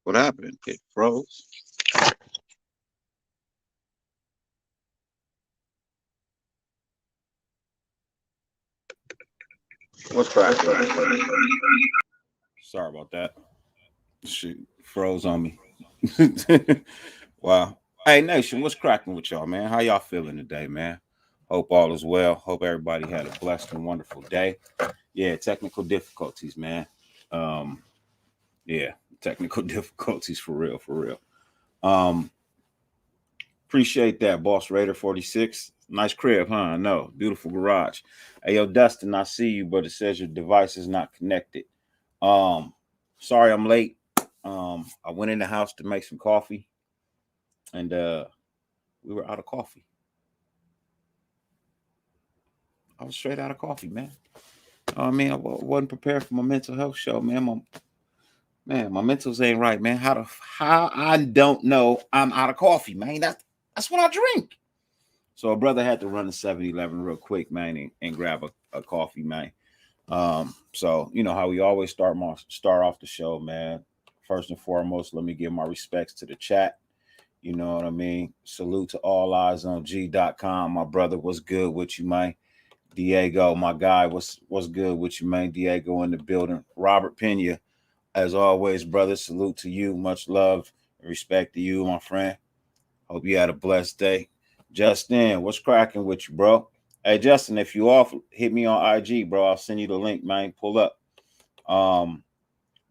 What happened? It froze. What's cracking? Sorry about that. Shit froze on me. Wow. Hey Nation, what's cracking with y'all, man? How y'all feeling today, man? Hope all is well. Hope everybody had a blessed and wonderful day. Yeah, technical difficulties, man. Um, yeah, technical difficulties for real, for real. Um, Appreciate that, Boss Raider 46. Nice crib, huh? I know. Beautiful garage. Hey, yo, Dustin, I see you, but it says your device is not connected. Um, Sorry I'm late. I went in the house to make some coffee, and we were out of coffee. I was straight out of coffee, man. I mean, wasn't prepared for my mental health show, man. My mentals ain't right, man. How I don't know I'm out of coffee, man. That's what I drink. So a brother had to run to 7-Eleven real quick, man, and grab a coffee, man. So you know how we always start off the show, man. First and foremost, let me give my respects to the chat. You know what I mean? Salute to all eyes on G.com. My brother, what's good with you, man? Diego, my guy, what's good with you, man? Diego in the building. Robert Pena, as always, brother, salute to you. Much love and respect to you, my friend. Hope you had a blessed day. Justin, what's cracking with you, bro? Hey, Justin, if you off, hit me on IG, bro. I'll send you the link, man. Pull up. Um,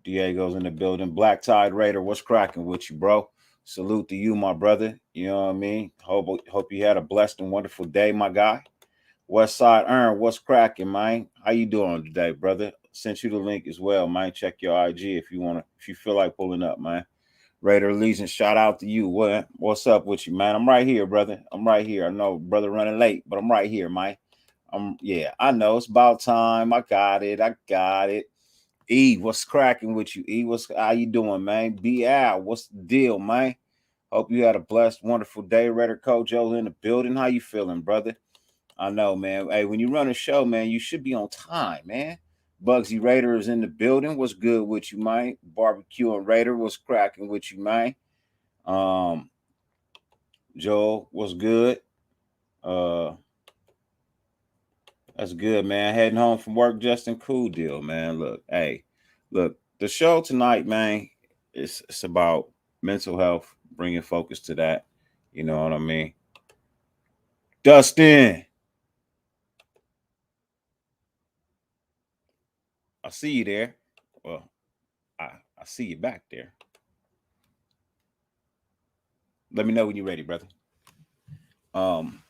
Diego's in the building. Black Tide Raider, what's cracking with you, bro? Salute to you, my brother. You know what I mean? Hope you had a blessed and wonderful day, my guy. West Side Earn, what's cracking, man? How you doing today, brother? Sent you the link as well, man. Check your IG if you feel like pulling up, man. Raider Legion, shout out to you. What's up with you, man? I'm right here, brother. I'm right here. I know brother running late, but I'm right here, man. Yeah, I know it's about time. I got it. I got it. E, what's cracking with you? E, what's how you doing, man? B Al, what's the deal, man? Hope you had a blessed, wonderful day. Raider Kojo in the building. How you feeling, brother? I know, man. Hey, when you run a show, man, you should be on time, man. Bugsy Raider is in the building. What's good with you, man? Barbecue and Raider, what's cracking with you, man? Um, Joel, what's good? Uh, that's good, man. Heading home from work, Justin. Cool deal, man. Look, the show tonight, man, it's about mental health, bringing focus to that. You know what I mean? Dustin, I see you there. Well, I, I see you back there. Let me know when you're ready, brother. Um,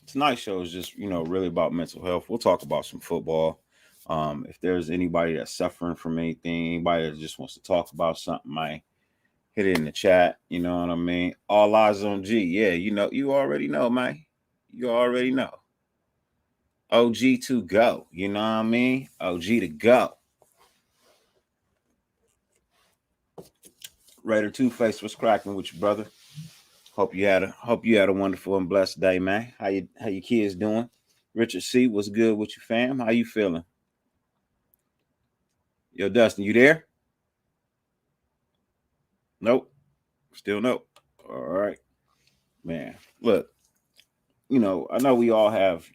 Tonight's show is just really about mental health. We'll talk about some football. If there's anybody that's suffering from anything, anybody that just wants to talk about something, man, hit it in the chat. You know what I mean? All eyes on G. Yeah, you already know, man. You already know. OG to go. You know what I mean? OG to go. Raider Two Face, what's cracking with you, brother? Hope you had a wonderful and blessed day, man. How your kids doing? Richard C, what's good with you, fam? How you feeling? Yo, Dustin, you there? Nope. Still nope. All right, man. Look, I know we all have,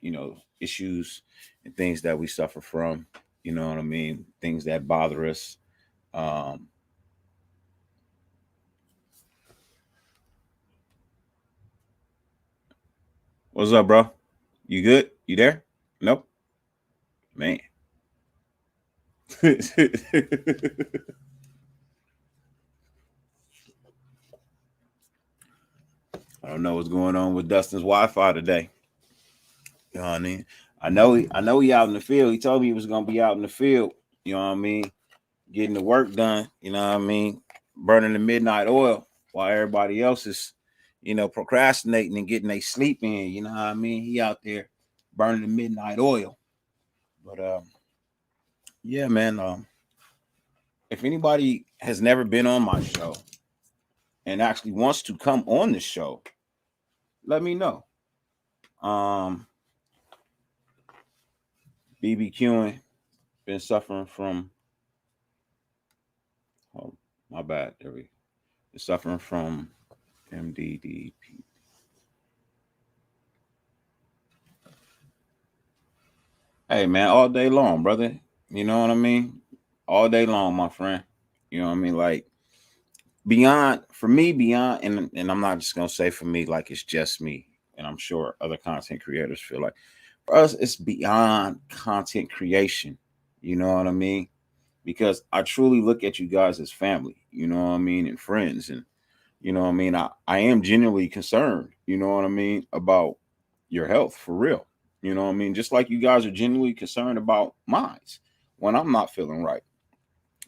issues and things that we suffer from. You know what I mean? Things that bother us. Um, what's up, bro? You good? You there? Nope. Man. I don't know what's going on with Dustin's Wi-Fi today. You know what I mean? I know he out in the field. He told me he was gonna be out in the field. You know what I mean? Getting the work done. You know what I mean? Burning the midnight oil while everybody else is, procrastinating and getting their sleep in. You know what I mean? He out there burning the midnight oil. But yeah, man. If anybody has never been on my show and actually wants to come on the show, let me know. Um, BBQing, been suffering from My bad. There we You're suffering from MDD. Hey man, all day long, brother. You know what I mean? All day long, my friend. You know what I mean? Like beyond for me, beyond and I'm not just gonna say for me like it's just me, and I'm sure other content creators feel like for us, it's beyond content creation. You know what I mean? Because I truly look at you guys as family, you know what I mean, and friends. And you know what I mean, I am genuinely concerned, you know what I mean, about your health for real. You know what I mean? Just like you guys are genuinely concerned about mine when I'm not feeling right.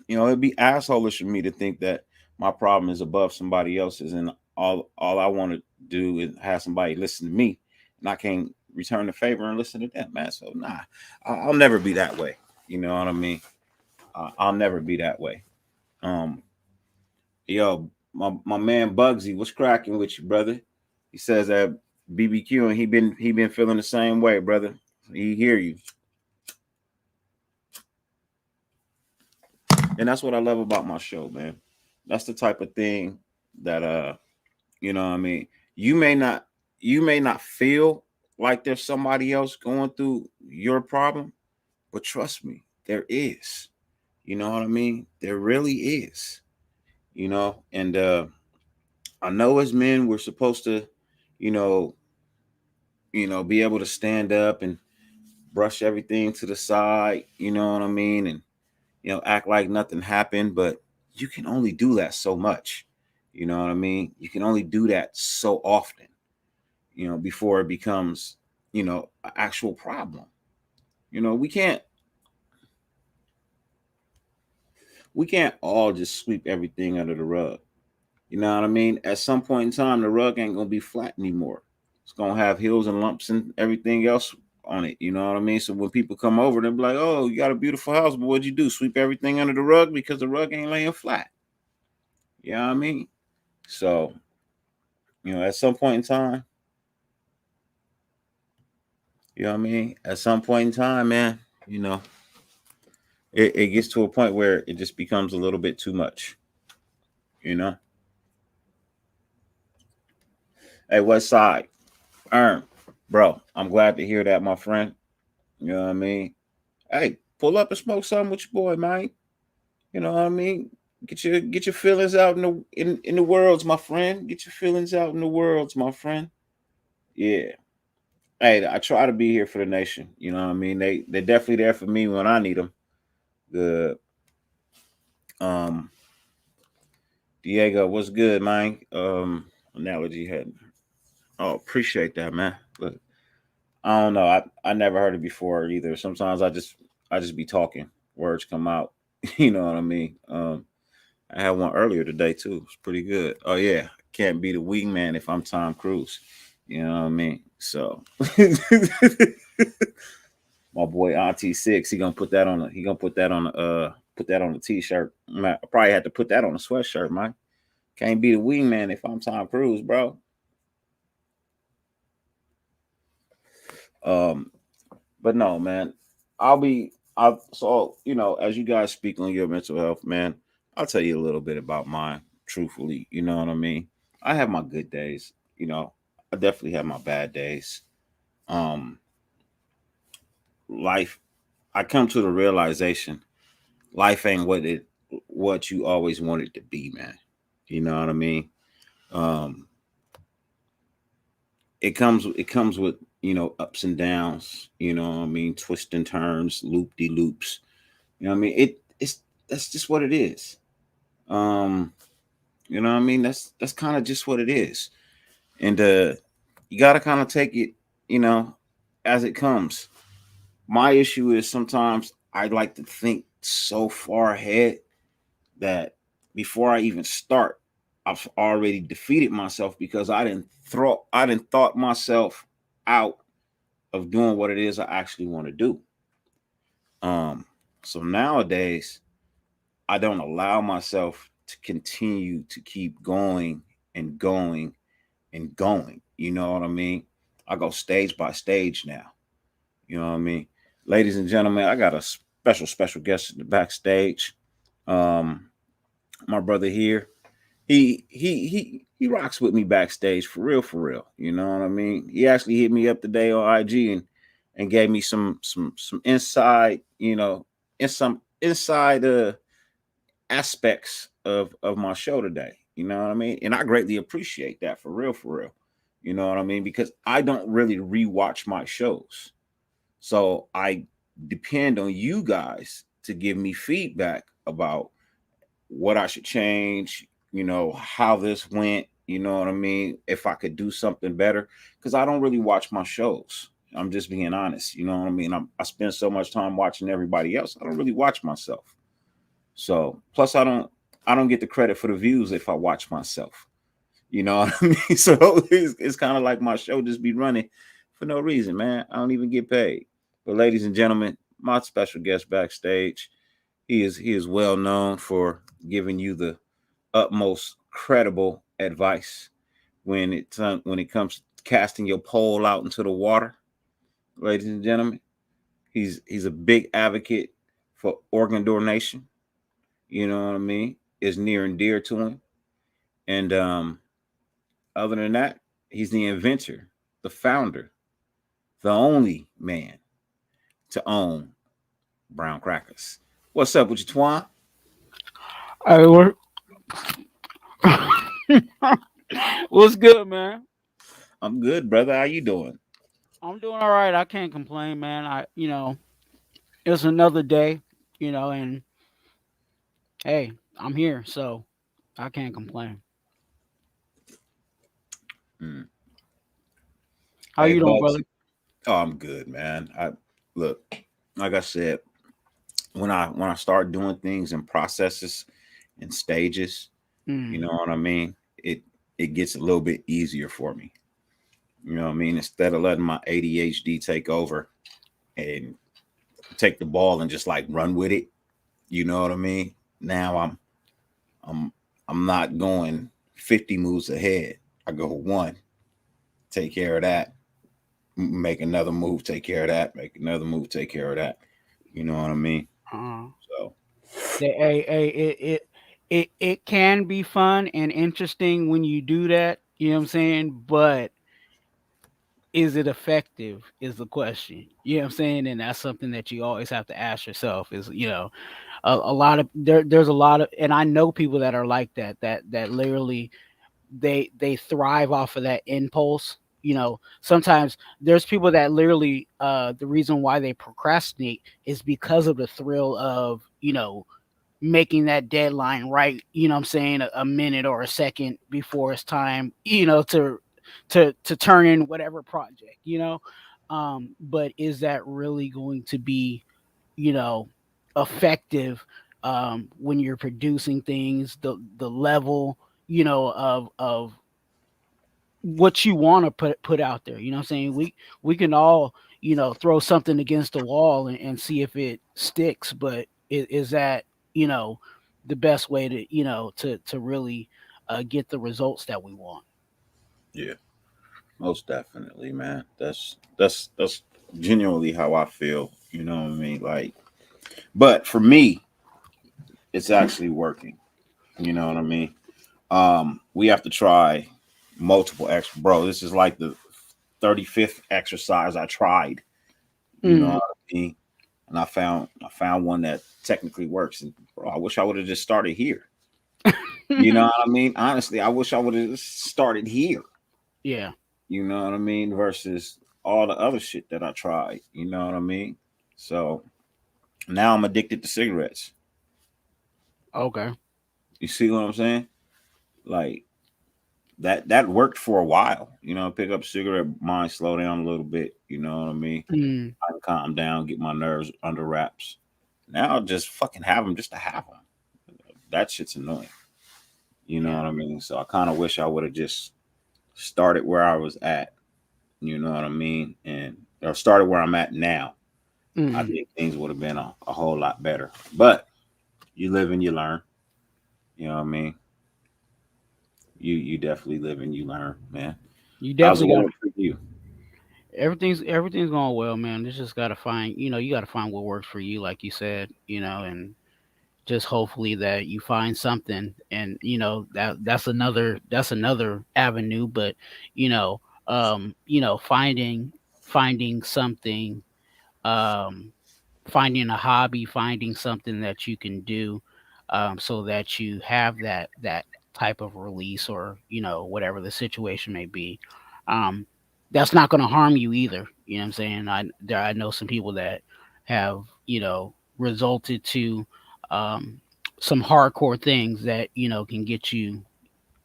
You know, it'd be assholish of me to think that my problem is above somebody else's, and all I want to do is have somebody listen to me, and I can't return the favor and listen to them, man. So nah, I'll never be that way. You know what I mean? I'll never be that way. Um, yo, my man Bugsy, what's cracking with you, brother? He says that BBQ and he been feeling the same way, brother. He hear you, and that's what I love about my show, man. That's the type of thing that you know what I mean. You may not you may not feel like there's somebody else going through your problem, but trust me, there is. You know what I mean? There really is. You know, and I know as men we're supposed to, you know, be able to stand up and brush everything to the side, you know what I mean, and act like nothing happened, but you can only do that so much. You know what I mean? You can only do that so often, before it becomes, an actual problem. You know, we can't all just sweep everything under the rug. You know what I mean? At some point in time, the rug ain't gonna be flat anymore. It's gonna have hills and lumps and everything else on it. You know what I mean? So when people come over, they'll be like, "Oh, you got a beautiful house, but what'd you do? Sweep everything under the rug because the rug ain't laying flat." You know what I mean? So, at some point in time, you know what I mean? At some point in time, man, you know, it gets to a point where it just becomes a little bit too much, you know? Hey, West Side, Earn, bro, I'm glad to hear that, my friend. You know what I mean? Hey, pull up and smoke something with your boy, man. You know what I mean? Get your feelings out in the worlds, my friend. Get your feelings out in the worlds, my friend. Yeah. Hey, I try to be here for the nation. You know what I mean? They're definitely there for me when I need them. The Diego, what's good, man? Analogy had. Oh, appreciate that, man. But I don't know. I never heard it before either. Sometimes I just be talking. Words come out. You know what I mean? I had one earlier today too. It's pretty good. Oh yeah, can't be the wingman if I'm Tom Cruise. You know what I mean? So my boy Auntie Six, he gonna put that on a t-shirt. I probably had to put that on a sweatshirt, man. Can't be the wingman if I'm Tom Cruise, bro. Um, but no, man. As you guys speak on your mental health, man, I'll tell you a little bit about mine, truthfully. You know what I mean? I have my good days, I definitely have my bad days. Um, life I come to the realization life ain't what you always want it to be, man. You know what I mean? Um, it comes with, ups and downs, what I mean, twists and turns, loop de loops. You know what I mean? It's That's just what it is. Um, you know what I mean? That's kind of just what it is. And you gotta kind of take it, you know, as it comes. My issue is sometimes I like to think so far ahead that before I even start, I've already defeated myself because I didn't thought myself out of doing what it is I actually want to do. Um, so nowadays I don't allow myself to continue to keep going and going and going. You know what I mean? I go stage by stage now. You know what I mean? Ladies and gentlemen, I got a special guest in the backstage. Um, my brother here, he rocks with me backstage for real, for real. You know what I mean? He actually hit me up today on IG and gave me some inside, in some inside aspects of my show today. You know what I mean? And I greatly appreciate that for real, for real. You know what I mean? Because I don't really rewatch my shows. So I depend on you guys to give me feedback about what I should change, how this went, you know what I mean? If I could do something better, because I don't really watch my shows. I'm just being honest, you know what I mean? I spend so much time watching everybody else. I don't really watch myself. So plus I don't get the credit for the views if I watch myself. You know what I mean? So it's kind of like my show just be running for no reason, man. I don't even get paid. But ladies and gentlemen, my special guest backstage, he is well known for giving you the utmost credible advice when it comes to casting your pole out into the water. Ladies and gentlemen, he's a big advocate for organ donation. You know what I mean? Is near and dear to him. And other than that, he's the inventor, the founder, the only man to own brown crackers. What's up with you, Twan? Hey, what's good, man? I'm good, brother. How you doing? I'm doing all right. I can't complain, man. It's another day, and hey, I'm here, so I can't complain. Mm. How Hey, you doing, Bugs. brother? Oh, I'm good, man. I look, like I said, when I start doing things in processes and stages, you Mm. know what I mean? It gets a little bit easier for me. You know what I mean? Instead of letting my ADHD take over and take the ball and just like run with it, you know what I mean? Now I'm I'm not going 50 moves ahead. I go one, take care of that, make another move, take care of that, make another move, take care of that. You know what I mean? Uh, So it can be fun and interesting when you do that. You know what I'm saying? But is it effective? Is the question. You know what I'm saying? And that's something that you always have to ask yourself. Is a lot of there's a lot of, and I know people that are like that, that literally they thrive off of that impulse. Sometimes there's people that literally the reason why they procrastinate is because of the thrill of making that deadline right, what I'm saying, a minute or a second before it's time, to turn in whatever project, but is that really going to be, you know, effective when you're producing things, the level, of what you want to put out there. You know what I'm saying? We can all, throw something against the wall and see if it sticks, but is that, you know, the best way to, to really get the results that we want? yeah, most definitely, man. That's genuinely how I feel. You know what I mean? Like, but for me, it's actually working. You know what I mean? We have to try multiple bro. This is like the 35th exercise I tried. You know Mm. what I mean? And I found one that technically works. And bro, I wish I would have just started here. You know what I mean? Honestly, I wish I would have started here. Yeah. You know what I mean? Versus all the other shit that I tried. You know what I mean? So now I'm addicted to cigarettes. Okay. You see what I'm saying? Like that worked for a while. Pick up cigarette, mind slow down a little bit. You know what I mean? Mm. I can calm down, get my nerves under wraps. Now I'll just fucking have them just to have them. That shit's annoying. You know Yeah. what I mean? So I kind of wish I would have just started where I was at. You know what I mean? And or started where I'm at now. I Mm. think things would have been a whole lot better. But you live and you learn. You know what I mean? You definitely live and you learn, man. You How's definitely it got going for you? everything's going well, man. You just got to find, you got to find what works for you, like you said, and just hopefully that you find something, and that's another avenue. But you know, finding something, um, finding a hobby, finding something that you can do, so that you have that type of release, or whatever the situation may be. Um, that's not going to harm you either. You know what I'm saying? I know some people that have resulted to um, some hardcore things that can get you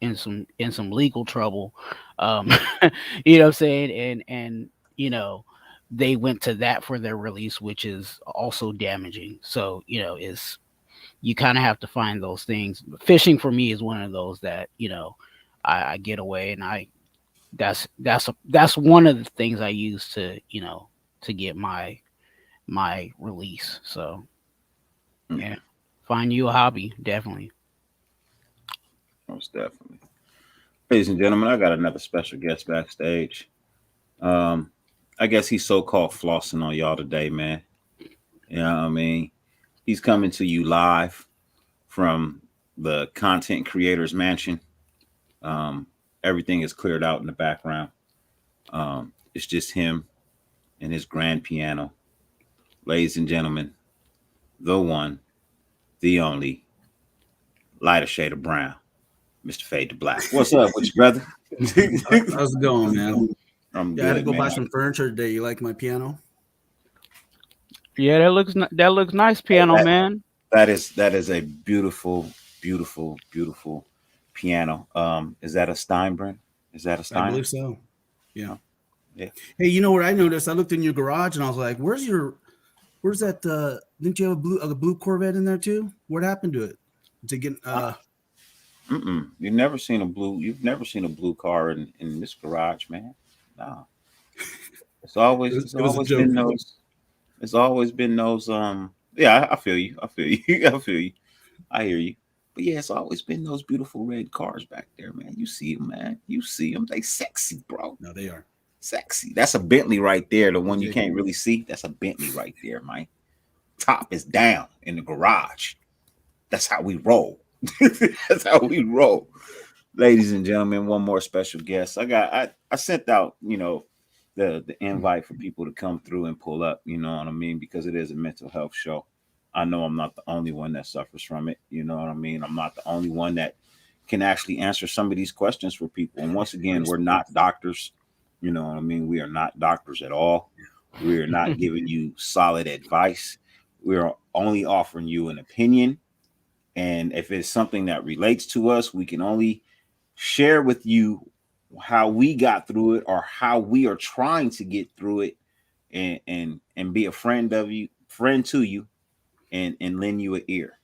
in some legal trouble. Um, you know what I'm saying? And you know they went to that for their release, which is also damaging. So is you kind of have to find those things. Fishing for me is one of those that I get away, and that's one of the things I use to get my release. So yeah, find you a hobby, definitely. Most definitely. Ladies and gentlemen, I got another special guest backstage. Um, I guess he's so-called flossing on y'all today, man. You know what I mean? He's coming to you live from the content creators mansion. Um, Everything is cleared out in the background. It's just him and his grand piano. Ladies and gentlemen, the one, the only, lighter shade of brown, Mr. Fade to Black. What's up with you, brother? How's it going, man? I'm Yeah, I had to good, go man. buy some furniture today. You like my piano? Yeah, that looks nice, piano man. That is a beautiful, beautiful, beautiful piano. Is that a Steinbrenner? Is that a I Steiner? believe so. Yeah. Yeah. Hey, you know what I noticed? I looked in your garage and I was like, "Where's that? Didn't you have a blue Corvette in there too? What happened to it? To get You've never seen a blue. You've never seen a blue car in this garage, man. No. It's always it's it was a always joke. been those. It's always been those. Yeah, I feel you. I feel you. I feel you. I hear you. But yeah, it's always been those beautiful red cars back there, man. You see them, man. You see them. They sexy, bro. No, they are. Sexy. That's a Bentley right there. The one you Okay. can't really see. That's a Bentley right there, man. Top is down in the garage. That's how we roll. That's how we roll. Ladies and gentlemen, one more special guest. I sent out, the invite for people to come through and pull up, you know what I mean? Because it is a mental health show. I know I'm not the only one that suffers from it, you know what I mean? I'm not the only one that can actually answer some of these questions for people. And once again, we're not doctors, you know what I mean? We are not doctors at all. We are not giving you solid advice. We are only offering you an opinion. And if it's something that relates to us, we can only share with you how we got through it or how we are trying to get through it, and be a friend to you, and lend you an ear.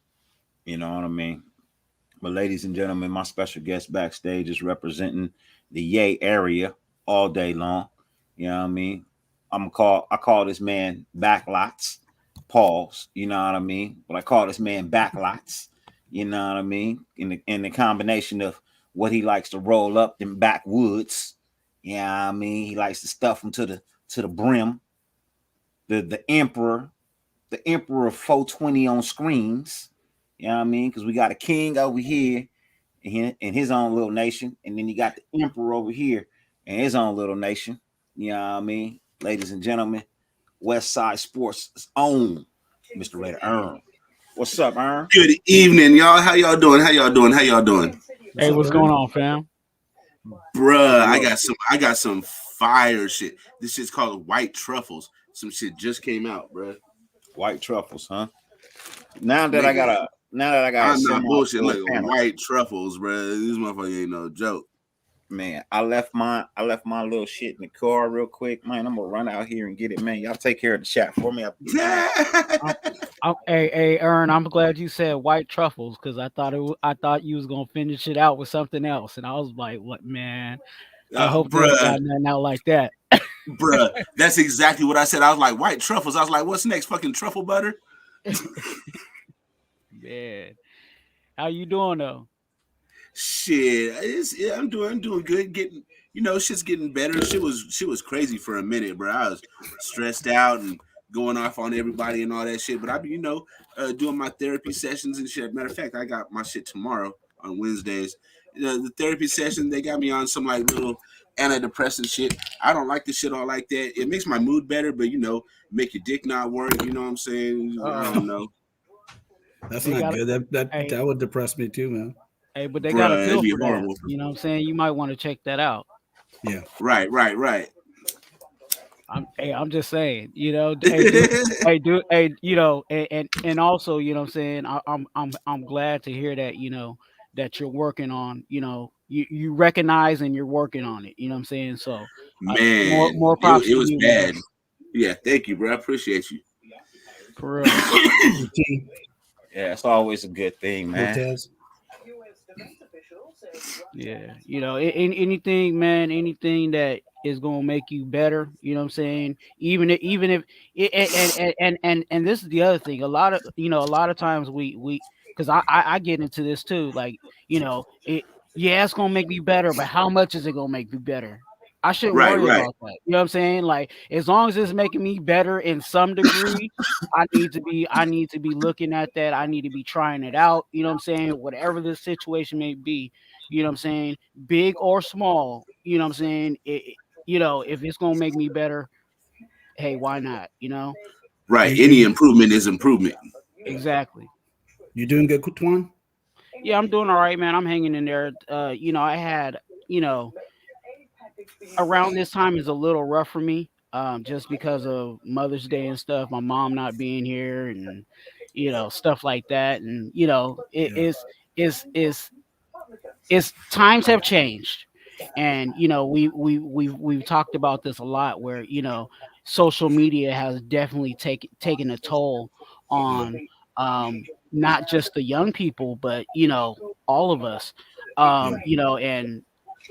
You know what I mean? But ladies and gentlemen, my special guest backstage is representing the Yay area all day long. You know what I mean? I call this man Backlots. Pause. You know what I mean? But I call this man Backlots. You know what I mean? In the combination of what he likes to roll up them backwoods. Yeah, you know I mean, he likes to stuff them to the brim. The emperor of 420 on screens. You know what I mean? Because we got a king over here in his own little nation, and then you got the emperor over here in his own little nation. You know what I mean? Ladies and gentlemen, West Side Sports' own Mr. Red Earn. What's up, Earn? Good evening, y'all. How y'all doing? How y'all doing? How y'all doing? Hey, what's going on, fam? Bruh, I got some fire shit. This shit's called white truffles. Some shit just came out, bruh. White truffles, huh? Now that I gotta I'm send not out bullshit. Like panel. white truffles, bruh. This motherfucker ain't no joke. Man, I left my little shit in the car real quick. Man, I'm gonna run out here and get it, man. Y'all take care of the chat for me. Hey, Ern, I'm glad you said white truffles, because I thought you was gonna finish it out with something else, and I was like, "What, man? I hope they ain't got nothing out like that." Bruh, that's exactly what I said. I was like, white truffles. I was like, what's next? Fucking truffle butter? Man, how you doing though? Shit, I'm doing good. Shit's getting better. Shit was crazy for a minute, bro. I was stressed out and going off on everybody and all that shit. But I be, doing my therapy sessions and shit. Matter of fact, I got my shit tomorrow on Wednesdays. The therapy session, they got me on some like little antidepressant shit. I don't like the shit all like that. It makes my mood better, but make your dick not work. You know what I'm saying? I don't know. That's They not gotta- good. That Hey. that would depress me too, man. Hey, but they got a Bruh, pill it'd be for that. horrible. You know what I'm saying? You might want to check that out. Yeah. Right. I'm just saying, and also, you know what I'm saying, I'm glad to hear that, that you're working on, you recognize and you're working on it, you know what I'm saying? So Man, more props it to was you, bad. man. Yeah, thank you, bro. I appreciate you. For real. Yeah, it's always a good thing, man. Cortez. Yeah, anything, man, anything that is gonna make you better. You know what I'm saying? Even if and this is the other thing. A lot of times we because I get into this too. Like yeah, it's gonna make me better, but how much is it gonna make me better? I shouldn't Right. worry about that. You know what I'm saying? Like as long as it's making me better in some degree, I need to be looking at that. I need to be trying it out. You know what I'm saying? Whatever the situation may be, you know what I'm saying? Big or small, you know what I'm saying? If it's gonna make me better, hey, why not? Right. You, Any you, improvement is improvement. Exactly. you doing good, Twan? Yeah, I'm doing all right, man. I'm hanging in there. I had, around this time is a little rough for me, just because of Mother's Day and stuff. My mom not being here, and stuff like that, and it Yeah. is times have changed, and we've talked about this a lot, where social media has definitely taken a toll on, not just the young people, but all of us, and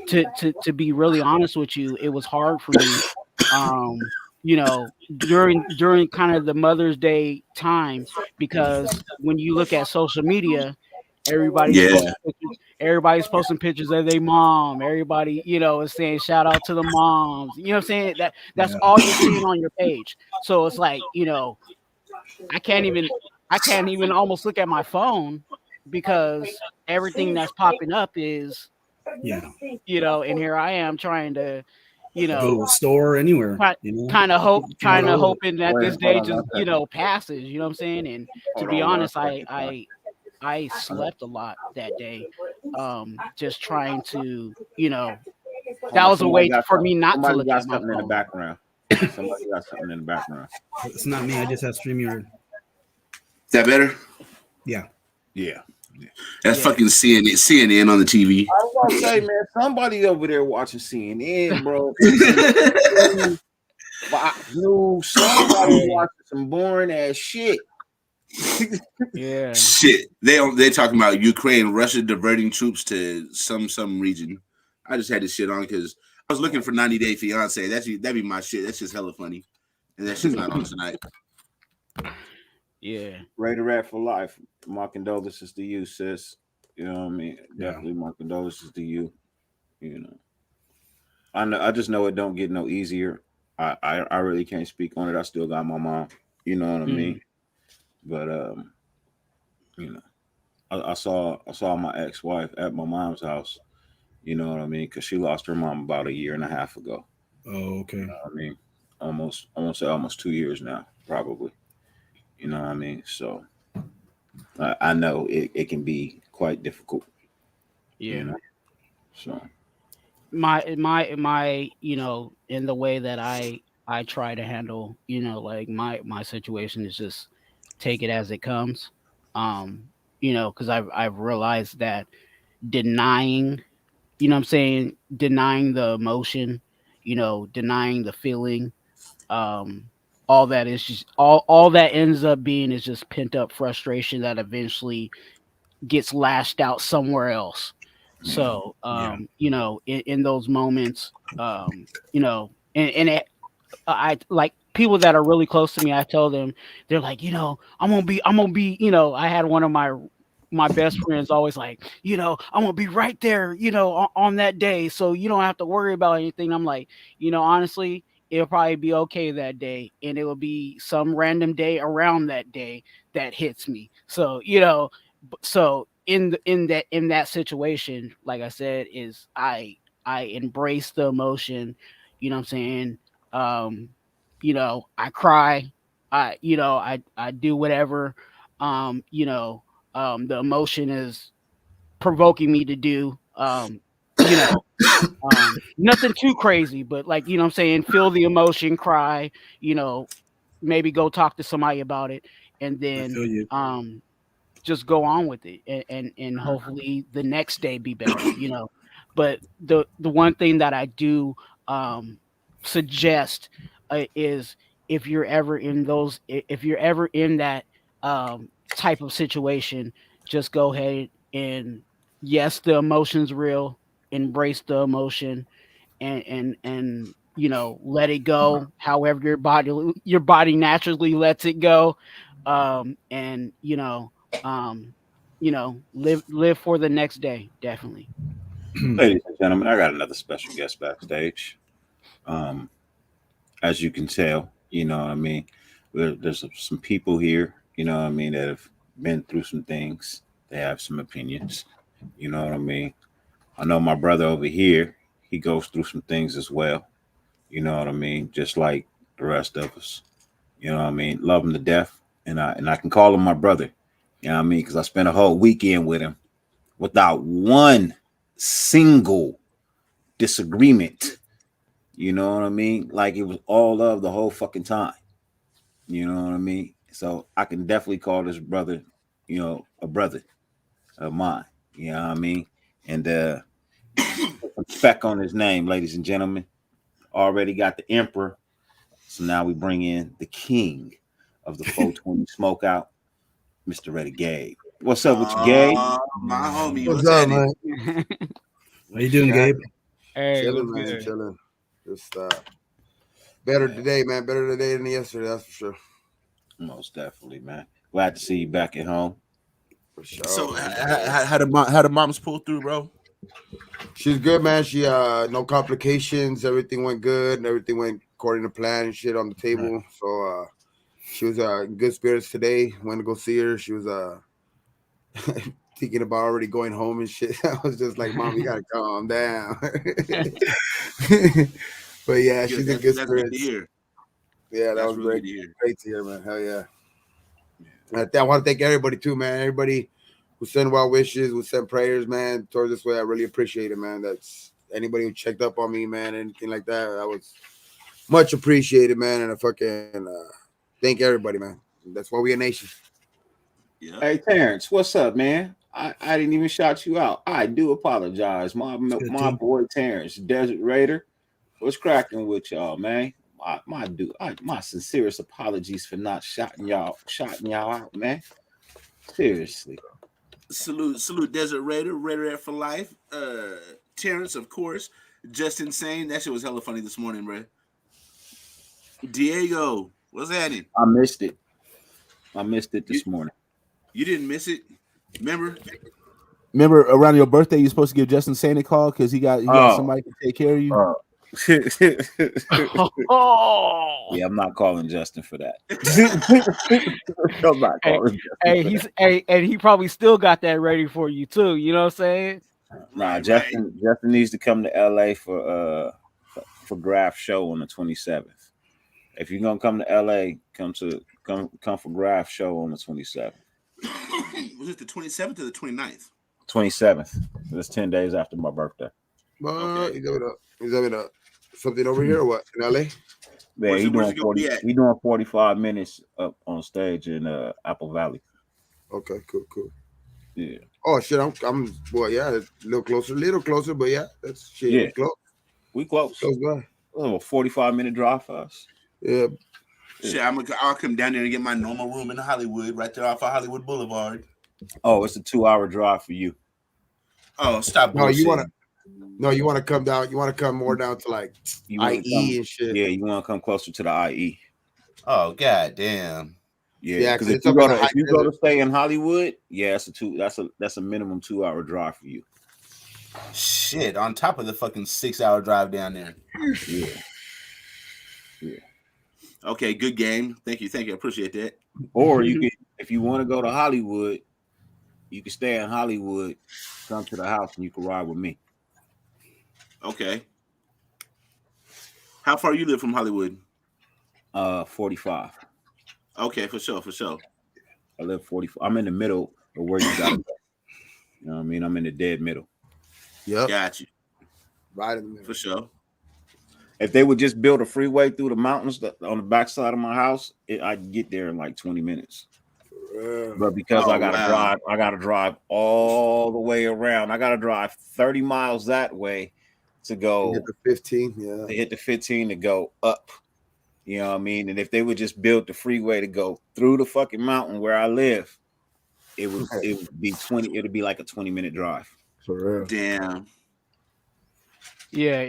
to be really honest with you, it was hard for me, during kind of the Mother's Day time, because when you look at social media, everybody's Yeah. posting pictures, everybody's posting pictures of their mom, everybody is saying shout out to the moms, you know what I'm saying, that's Yeah. all you're seeing on your page. So it's like, I can't even almost look at my phone, because everything that's popping up is, Yeah. and here I am trying to, Go to a store or anywhere. kind of Hold it. hoping that Wait, this hold day on just, one second. passes, you know what I'm saying? And to Hold be on one honest, second, Twan. I slept a lot that day, just trying to, Hold that on, was a way for me not to somebody look got at my something in the phone. background. Somebody got something in the background. It's not me. I just have StreamYard. Is that better? Yeah. Yeah. That's Yeah. fucking CNN on the TV. I was gonna say, man, somebody over there watching CNN, bro. I knew somebody watching some boring ass shit. Yeah. Shit. They talking about Ukraine, Russia diverting troops to some region. I just had this shit on because I was looking for 90 Day Fiance. That'd be my shit. That's just hella funny. And that shit's not on tonight. Yeah. Raider Rat for life. My condolences to you, sis. You know what I mean? Yeah. Definitely my condolences to you. I know. I just know it don't get no easier. I really can't speak on it. I still got my mom. You know what I mean? But I saw my ex-wife at my mom's house. You know what I mean? Because she lost her mom about a year and a half ago. Oh, okay. You know what I mean? Almost 2 years now, probably. You know what I mean? So I know it can be quite difficult. Yeah. So My in the way that I try to handle, like my situation is just take it as it comes. Because I've realized that denying, what I'm saying, denying the emotion, denying the feeling, um, all that is just all that ends up being is just pent up frustration that eventually gets lashed out somewhere else. So, in those moments, and I like people that are really close to me. I tell them, they're like, I'm gonna be. I had one of my best friends always like, I'm gonna be right there, on that day, so you don't have to worry about anything. I'm like, honestly, it'll probably be okay that day, and it will be some random day around that day that hits me. So so in that situation, like I said, is I embrace the emotion. You know what I'm saying? Um, I cry. I do whatever. You know, the emotion is provoking me to do. You know, nothing too crazy, but like, what I'm saying, feel the emotion, cry, you know, maybe go talk to somebody about it, and I then feel you. just go on with it, and hopefully the next day be better. But the one thing that I do um suggest is, if you're ever in that type of situation, just go ahead and, yes, the emotion's real, embrace the emotion, and let it go however your body naturally lets it go, and live for the next day, definitely. Ladies and gentlemen, I got another special guest backstage. Um, as you can tell, you know what I mean. There's some people here, you know what I mean, that have been through some things. They have some opinions, you know what I mean. I know my brother over here, he goes through some things as well, you know what I mean, just like the rest of us. You know what I mean? Love him to death, and I can call him my brother. You know what I mean? Because I spent a whole weekend with him without one single disagreement. You know what I mean? Like it was all love the whole fucking time. You know what I mean? So I can definitely call this brother, a brother of mine. You know what I mean? And respect on his name, ladies and gentlemen. Already got the emperor. So now we bring in the king of the 420 smokeout, Mr. Reddy Gabe. What's up with you, Gabe? My homie, What's what's up, happening? man? How you doing, Gabe? Hey, Chilling, what's man. good? Chilling. Just better Man, today, man. Better today than yesterday. That's for sure. most definitely, man. Glad to see you back at home. For sure, So man. how the moms pull through, bro? She's good, man. She no complications. Everything went good, and everything went according to plan and shit on the table. So she was in good spirits today. Went to go see her. She was thinking about already going home and shit. I was just like, Mom, you gotta calm down. But yeah, Good. she's in good That's good to spirits. hear. Yeah, that That's was really great. good to hear. Great to hear, man. Hell yeah. I want to thank everybody too, man. Everybody who sent well wishes, who sent prayers, man, towards this way. I really appreciate it, man. That's anybody who checked up on me, man, anything like that. That was much appreciated, man. And I fucking thank everybody, man. That's why we a nation. Yeah. Hey, Terrence, what's up, man? I didn't even shout you out. I do apologize. My good, my too. boy Terrence, Desert Raider. What's cracking with y'all, man? My sincerest apologies for not shouting y'all out, man. Seriously. Salute, Desert Raider, Raider for life. Terrence, of course. Just insane. That shit was hella funny this morning, bro. Diego, what's happening? I missed it. I missed it You, this morning. you didn't miss it, remember? Remember around your birthday, you're supposed to give Justin Santa call because he got somebody to take care of you. Oh, Yeah, I'm not calling Justin for that. I'm not hey, calling Justin for that. and he probably still got that ready for you too. You know what I'm saying? Nah, Right. Justin needs to come to LA for Graph show on the 27th. If you're gonna come to LA, come for Graph show on the 27th. Was it the 27th or the 29th? 27th. That's 10 days after my birthday. Okay. He's having a something over here or what? In LA? Yeah, Where's it gonna be at? He doing 45 minutes up on stage in Apple Valley. Okay, cool. Yeah. Oh shit, I'm well, yeah, a little closer, but yeah, that's shit. Yeah. We We close. close by. A 45-minute drive for us. Yeah. Shit, I'll come down there and get my normal room in Hollywood, right there off of Hollywood Boulevard. Oh, it's a 2-hour drive for you. Oh, stop No, you bullshitting. want to come down. You want to come more down to like You wanna IE and shit. Yeah, you want to come closer to the IE. Oh, god damn. Yeah, because 'cause if it's you up go in the to high desert. stay in Hollywood, yeah, that's a minimum 2-hour drive for you. Shit, on top of the fucking 6-hour drive down there. Yeah. Okay, good game. Thank you. I appreciate that. Or you could, if you want to go to Hollywood, you can stay in Hollywood, come to the house, and you can ride with me. Okay. How far you live from Hollywood? 45. Okay, for sure. I live 45. I'm in the middle of where you gotta go. You know what I mean? I'm in the dead middle. Yep. Got you. Right in the middle. For sure. If they would just build a freeway through the mountains on the backside of my house, I'd get there in like 20 minutes. But because I gotta drive all the way around. I gotta drive 30 miles that way to go hit the 15. Yeah. To hit the 15 to go up. You know what I mean? And if they would just build the freeway to go through the fucking mountain where I live, it would be 20. It'd be like a 20-minute drive. For real. Damn. Yeah,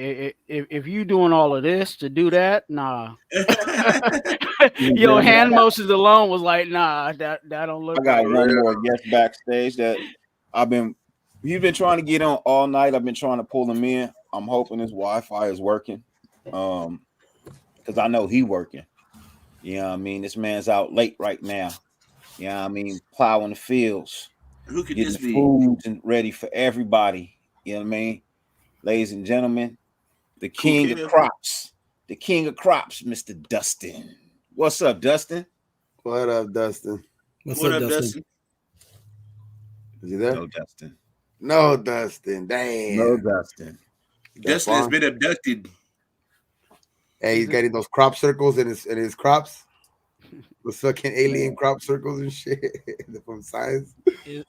if you doing all of this to do that, nah. Your hand motions alone was like, nah, that don't look. I got one more guest backstage that he's been trying to get on all night. I've been trying to pull him in. I'm hoping his Wi-Fi is working. Because I know he working. You know what I mean? This man's out late right now. You know what I mean? Plowing the fields. Who could getting this be? Food and ready for everybody. You know what I mean? Ladies and gentlemen, the king of crops. The king of crops, Mr. Dustin. What's up, Dustin? What up, Dustin? What's up, Dustin? Is he there? No, Dustin. No, Dustin. Damn. No, Dustin. Dustin has been abducted. Hey, he's getting those crop circles in his crops. The fucking alien crop circles and shit from science.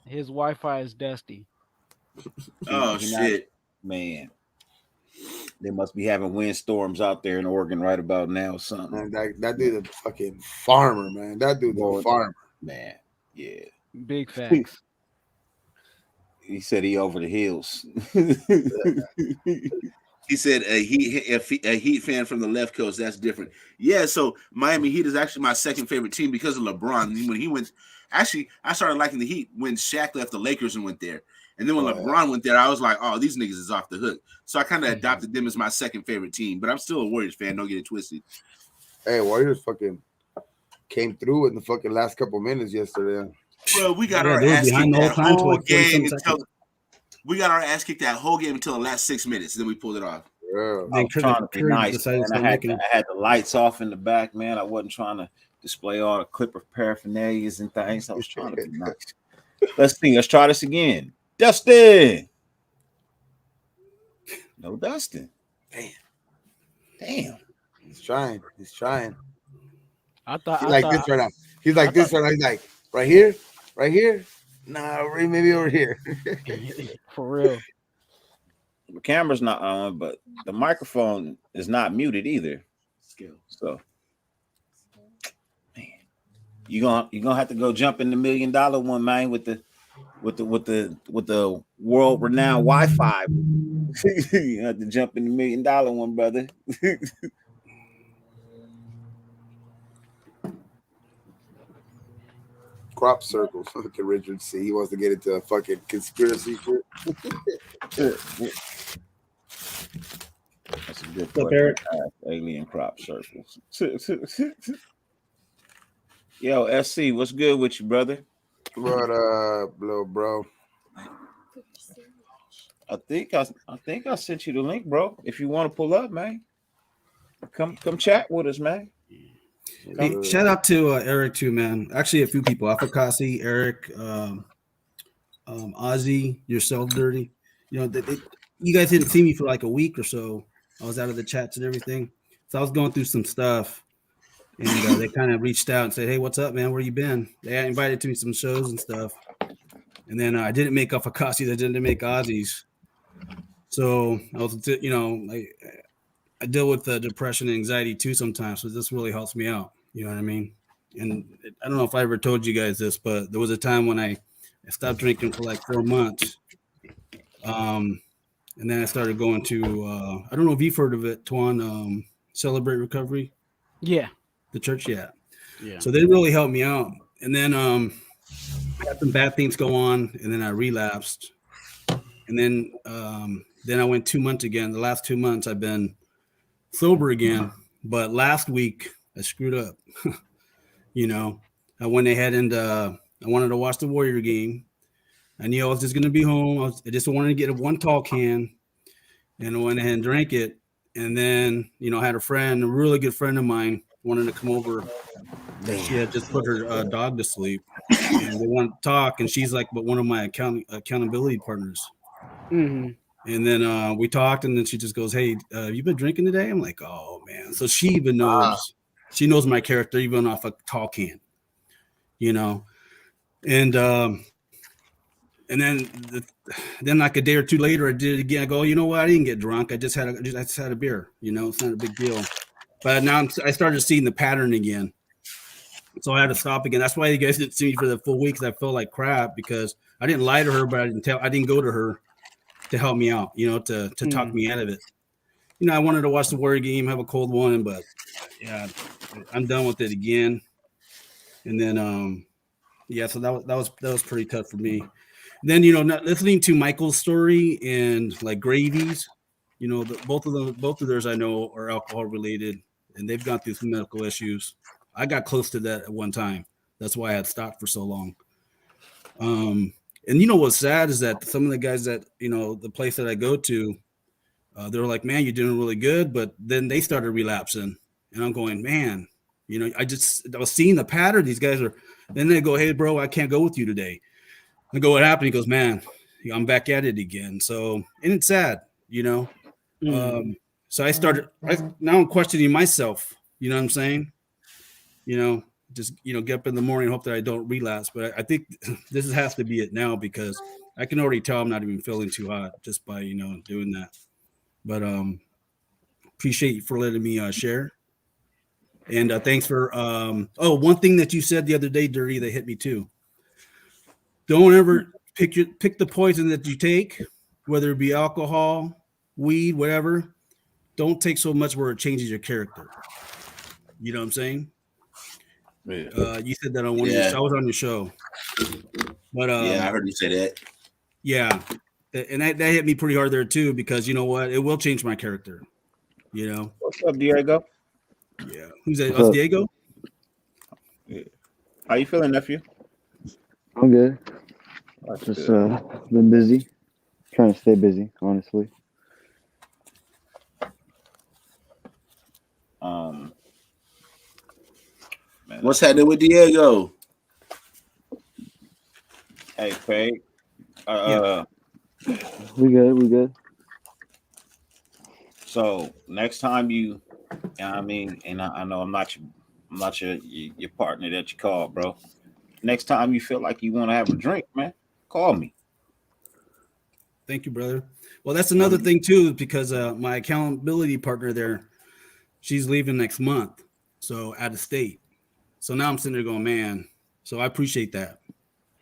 His Wi-Fi is dusty. Oh shit, man! They must be having windstorms out there in Oregon right about now. Or something. Man, that dude's a fucking farmer, man. That dude's a farmer, man. Yeah, big facts. He said he over the hills. He said a Heat fan from the left coast. That's different. Yeah, so Miami Heat is actually my second favorite team because of LeBron. When he went, actually, I started liking the Heat when Shaq left the Lakers and went there. And then when LeBron went there, I was like, oh, these niggas is off the hook. So I kind of adopted them as my second favorite team. But I'm still a Warriors fan. Don't get it twisted. Hey, Warriors fucking came through in the fucking last couple minutes yesterday. Well, we got our ass kicked that whole game until we got our ass kicked that whole game until the last 6 minutes. Then we pulled it off. I was trying to be nice, man. I had the lights off in the back, man. I wasn't trying to display all the Clipper paraphernalias and things. I was trying to be nice. Let's see. Let's try this again. Dustin. No, Dustin. Damn. He's trying. I thought he's like this right now. He's like this right now. He's like right here. Nah, maybe over here. For real. The camera's not on, but the microphone is not muted either. So, man, you gonna have to go jump in the $1 million one, man, with the world renowned Wi-Fi. You have to jump in the $1 million one, brother. Crop circles. Fucking Richard C. He wants to get into a fucking conspiracy shit. That's a good question. Alien crop circles. Yo, SC, what's good with you, brother? What up, little bro? I think I sent you the link, bro. If you want to pull up, man, come chat with us, man. Hey, shout out to Eric too, man. Actually, a few people: Afakasi, Eric, Ozzy, yourself, Dirty. You know, you guys didn't see me for like a week or so. I was out of the chats and everything, so I was going through some stuff, and they kind of reached out and said, "Hey, what's up, man? Where you been?" They had invited to me some shows and stuff, and then I didn't make Afakasi. I didn't make Ozzy's, so I was, you know, like. I deal with depression and anxiety too sometimes, so this really helps me out. You know what I mean? And I don't know if I ever told you guys this, but there was a time when I stopped drinking for like 4 months. And then I started going to, I don't know if you've heard of it, Tuan, Celebrate Recovery. Yeah. The church, yeah. So they really helped me out. And then I had some bad things go on, and then I relapsed. And then I went 2 months again. The last 2 months I've been sober again, But last week I screwed up. You know, I went ahead and I wanted to watch the Warrior game. I knew I was just going to be home. I just wanted to get one tall can, and I went ahead and drank it. And then, you know, I had a really good friend of mine, wanted to come over. She had just put her dog to sleep, and they wanted to talk. And she's like, but one of my accountability partners. Mm-hmm. And then we talked, and then she just goes, "Hey, have you been drinking today?" I'm like, "Oh man!" So she even knows. She knows my character even off a tall can, you know. And then like a day or two later, I did it again. I go, you know what? I didn't get drunk. I just had a beer. You know, it's not a big deal. But now I started seeing the pattern again, so I had to stop again. That's why you guys didn't see me for the full week, because I felt like crap because I didn't lie to her, but I didn't go to her to help me out. You know, to talk me out of it. You know, I wanted to watch the Warrior game, have a cold one, but yeah, I'm done with it again. And then yeah, so that was pretty tough for me. Then, you know, not listening to Michael's story and like Gravy's, you know, both of theirs I know are alcohol related, and they've gone through some medical issues. I got close to that at one time. That's why I had stopped for so long. And you know what's sad is that some of the guys that, you know, the place that I go to, they were like, "Man, you're doing really good," but then they started relapsing, and I'm going, "Man, you know, I was seeing the pattern. These guys are." Then they go, "Hey, bro, I can't go with you today." I go, "What happened?" He goes, "Man, I'm back at it again." So, and it's sad, you know. So now I'm questioning myself. You know what I'm saying? You know, just, you know, get up in the morning and hope that I don't relapse. But I think this has to be it now, because I can already tell I'm not even feeling too hot just by, you know, doing that. But appreciate you for letting me share. And thanks for one thing that you said the other day, Dirty, that hit me too. Don't ever pick the poison that you take, whether it be alcohol, weed, whatever. Don't take so much where it changes your character. You know what I'm saying? Yeah. You said that on one of your shows. I was on your show. But yeah, I heard you say that. Yeah. And that hit me pretty hard there too, because you know what? It will change my character. You know? What's up, Diego? Yeah. Who's that? What's up? Diego? Yeah. How you feeling, nephew? I'm good. That's Just good. been busy, trying to stay busy, honestly. Man, What's happening with Diego? hey, Craig. We good. So next time you know what I mean, and I know I'm not your partner that you call, bro. Next time you feel like you want to have a drink, man, call me. Thank you, brother. Well, that's another thing too, because my accountability partner there, she's leaving next month, so out of state. So now I'm sitting there going, man. So I appreciate that.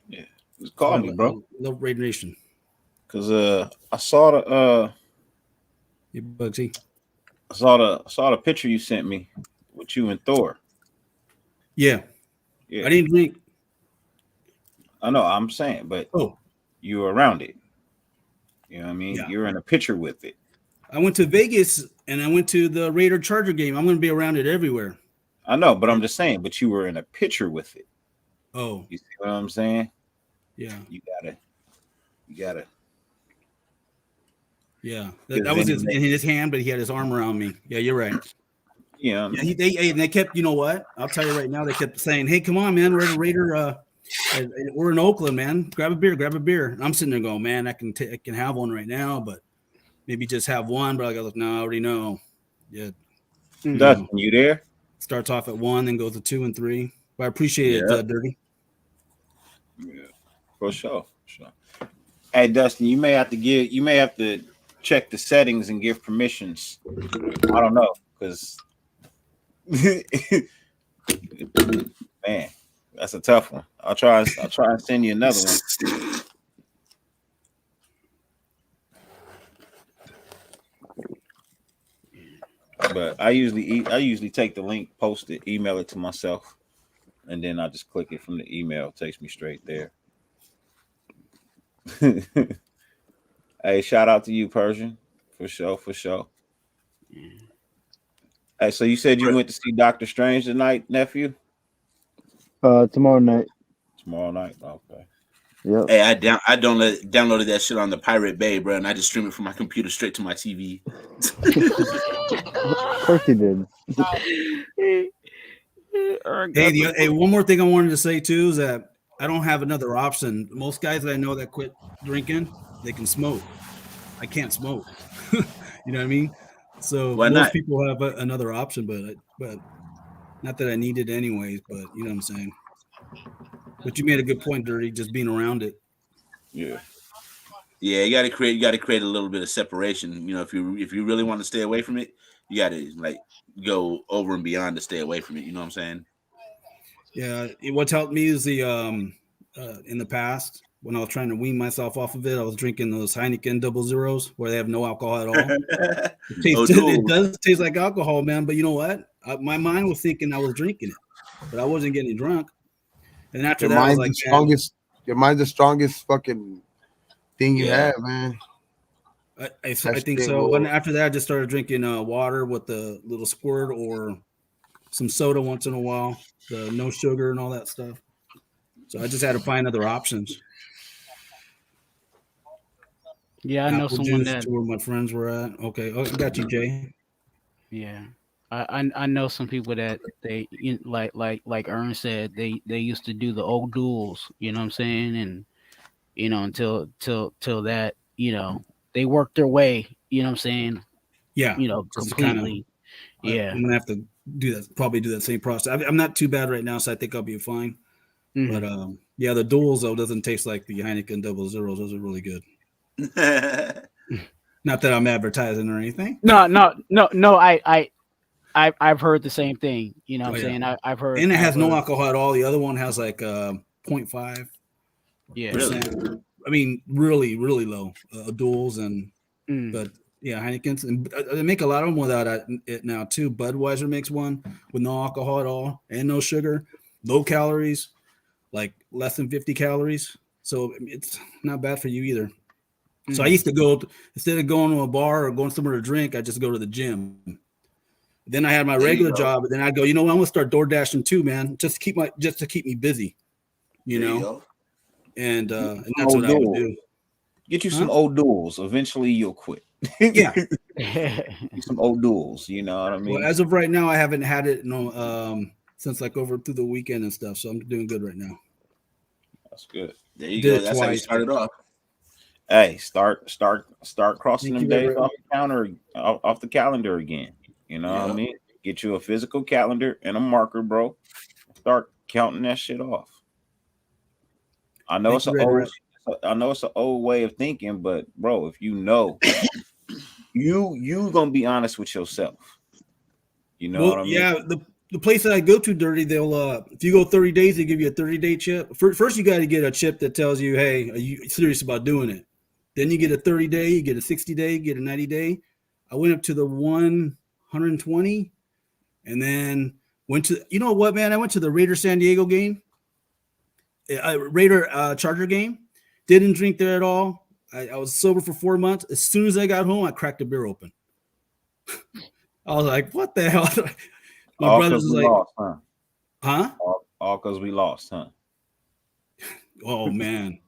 Yeah, just call me, bro. Love Raider Nation. Cause I saw the Hey, Bugsy. I saw the picture you sent me with you and Thor. Yeah. Yeah, I didn't drink. I know. I'm saying, but you were around it. You know what I mean? Yeah. You're in a picture with it. I went to Vegas and I went to the Raider Charger game. I'm going to be around it everywhere. I know, but I'm just saying. But you were in a picture with it. Oh, you see what I'm saying? Yeah. You gotta. Yeah, that was in his hand, but he had his arm around me. Yeah, you're right. Yeah, they kept, you know what? I'll tell you right now, they kept saying, "Hey, come on, man, we're at a Raider. We're in Oakland, man. Grab a beer." And I'm sitting there going, "Man, I can have one right now, but maybe just have one." But I go, "Look, no, I already know." Yeah, Dustin, you there? Starts off at 1, then goes to 2 and 3. But I appreciate it, Dirty. Yeah, for sure. Hey, Dustin, you may have to check the settings and give permissions. I don't know, because man, that's a tough one. I'll try and send you another one. But I usually take the link, post it, email it to myself, and then I just click it from the email. It takes me straight there. Hey, shout out to you, Persian, for sure. Hey, so you said you went to see Doctor Strange tonight, nephew? Tomorrow night. Tomorrow night. Okay. Yep. Hey, I downloaded that shit on the Pirate Bay, bro, and I just streamed it from my computer straight to my TV. Of course he did. Hey, one more thing I wanted to say too is that I don't have another option. Most guys that I know that quit drinking, they can smoke. I can't smoke. You know what I mean? So Why most not? people have another option, but not that I need it anyways. But you know what I'm saying. But you made a good point, Dirty. Just being around it. Yeah. Yeah, you got to create a little bit of separation. You know, if you really want to stay away from it, you got to like go over and beyond to stay away from it. You know what I'm saying? Yeah, what's helped me is the in the past when I was trying to wean myself off of it, I was drinking those Heineken 00s where they have no alcohol at all. It does taste like alcohol, man. But you know what? My mind was thinking I was drinking it, but I wasn't getting drunk. And after that, I was like, your mind's the strongest fucking thing you have, man. I think so. And after that, I just started drinking water with the little squirt or some soda once in a while, the no sugar and all that stuff. So I just had to find other options. Yeah, I know someone that where my friends were at. Okay, I got you, Jay. Yeah, I know some people that they like Ern said they used to do the old duels. You know what I'm saying? And you know until that they worked their way. You know what I'm saying? Yeah, completely. Yeah, I'm gonna have to do that. Probably do that same process. I'm not too bad right now, so I think I'll be fine. Mm-hmm. But yeah, the duels though doesn't taste like the Heineken 00s. Those are really good. Not that I'm advertising or anything. No. I've heard the same thing. You know what I'm saying? I've heard. And it has no alcohol at all. The other one has like 0.5. Yeah. Really? I mean, really, really low duels but yeah, Heineken's and they make a lot of them without it now too. Budweiser makes one with no alcohol at all and no sugar, low calories, like less than 50 calories. So it's not bad for you either. So I used to go instead of going to a bar or going somewhere to drink, I just go to the gym. Then I had my regular job, and then I go, you know what, I'm gonna start door dashing too, man, just to keep me busy, you know. And that's what I would do. Get you some old duels. Eventually, you'll quit. Yeah, some old duels. You know what I mean? Well, as of right now, I haven't had it since like over through the weekend and stuff. So I'm doing good right now. That's good. There you go. That's how you started off. Hey, start crossing them days off the calendar again. You know what I mean? Get you a physical calendar and a marker, bro. Start counting that shit off. I know it's an old way of thinking, but bro, if you know, you gonna be honest with yourself. You know what I mean? Yeah, the place that I go to, Dirty, they'll if you go 30 days, they give you a 30-day chip. First, you got to get a chip that tells you, hey, are you serious about doing it? Then you get a 30-day, you get a 60-day, you get a 90-day. I went up to the 120, and then went to, you know what, man? I went to the Raider San Diego game, Raider Charger game. Didn't drink there at all. I was sober for 4 months. As soon as I got home, I cracked a beer open. I was like, what the hell? My brother's like, lost, huh? All because we lost, huh? Oh, man.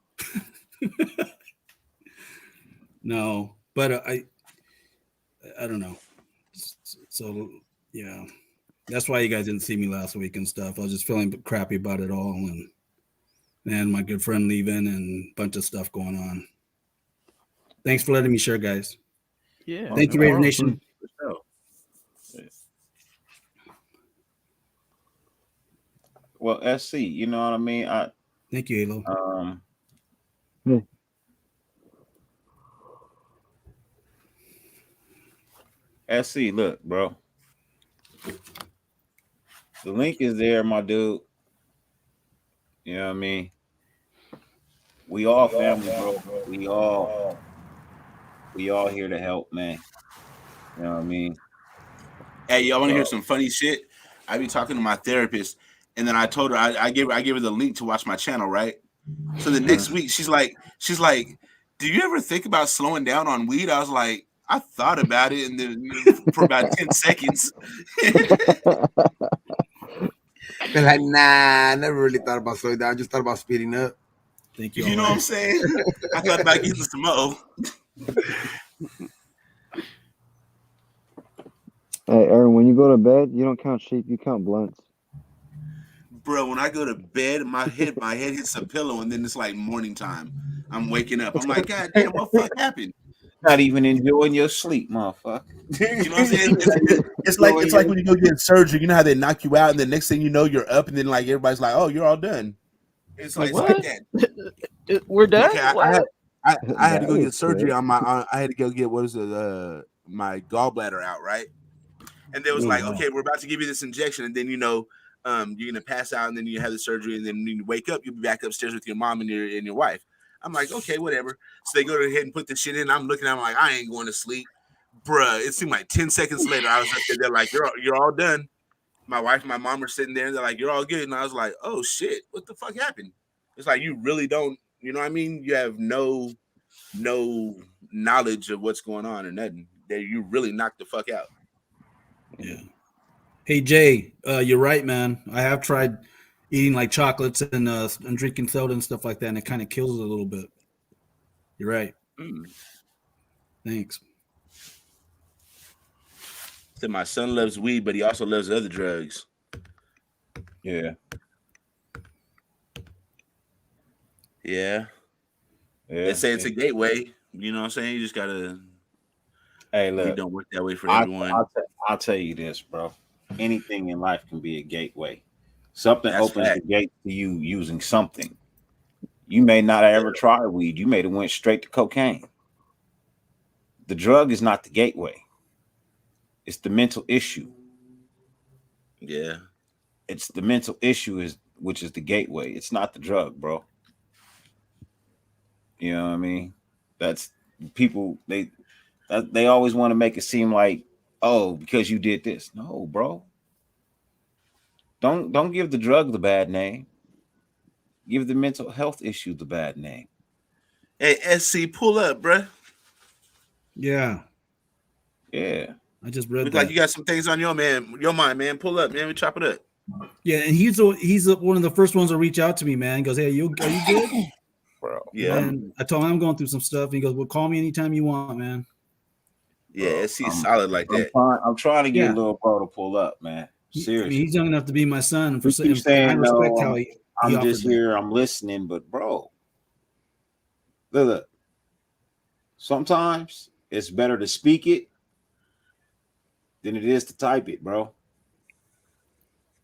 No, but I don't know. So, yeah, that's why you guys didn't see me last week and stuff. I was just feeling crappy about it all. And my good friend leaving and a bunch of stuff going on. Thanks for letting me share, guys. Yeah. Thank you, Raider Nation. Well, SC, you know what I mean? Thank you, Halo. SC, look, bro. The link is there, my dude. You know what I mean? We all family, bro. We all here to help, man. You know what I mean? Hey, y'all want to hear some funny shit? I be talking to my therapist, and then I told her I gave her the link to watch my channel, right? So the next week she's like, do you ever think about slowing down on weed? I was like, I thought about it, and then for about 10 seconds. Been like, nah, I never really thought about slowing down. I just thought about speeding up. Thank you. You know what I'm saying? I thought about getting some more. Hey, Aaron, when you go to bed, you don't count sheep, you count blunts. Bro, when I go to bed, my head hits a pillow, and then it's like morning time. I'm waking up. I'm like, God damn, what the fuck happened? Not even enjoying your sleep, motherfucker. You know what I'm saying? It's like when you go get surgery. You know how they knock you out, and the next thing you know, you're up, and then like everybody's like, "Oh, you're all done." It's Like, like that. We're done. Okay, I had to go That get was surgery quick. on my. I had to go get my gallbladder out, right? And they was like, okay, we're about to give you this injection, and then you're gonna pass out, and then you have the surgery, and then when you wake up, you'll be back upstairs with your mom and your wife. I'm like, okay, whatever. So they go ahead and put the shit in. I'm looking at them like, I ain't going to sleep, bruh. It seemed like 10 seconds later, I was up there. They're like, you're all done. My wife and my mom were sitting there, and they're like, you're all good. And I was like, oh shit, what the fuck happened? It's like you really don't, you know what I mean? You have no knowledge of what's going on or nothing. That you really knocked the fuck out. Yeah. Hey Jay, you're right, man. I have tried eating like chocolates and drinking soda and stuff like that, and it kind of kills it a little bit. You're right. Thanks. So my son loves weed, but he also loves other drugs. Yeah. Yeah. They say it's a gateway. You know what I'm saying? You just gotta. Hey, look. It don't work that way for everyone. I'll tell you this, bro. Anything in life can be a gateway. Something That's opens fact. the gate to you using something. You may not have ever tried weed. You may have went straight to cocaine. The drug is not the gateway. It's the mental issue. Yeah. It's the mental issue which is the gateway. It's not the drug, bro. You know what I mean? That's people, they always want to make it seem like, oh, because you did this. No, bro. Don't give the drug the bad name. Give the mental health issue the bad name. Hey, SC, pull up, bruh. Yeah. Yeah. I just read Look that. like you got some things on your mind, man. Pull up, man. We chop it up. Yeah, and he's one of the first ones to reach out to me, man. He goes, "Hey, are you good?" Bro. Yeah. And I told him I'm going through some stuff. And he goes, "Well, call me anytime you want, man." Yeah, SC's solid like that. I'm trying to get little bro to pull up, man. Seriously. I mean, he's young enough to be my son. You keep saying, I respect how he I'm offered just here, I'm listening, but bro, look, sometimes it's better to speak it than it is to type it, bro.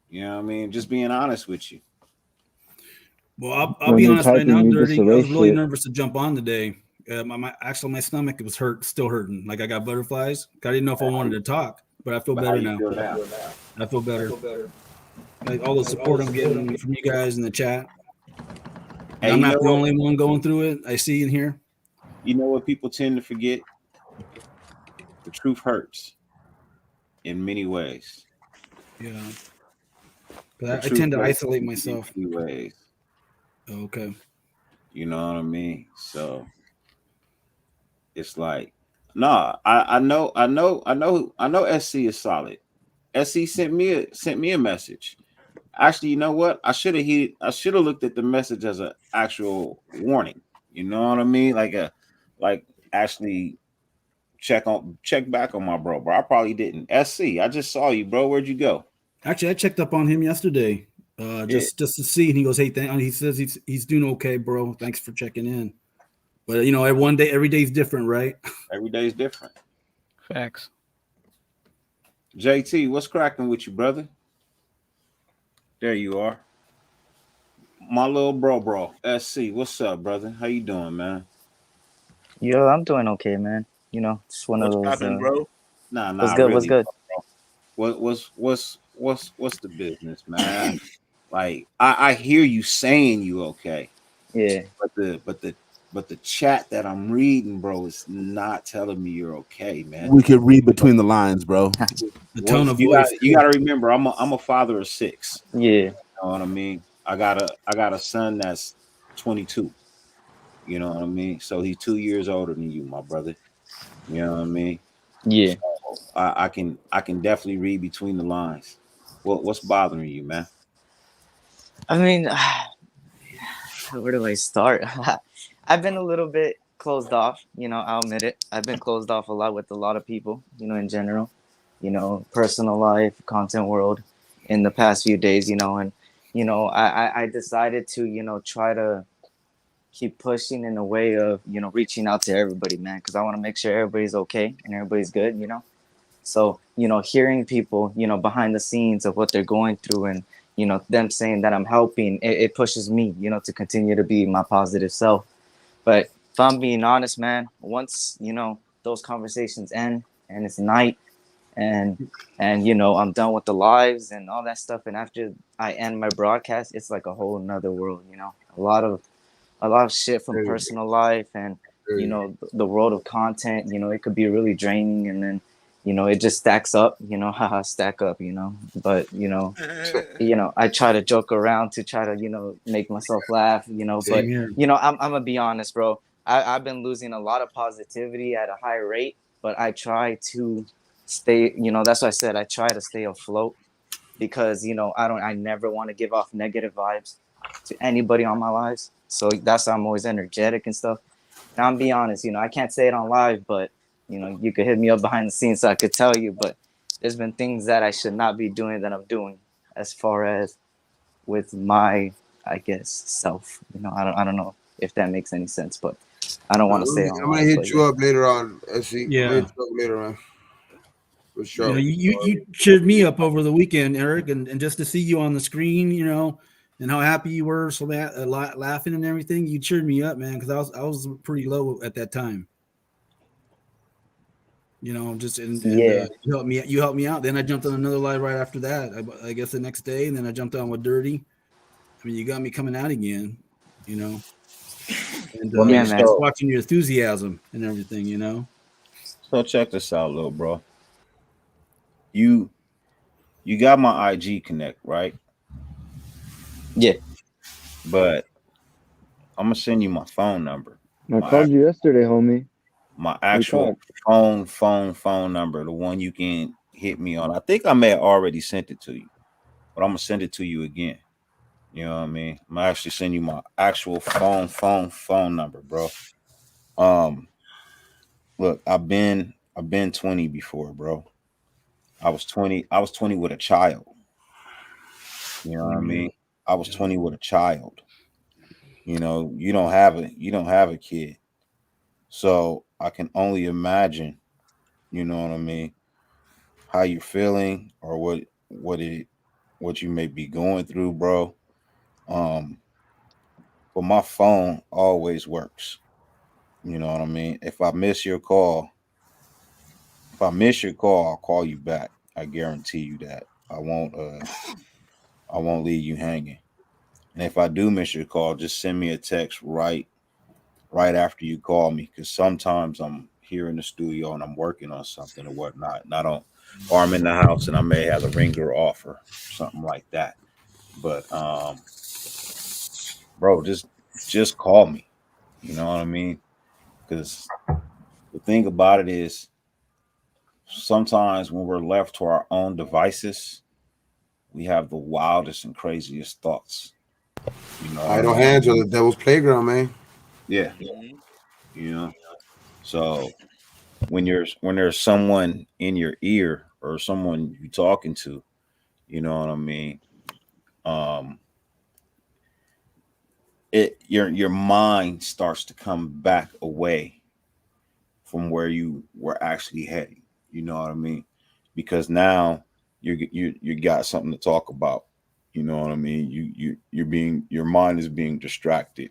You know what I mean? Just being honest with you. Well, I'll be honest right now, Dirty. I was really nervous to jump on today. My stomach was still hurting. Like I got butterflies. I didn't know if I wanted to talk, but I feel better now. I feel better. Like all the support I'm getting from you guys in the chat. Hey, I'm not the only one going through it. I see in here. You know what people tend to forget? The truth hurts in many ways. Yeah. But I tend to isolate myself. In many ways. Okay. You know what I mean? So it's like, nah, I know SC is solid. SC sent me a message. Actually, you know what? I should have looked at the message as an actual warning. You know what I mean? Like actually check back on my bro. I probably didn't. SC, I just saw you, bro. Where'd you go? Actually, I checked up on him yesterday. Just to see, and he goes, "Hey, he says he's doing okay, bro. Thanks for checking in." But every day's different, right? Every day's different. Facts. JT, what's cracking with you, brother? There you are. My little bro. SC, what's up, brother? How you doing, man? Yo, I'm doing okay, man. Just one of those. What's poppin', bro? Nah, what's good? really, What's good? What's the business, man? Like I hear you saying you okay. Yeah. But the chat that I'm reading, bro, is not telling me you're okay, man. We could read between the lines, bro. The tone of voice. voice. You got to remember, I'm a father of 6. Yeah. You know what I mean? I got a son that's 22. You know what I mean? So he's 2 years older than you, my brother. You know what I mean? Yeah. So I can definitely read between the lines. What's bothering you, man? I mean, where do I start? I've been a little bit closed off, I'll admit it. I've been closed off a lot with a lot of people, in general, personal life, content world in the past few days, and, I decided to, try to keep pushing in a way of, reaching out to everybody, man, because I want to make sure everybody's okay and everybody's good. So, hearing people, behind the scenes of what they're going through and, them saying that I'm helping, it pushes me, to continue to be my positive self. But if I'm being honest, man, once, those conversations end and it's night and I'm done with the lives and all that stuff. And after I end my broadcast, it's like a whole nother world, a lot of shit from personal life and the world of content, it could be really draining, and then it just stacks up, haha, stack up, but I try to joke around to try to make myself laugh, but Same here. I'm gonna be honest, bro. I've been losing a lot of positivity at a high rate, but I try to stay, that's why I said I try to stay afloat, because I never want to give off negative vibes to anybody on my lives. So that's why I'm always energetic and stuff. And I'm be honest, I can't say it on live, but you could hit me up behind the scenes so I could tell you. But there's been things that I should not be doing that I'm doing, as far as with my, I guess, self. I don't know if that makes any sense, but I don't want to say it on I'm gonna live. hit But you yeah. up later on. See, I'm gonna Yeah. hit you up later on. For You know, sure. you cheered me up over the weekend, Eric, and just to see you on the screen, and how happy you were, so that a lot laughing and everything, you cheered me up, man, because I was pretty low at that time. Just and Yeah. you helped me out. Then I jumped on another live right after that. I guess the next day, and then I jumped on with Dirty. I mean, you got me coming out again, and Well, Yeah, man, just man. watching your enthusiasm and everything. so check this out, little bro. You you got my IG connect, right? Yeah. But I'm gonna send you my phone number. I My called you yesterday, homie. my We actual talked. phone number, the one you can hit me on. I think I may have already sent it to you, but I'm gonna send it to you again. You know what I mean? I'm gonna actually send you my actual phone number, bro. Um, look, I've been 20 before, bro. I was 20. I was 20 with a child. You know what I Yeah. mean? I was 20 with a child. You don't have a kid, so I can only imagine. You know what I mean? How you're feeling, or what you may be going through, bro. Um, but my phone always works. You know what I mean? If I miss your call, I'll call you back. I guarantee you that. I won't leave you hanging. And if I do miss your call, just send me a text right after you call me, because sometimes I'm here in the studio and I'm working on something or whatnot, and I don't, or I'm in the house and I may have a ringer off or something like that. But bro, just call me. You know what I mean? Because the thing about it is, sometimes when we're left to our own devices, we have the wildest and craziest thoughts. You know what I Idle mean? hands are the devil's playground, man. Yeah. You know. So when there's someone in your ear or someone you talking to, you know what I mean? Um, your mind starts to come back away from where you were actually heading. You know what I mean? Because now you got something to talk about. You know what I mean? Your mind is being distracted.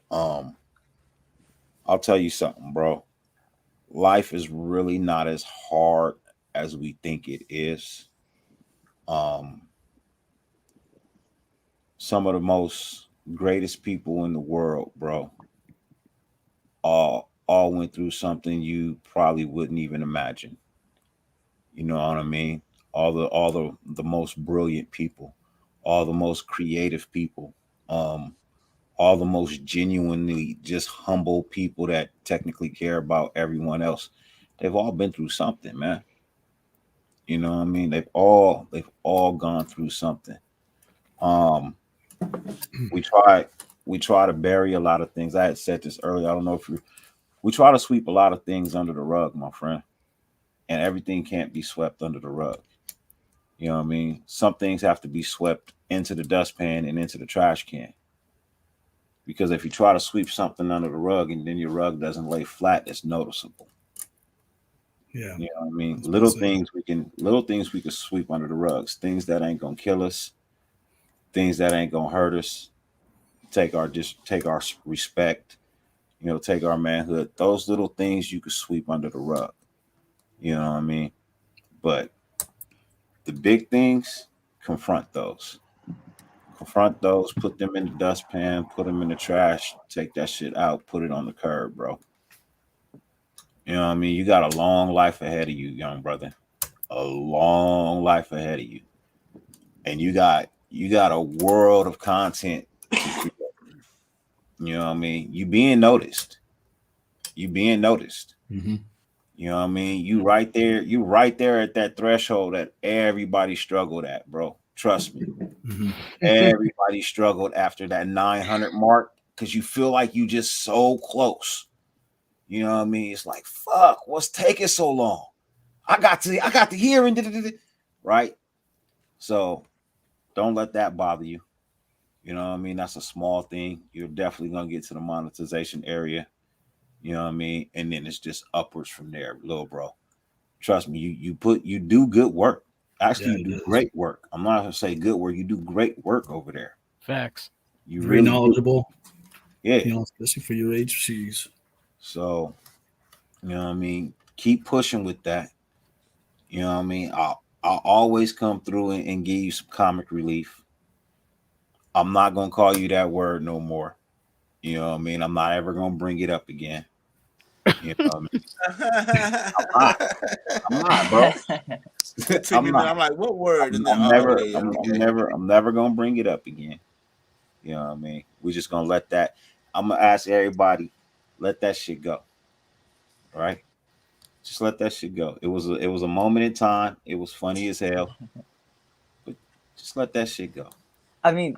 Um, I'll tell you something, bro. Life is really not as hard as we think it is. Um, some of the most greatest people in the world, bro, all went through something you probably wouldn't even imagine. You know what I mean? All the most brilliant people, all the most creative people, um, all the most genuinely just humble people that technically care about everyone else. They've all been through something, man. You know what I mean? They've all gone through something. Um, we try to bury a lot of things. I had said this earlier. I don't know if you we try to sweep a lot of things under the rug, my friend. And everything can't be swept under the rug. You know what I mean? Some things have to be swept into the dustpan and into the trash can. Because if you try to sweep something under the rug and then your rug doesn't lay flat, it's noticeable. Yeah. You know what I mean? That's Little what I'm saying. things we can sweep under the rugs. Things that ain't gonna kill us, things that ain't gonna hurt us, take our respect, take our manhood. Those little things you could sweep under the rug. You know what I mean? But the big things, confront those. Confront those, put them in the dustpan, put them in the trash, take that shit out, put it on the curb, bro. You know what I mean? You got a long life ahead of you, young brother. A long life ahead of you. And you got a world of content to create. You know what I mean? You being noticed. You being noticed. Mm-hmm. You know what I mean? You right there at that threshold that everybody struggled at, bro. Trust me. Mm-hmm. Everybody struggled after that 900 mark because you feel like you just so close. You know what I mean? It's like, fuck, what's taking so long? I got to hear and right. So don't let that bother you. You know what I mean? That's a small thing. You're definitely gonna get to the monetization area. You know what I mean? And then it's just upwards from there, little bro. Trust me, you do good work. Actually, Yeah, you it do is. great work. I'm not gonna say good work. You do great work over there. Facts. You Very really do. knowledgeable. Yeah. You know, especially for your age. Jeez. So, you know what I mean? Keep pushing with that. You know what I mean? I'll always come through and give you some comic relief. I'm not gonna call you that word no more. You know what I mean? I'm not ever gonna bring it up again. You know what I mean? I'm not, bro. It took I'm me a minute. not. I'm like, what word? And then, I'm oh, never. okay, I'm okay. never. I'm never gonna bring it up again. You know what I mean? We're just gonna let that. I'm gonna ask everybody, let that shit go. Right? Just let that shit go. It was a moment in time. It was funny as hell, but just let that shit go. I mean,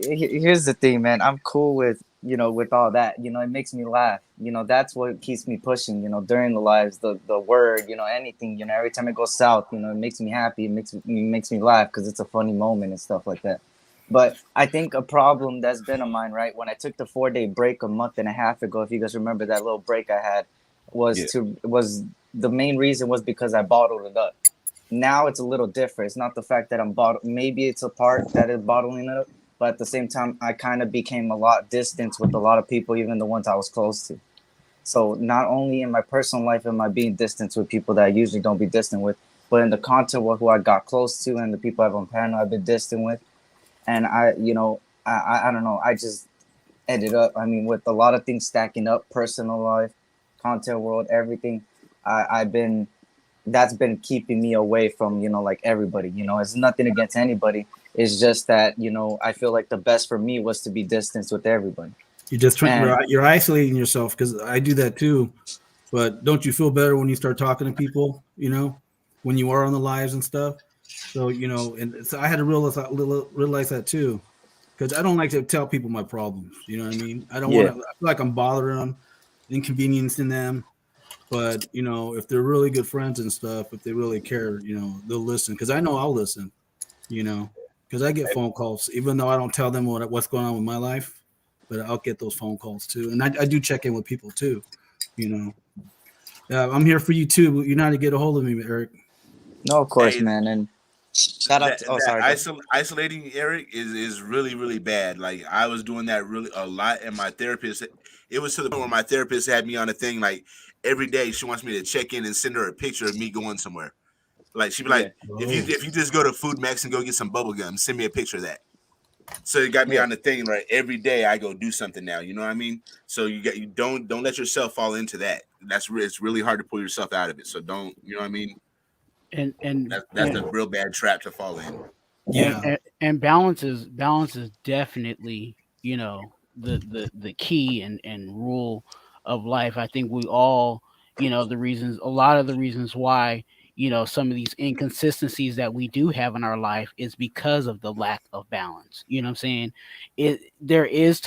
here's the thing, man. I'm cool with with all that. It makes me laugh. That's what keeps me pushing. During the lives, the word, anything. Every time it goes south, it makes me happy. It makes me laugh because it's a funny moment and stuff like that. But I think a problem that's been of mine, right? When I took the 4-day break a month and a half ago, if you guys remember that little break I had, Yeah. was the main reason was because I bottled it up. Now it's a little different. It's not the fact that I'm bottle. Maybe it's a part that is bottling it up, but at the same time, I kind of became a lot distant with a lot of people, even the ones I was close to. So not only in my personal life am I being distant with people that I usually don't be distant with, but in the content with who I got close to and the people I've on panel I've been distant with, and I don't know. I just ended up. I mean, with a lot of things stacking up, personal life, content world, everything. I've been that's been keeping me away from like everybody. It's nothing against anybody. It's just that I feel like the best for me was to be distanced with everybody. You're just trying. And You're isolating yourself because I do that too. But don't you feel better when you start talking to people? When you are on the lives and stuff. So and so I had to realize that too, because I don't like to tell people my problems. You know what I mean? I don't want yeah, to. I feel like I'm bothering them, inconveniencing them. But if they're really good friends and stuff, if they really care, they'll listen. Because I know I'll listen. Because I get phone calls, even though I don't tell them what's going on with my life, but I'll get those phone calls too, and I do check in with people too. I'm here for you too. You know how to get a hold of me, Eric. no, of course, Hey, man. And shout out that to, that sorry, isolating Eric is really really bad. Like I was doing that really a lot, and my therapist. It was to the point where my therapist had me on a thing like every day. She wants me to check in and send her a picture of me going somewhere. Like she'd be yeah, like, if you just go to Food Max and go get some bubble gum, send me a picture of that. So it got me yeah. on the thing right every day. I go do something now. You know what I mean? So you don't let yourself fall into that. It's really hard to pull yourself out of it. So don't, you know what I mean? and and That's a real bad trap to fall in. and, Yeah. and, and balance is definitely the key and rule of life. I think we all, the reasons, a lot of the reasons why, some of these inconsistencies that we do have in our life is because of the lack of balance. You know what I'm saying? There is a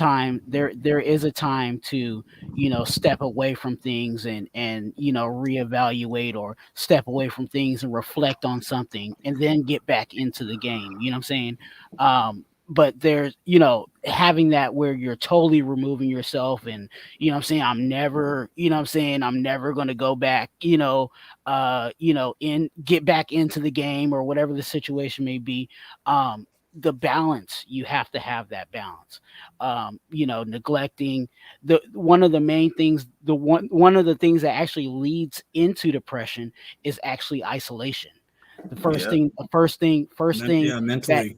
time to, step away from things and reevaluate, or step away from things and reflect on something and then get back into the game. You know what I'm saying? But there's, having that where you're totally removing yourself, and I'm never, I'm never going to go back, in get back into the game, or whatever the situation may be. The balance, you have to have that balance. Neglecting the one of the main things, one of the things that actually leads into depression is actually isolation. The first Yep. thing, Yeah, that mentally.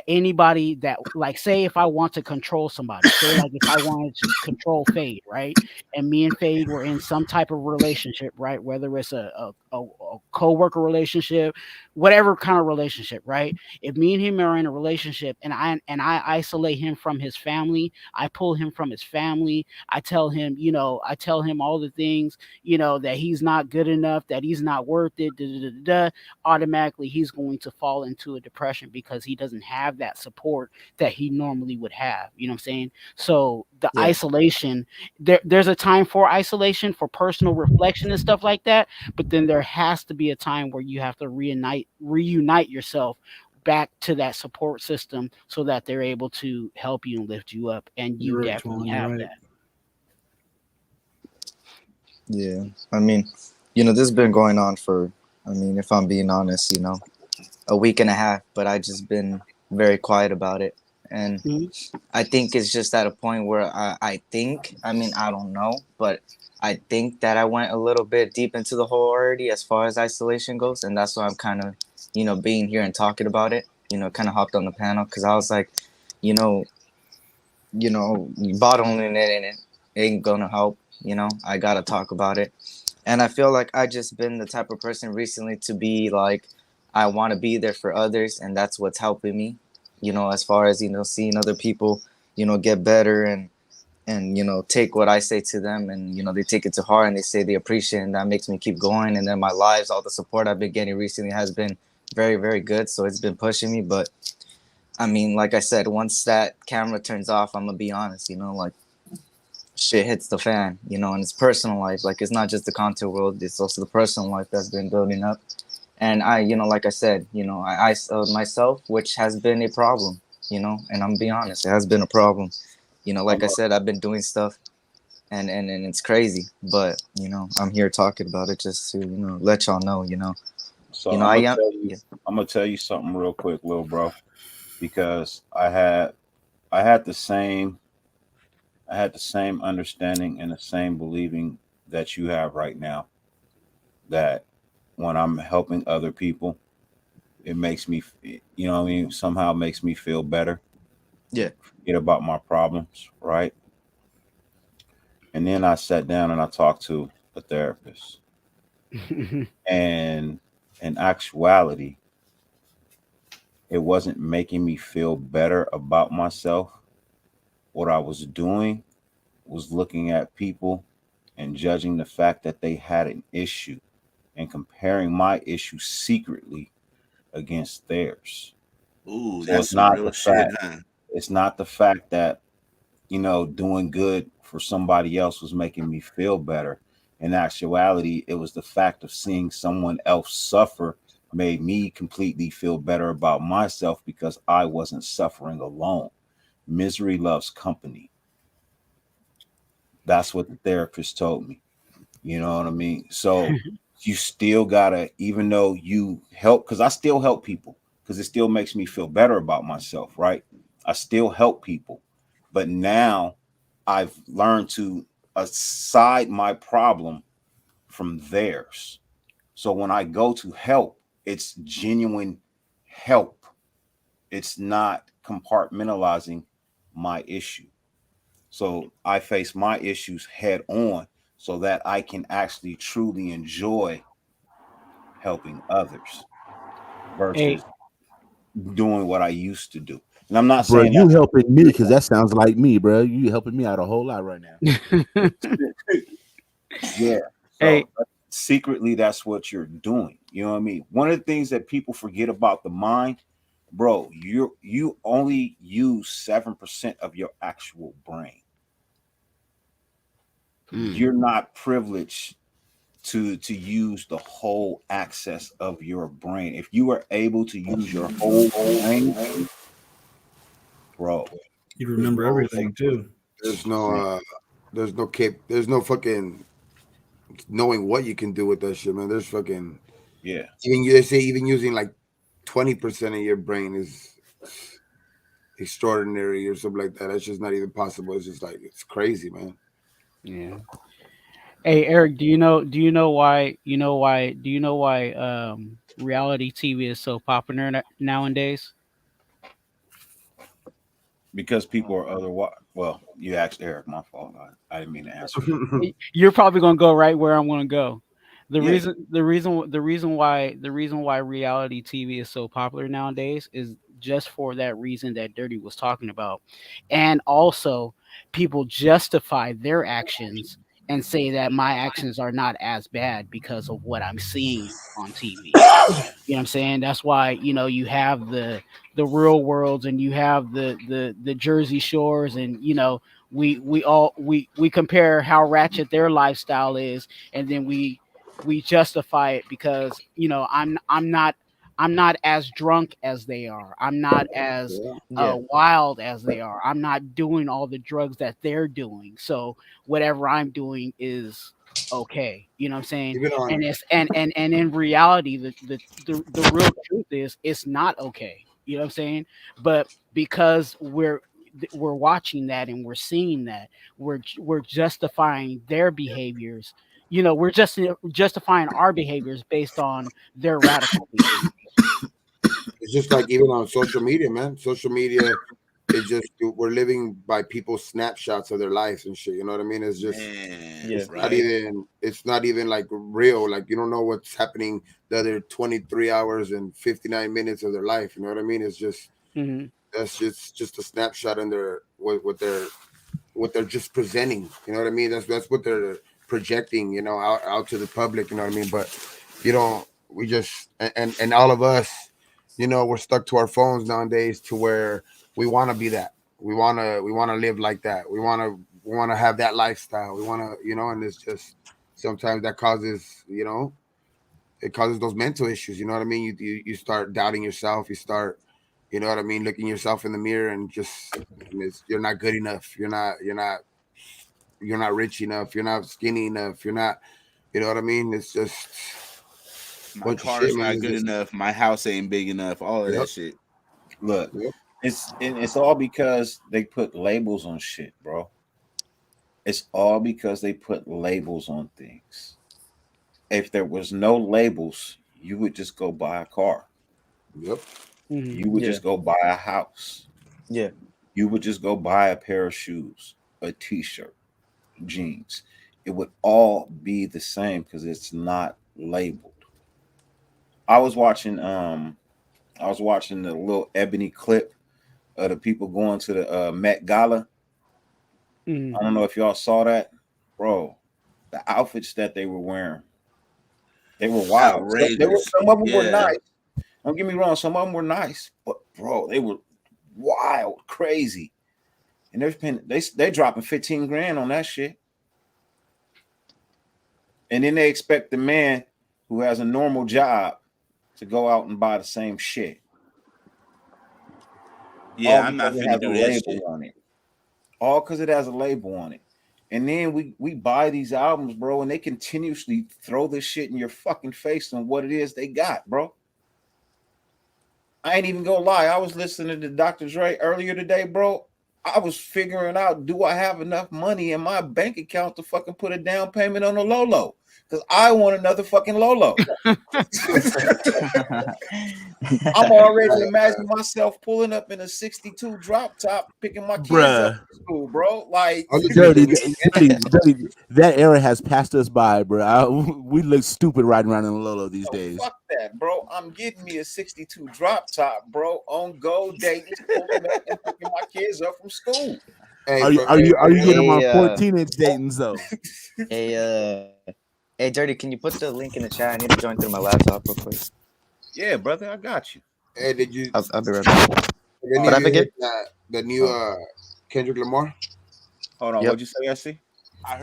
anybody that, like, say if I want to control somebody, say like if I wanted to control Fade, right? And me and Fade were in some type of relationship, right? Whether it's a co-worker relationship, whatever kind of relationship, right? If me and him are in a relationship, and I isolate him from his family, I pull him from his family, I tell him all the things, that he's not good enough, that he's not worth it, da, da, da, da, da, automatically he's going to fall into a depression because he doesn't have that support that he normally would have. You know what I'm saying? So the Yeah. isolation, there's a time for isolation, for personal reflection and stuff like that, but then there has to be a time where you have to reunite yourself back to that support system, so that they're able to help you and lift you up, and you You're right, definitely Twan. You're have right. that. Yeah. I mean, this has been going on for, I mean, if I'm being honest, a week and a half, but I just been very quiet about it. And Mhm. I think it's just at a point where I think, I mean, I don't know, but I think that I went a little bit deep into the hole already as far as isolation goes. And that's why I'm kind of, being here and talking about it, kind of hopped on the panel because I was like, you know, bottling it in it ain't gonna help. I gotta talk about it. And I feel like I just been the type of person recently to be like, I want to be there for others, and that's what's helping me. As far as seeing other people, get better and take what I say to them, and they take it to heart and they say they appreciate it, and that makes me keep going. And then my lives, all the support I've been getting recently has been very, very good. So it's been pushing me. But I mean, like I said, once that camera turns off, I'm gonna be honest. Like shit hits the fan. And it's personal life. Like it's not just the content world; it's also the personal life that's been building up. And I, like I said, I isolate myself, which has been a problem. And I'm being honest, it has been a problem. Like I'm I a, said, I've been doing stuff, and it's crazy. But I'm here talking about it just to let y'all know. so I I'm gonna am. tell you, Yeah. something real quick, little bro, because I had the same understanding and the same believing that you have right now, that when I'm helping other people, it makes me, what I mean, somehow makes me feel better, Yeah. forget about my problems, right? And then I sat down and I talked to a therapist, and in actuality, it wasn't making me feel better about myself. What I was doing was looking at people and judging the fact that they had an issue and comparing my issue secretly against theirs. Ooh, So that's it's some not real the shit, fact, huh? that, doing good for somebody else was making me feel better. In actuality, it was the fact of seeing someone else suffer made me completely feel better about myself because I wasn't suffering alone. Misery loves company. That's what the therapist told me. You know what I mean? So you still gotta, even though you help, because I still help people, because it still makes me feel better about myself, right? I still help people. But now I've learned to aside my problem from theirs. So when I go to help, it's genuine help. It's not compartmentalizing my issue. So I face my issues head on so that I can actually truly enjoy helping others Hey, versus doing what I used to do. And I'm not Bro, saying you that. helping me because that sounds like me, bro. You helping me out a whole lot right now. Yeah. So Hey, secretly, that's what you're doing. You know what I mean? One of the things that people forget about the mind, bro, you only use 7% of your actual brain. You're not privileged to use the whole access of your brain. If you are able to use your whole brain, bro, You There's remember no, everything too. there's no, there's no fucking knowing what you can do with that shit, man. There's fucking yeah. they say even using like 20% of your brain is extraordinary or something like that. That's just not even possible. It's just like it's crazy, man. yeah. Hey, Eric, do you know why reality TV is so popular nowadays? Because people are otherwise. Well, you asked Eric. My fault. I didn't mean to answer that. You're probably gonna go right where I'm gonna go. The Yeah. reason why reality TV is so popular nowadays is just for that reason that Dirty was talking about, and also people justify their actions and say that my actions are not as bad because of what I'm seeing on TV. You know what I'm saying? That's why, you have the real worlds, and you have the Jersey Shores, and we compare how ratchet their lifestyle is, and then we justify it because I'm not as drunk as they are. I'm not as Yeah. wild as they are. I'm not doing all the drugs that they're doing. So whatever I'm doing is okay. You know what I'm saying? Even on And it's and in reality, the real truth is it's not okay. You know what I'm saying? But because we're watching that and we're seeing that, we're justifying their behaviors. We're just justifying our behaviors based on their radical behaviors. it's just like even on social media, man. Social media is just we're living by people's snapshots of their lives and shit. You know what I mean? It's just Man, Yeah. right? it's not even like real. Like you don't know what's happening the other 23 hours and 59 minutes of their life. You know what I mean? It's just Hmm. that's just a snapshot in their what they're just presenting. You know what I mean? That's what they're projecting. You know, out to the public. You know what I mean? But you know, we just and all of us, you know, we're stuck to our phones nowadays to where we want to be that. We want to live like that. We want to have that lifestyle. We want to, you know, and it's just sometimes that causes, you know, it causes those mental issues. You know what I mean? You start doubting yourself. You start, you know what I mean, looking yourself in the mirror and just you're not good enough. You're not rich enough. You're not skinny enough. You're not, you know what I mean? It's just a My bunch of shit, car's man. not It's good just enough. My house ain't big enough. All of yep, that shit. Look, yep. it's all because they put labels on shit, bro. It's all because they put labels on things. If there was no labels, you would just go buy a car. Yep. Hmm. You would Yeah. just go buy a house. Yeah. You would just go buy a pair of shoes, a t-shirt, jeans. It would all be the same because it's not labeled. I was watching the little ebony clip of the people going to the Met Gala. Hmm. I don't know if y'all saw that, bro. The outfits that they were wearing, they were wild. Outrageous. Some of them were Yeah. nice. Don't get me wrong, some of them were nice, but bro, they were wild, crazy, and they dropping 15 grand on that shit, and then they expect the man who has a normal job to go out and buy the same shit, all Yeah, I'm because not it finna has a do that label shit. on it. All because it has a label on it. And then we buy these albums, bro, and they continuously throw this shit in your fucking face on what it is they got, bro. I ain't even gonna lie. I was listening to Dr. Dre earlier today, bro. I was figuring out, do I have enough money in my bank account to fucking put a down payment on a Lolo? because I want another fucking Lolo. I'm already imagining myself pulling up in a 62 drop top, picking my kids up from school, bro. Like, dirty, that era has passed us by, bro. We look stupid riding around in a Lolo these days. Fuck that, bro. I'm getting me a 62 drop top, bro, on go Dayton, pulling up and picking my kids up from school. Hey, are you getting them on 14-inch Dayton's though? Hey, Dirty, can you put the link in the chat? I need to join through my laptop real quick. Yeah, brother, I got you. Hey, did you? I'll be right back. What I forget? The new Kendrick Lamar. Hold on, what'd you say, SC?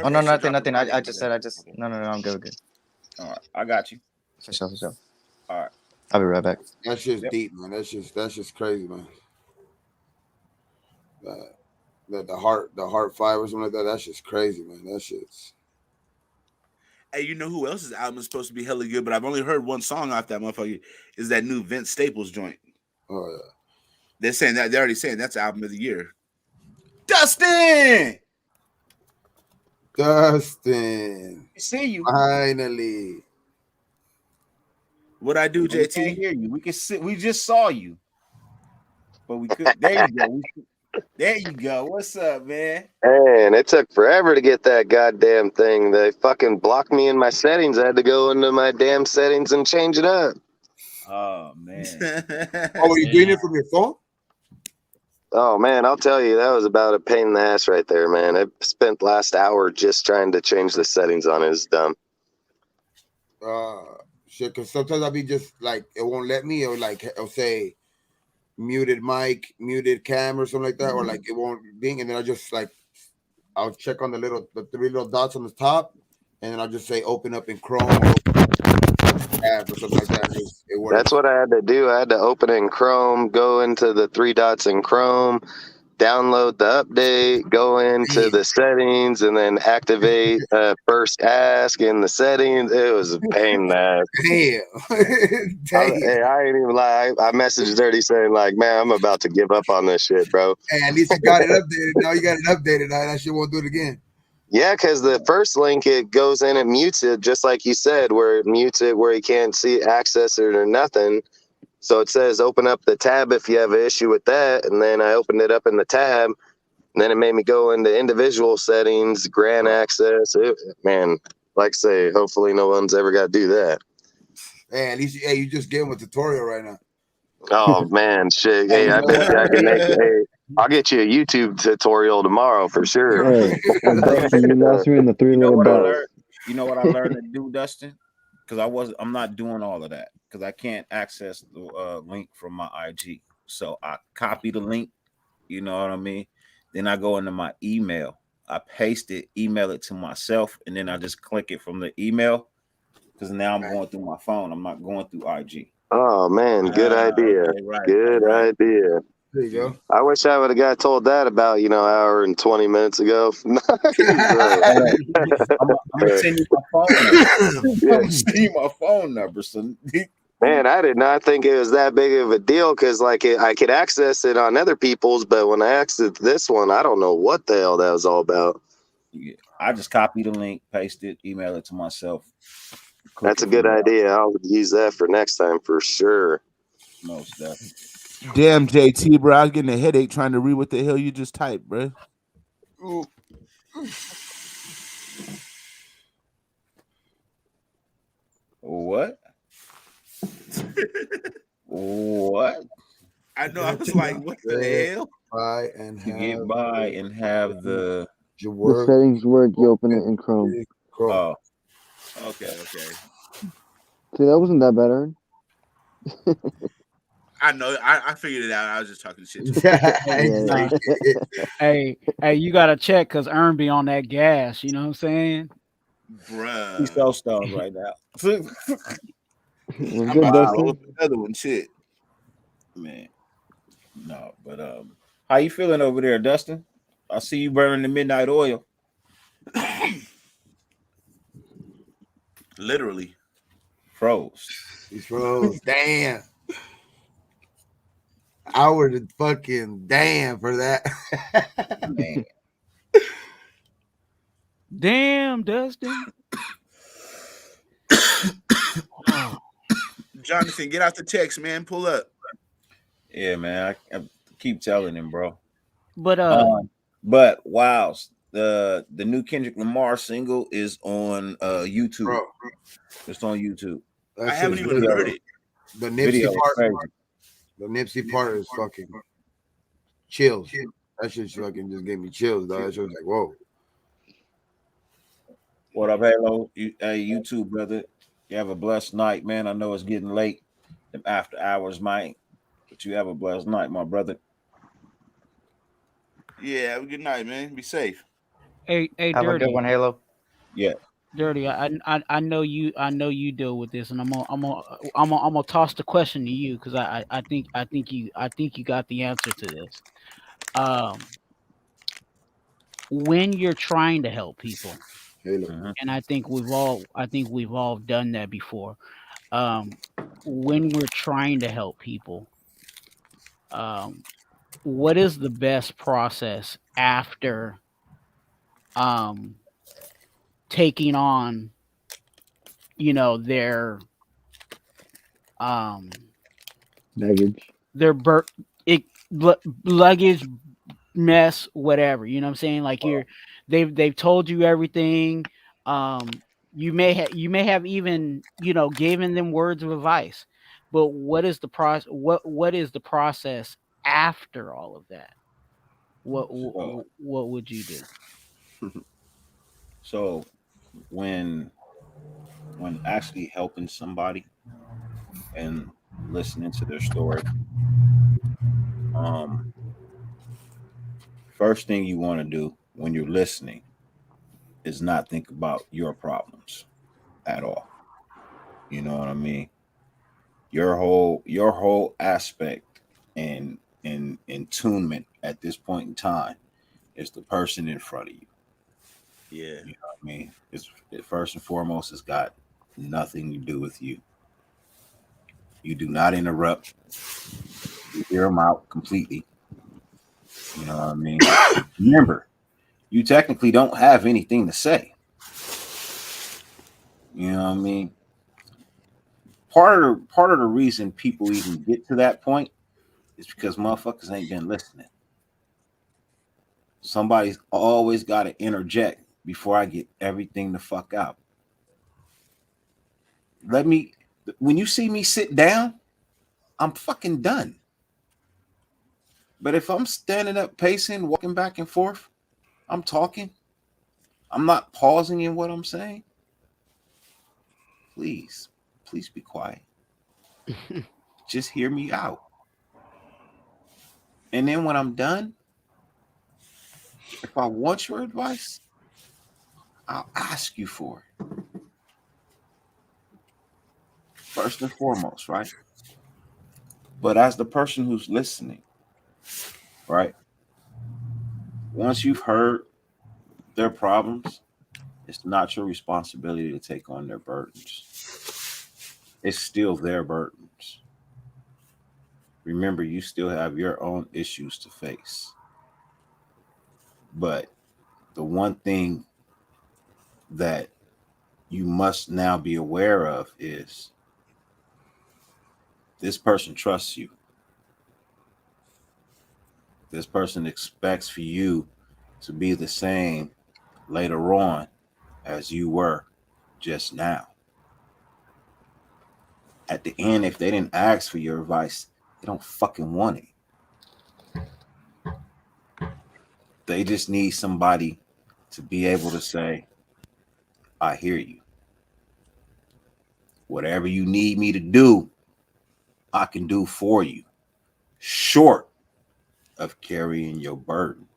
Oh no, nothing. I just said no, I'm good. All right, I got you. For sure. All right, I'll be right back. That's just deep, man. That's just crazy, man. The heart 5 or something like that. That's just crazy, man. That shit's. Hey, you know who else's album is supposed to be hella good, but I've only heard one song off that motherfucker. Is that new Vince Staples joint? Oh yeah. They're saying that they're already saying that's album of the year. Dustin. We see you finally. What I do, we JT? Can't hear you. We can sit. We just saw you, but we could. There you go. There you go. What's up, man? Man, it took forever to get that goddamn thing. They fucking blocked me in my settings. I had to go into my damn settings and change it up. Oh man. Oh, were you doing it from your phone? Oh man, I'll tell you, that was about a pain in the ass right there, man. I spent last hour just trying to change the settings on it. It's dumb. Shit, because sometimes I'll be just like, it won't let me, or like, it'll say muted mic, muted cam, or something like that, or like it won't ding, and then I'll check on the 3 little dots on the top, and then I'll just say open up in Chrome or tab or something like that. It works. That's what I had to do. I had to open it in Chrome, go into the 3 dots in Chrome, download the update, go into the settings, and then activate first ask in the settings. It was a pain in the ass. Damn. I ain't even lie. I messaged Dirty saying like, man, I'm about to give up on this shit, bro. Hey, at least you got it updated. Now you got it updated. Now that shit won't do it again. Yeah, because the first link, it goes in and mutes it, just like you said, where it mutes it where you can't see access it or nothing. So it says open up the tab if you have an issue with that. And then I opened it up in the tab. And then it made me go into individual settings, grant access. Man, like I say, hopefully no one's ever got to do that. Hey, at least you just gave him a tutorial right now. Oh, man, shit. Hey, I bet you I can make it. Hey, I'll get you a YouTube tutorial tomorrow for sure. Hey, Dustin, you lost me in the 3 little dots. You know what I learned to do, Dustin? Because I'm not doing all of that because I can't access the link from my IG. So I copy the link, you know what I mean? Then I go into my email. I paste it, email it to myself, and then I just click it from the email because now I'm going through my phone. I'm not going through IG. Oh, man, good idea. Okay, right, good idea. There you go. I wish I would have got told that about, hour and 20 minutes ago. I'm gonna send you my phone number. I'm gonna send you my phone number. So man, I did not think it was that big of a deal because I could access it on other people's, but when I accessed this one, I don't know what the hell that was all about. Yeah, I just copy the link, paste it, email it to myself. That's a good idea. I'll use that for next time for sure. Most definitely. Damn, JT, bro, I was getting a headache trying to read what the hell you just typed, bro. What? What? I know. I was like, what the hell? Get by and have the settings work. You open it in Chrome. Oh, okay. See, that wasn't that bad, Aaron. I know. I figured it out. I was just talking shit. Hey, you gotta check because Ern be on that gas. You know what I'm saying? Bruh. He's so stoned right now. I'm good, Dustin. Another one, shit. Man, no, but how you feeling over there, Dustin? I see you burning the midnight oil. Literally. Froze. He froze. Damn. I would fucking damn for that. Damn, Dustin. Jonathan, get out the text, man. Pull up. Yeah, man. I keep telling him, bro. But But wow, the new Kendrick Lamar single is on YouTube. Bro, It's on YouTube. that I haven't shit's even video. heard it. The Video Nipsey is part, crazy. the Nipsey part is fucking chills. That shit fucking just gave me chills, dog. That shit was like, whoa. What up, Halo? Hey, YouTube, brother. You have a blessed night, man. I know it's getting late. Them after hours, might, but you have a blessed night, my brother. Yeah, have a good night, man. Be safe. hey, Have a good Dirty, one, Halo. Yeah. Dirty. I know you deal with this, and I'm gonna toss the question to you because I think you got the answer to this. Um, when you're trying to help people, Halo. Mhm. and I think we've all done that before. Um, when we're trying to help people, um, what is the best process after um taking on, their um Baggage. their it, luggage, mess, whatever, you know what I'm saying? Like they've told you everything. You may have even, given them words of advice, but what is the process? What is the process after all of that? what So, what would you do? so when actually helping somebody and listening to their story, um, first thing you want to do when you're listening is not think about your problems at all. You know what I mean? Your whole aspect and attunement at this point in time is the person in front of you. Yeah. You know what I mean? It first and foremost, it's got nothing to do with you. You do not interrupt. You hear them out completely. You know what I mean? Remember, you technically don't have anything to say. You know what I mean? Part of the reason people even get to that point is because motherfuckers ain't been listening. Somebody's always got to interject before I get everything the fuck out. When you see me sit down, I'm fucking done. But if I'm standing up, pacing, walking back and forth, I'm talking, I'm not pausing in what I'm saying. Please be quiet. Just hear me out. And then when I'm done, if I want your advice, I'll ask you for it. First and foremost, right? But as the person who's listening, right? Once you've heard their problems, it's not your responsibility to take on their burdens. It's still their burdens. Remember, you still have your own issues to face. But the one thing that you must now be aware of is this person trusts you. This person expects for you to be the same later on as you were just now. At the end, if they didn't ask for your advice, they don't fucking want it. They just need somebody to be able to say, I hear you. Whatever you need me to do, I can do for you, short of carrying your burden.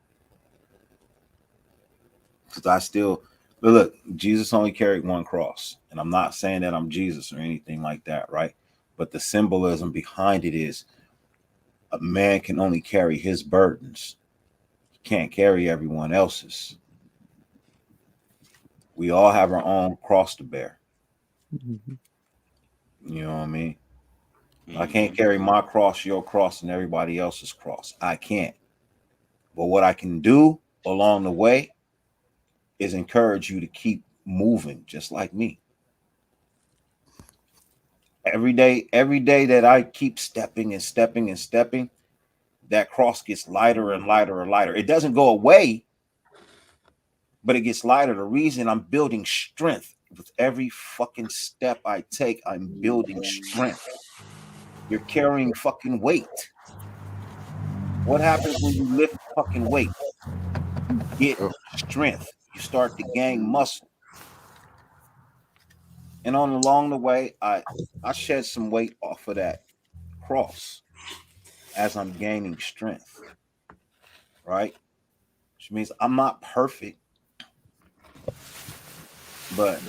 Because I still, but look, Jesus only carried one cross. And I'm not saying that I'm Jesus or anything like that, right? But the symbolism behind it is a man can only carry his burdens. He can't carry everyone else's. We all have our own cross to bear. Mhm. You know what I mean? I can't carry my cross, your cross, and everybody else's cross. I can't. But what I can do along the way is encourage you to keep moving just like me. Every day that I keep stepping and stepping and stepping, that cross gets lighter and lighter and lighter. It doesn't go away, but it gets lighter. The reason I'm building strength with every fucking step I take, I'm building strength. You're carrying fucking weight. What happens when you lift fucking weight? You get strength. You start to gain muscle. And along the way, I shed some weight off of that cross as I'm gaining strength. Right? Which means I'm not perfect, but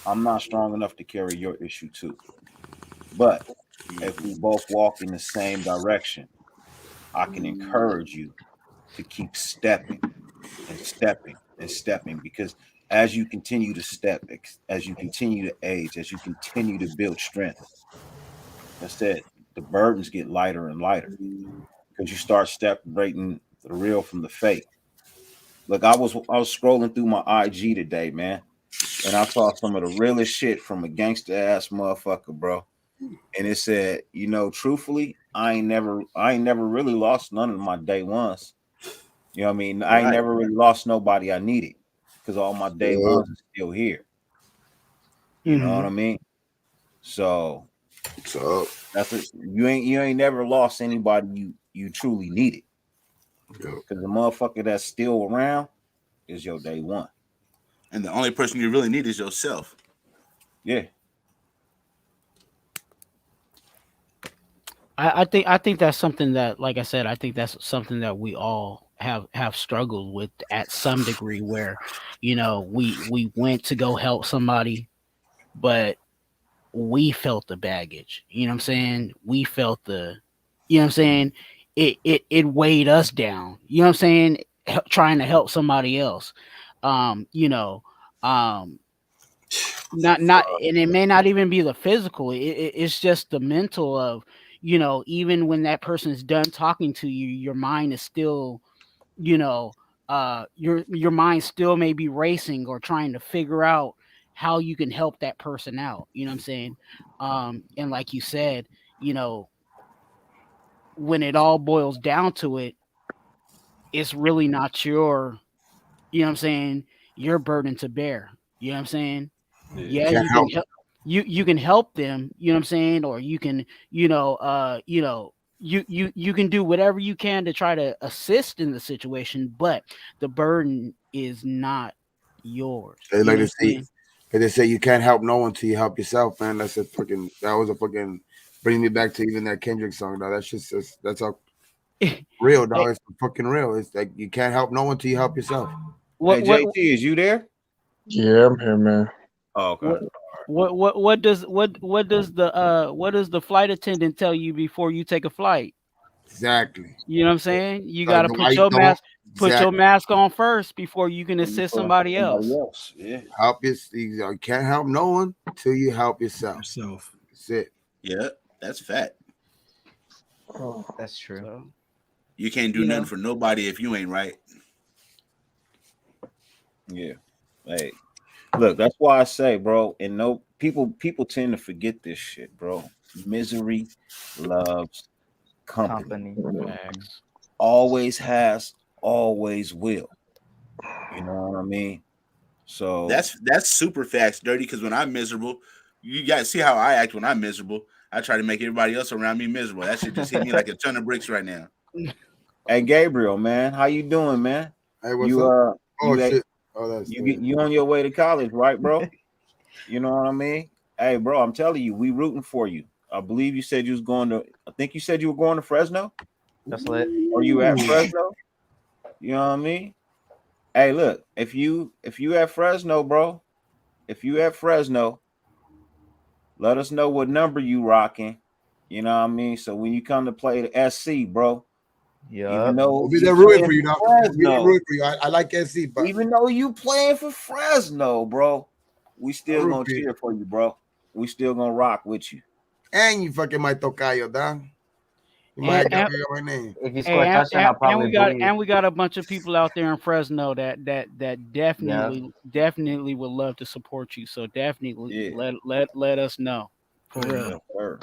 I'm not strong enough to carry your issue too. But if we both walk in the same direction, I can encourage you to keep stepping and stepping and stepping, because as you continue to step, as you continue to age, as you continue to build strength, I said the burdens get lighter and lighter because you start separating the real from the fake. Look, I was scrolling through my IG today, man, and I saw some of the realest shit from a gangster ass motherfucker, bro. And it said, truthfully, I ain't never really lost none of my day ones. You know what I mean? I ain't never really lost nobody I needed because all my day ones are still here. You know what I mean? So that's it. You ain't never lost anybody you truly needed. Because the motherfucker that's still around is your day one. And the only person you really need is yourself. Yeah. I think that's something that, like I said, I think that's something that we all have struggled with at some degree, where we went to go help somebody, but we felt the baggage. You know what I'm saying? We felt you know what I'm saying? It weighed us down. You know what I'm saying? Trying to help somebody else. Um, you know, um, not and it may not even be the physical. It's just the mental of, even when that person is done talking to you, your mind is still, your mind still may be racing or trying to figure out how you can help that person out. You know what I'm saying? And like you said, when it all boils down to it, it's really not you know what I'm saying, your burden to bear. You know what I'm saying? Yeah, Can't you can help. help, you can help them, you know what I'm saying, or you can, you can do whatever you can to try to assist in the situation, but the burden is not yours. They You like know to what I'm say, saying? they say you can't help no one till you help yourself, man. That was a fucking bring me back to even that Kendrick song, dog. That's how real, dog. Hey, It's fucking real. It's like you can't help no one till you help yourself. Hey, what JT, is you there? Yeah, I'm here, man. Oh, okay. what what does the flight attendant tell you before you take a flight? Exactly. You know what I'm saying? You got Like to the put white your don't mask exactly on first before you can assist somebody else. Yeah. help you can't help no one till you help yourself. That's it. Yeah, that's fact. Oh, That's true. So, You can't do you nothing know, for nobody if you ain't right. Yeah. Hey, look, that's why I say, bro, and no people tend to forget this shit, bro. Misery loves company. Company. facts. Always has, always will. You know what I mean? So That's super facts, dirty. Because when I'm miserable, you guys see how I act when I'm miserable. I try to make everybody else around me miserable. That shit just hit me like a ton of bricks right now. hey Gabriel, man, how you doing, man? Hey, what's You up? Oh you shit. Oh, that's you on your way to college, right, bro? You know what I mean? Hey, bro, I'm telling you, we rooting for you. I believe you said you was going to. I think you said you were going to Fresno. That's lit. Or you at Fresno? You know what I mean? Hey, look, if you at Fresno, bro, if you at Fresno, let us know what number you rocking. You know what I mean? So when you come to play the SC, bro, even Yup. though We'll be you there rooting playing for you, for dog. We'll be there Fresno, rooting for you. I like SC, but even though you playing for Fresno, bro, we I still root gonna for you. cheer for you, bro. We still gonna rock with you. And you fucking my tocayo, dog. You And, might got and my name. If you score a and, touchdown, I'll probably we got bully you. a bunch of people out there in Fresno that Yeah. definitely would love to support you. So definitely Yeah. let us know Oh, yeah. Yes, sir.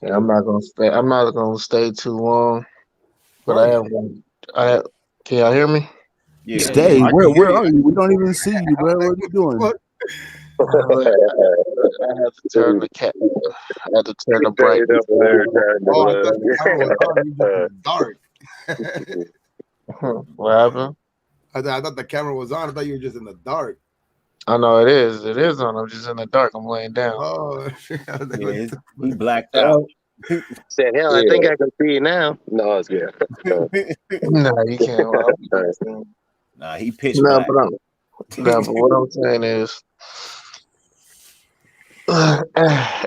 Yeah, I'm not gonna stay. I'm not gonna stay too long, but I Why? have one. Can y'all hear me? Yeah, Yeah, Stay. yeah. I can hear Where you. are you? We don't even see you, bro. What are you What the doing? fuck? I had to turn the cat. I had to turn the Stayed brightness up there down. trying Oh, I thought the camera was on. You just in to the dark. What happened? I thought the camera was on. I thought you were just in the dark. I know it is. It is on. I'm just in the dark. I'm laying down. Oh, shit. I was like, Yeah, what the he blacked Yeah. out. said, hell, I think I can see you now. No, it's good. No, you can't. Nah, he pitch No, black. but what I'm saying is,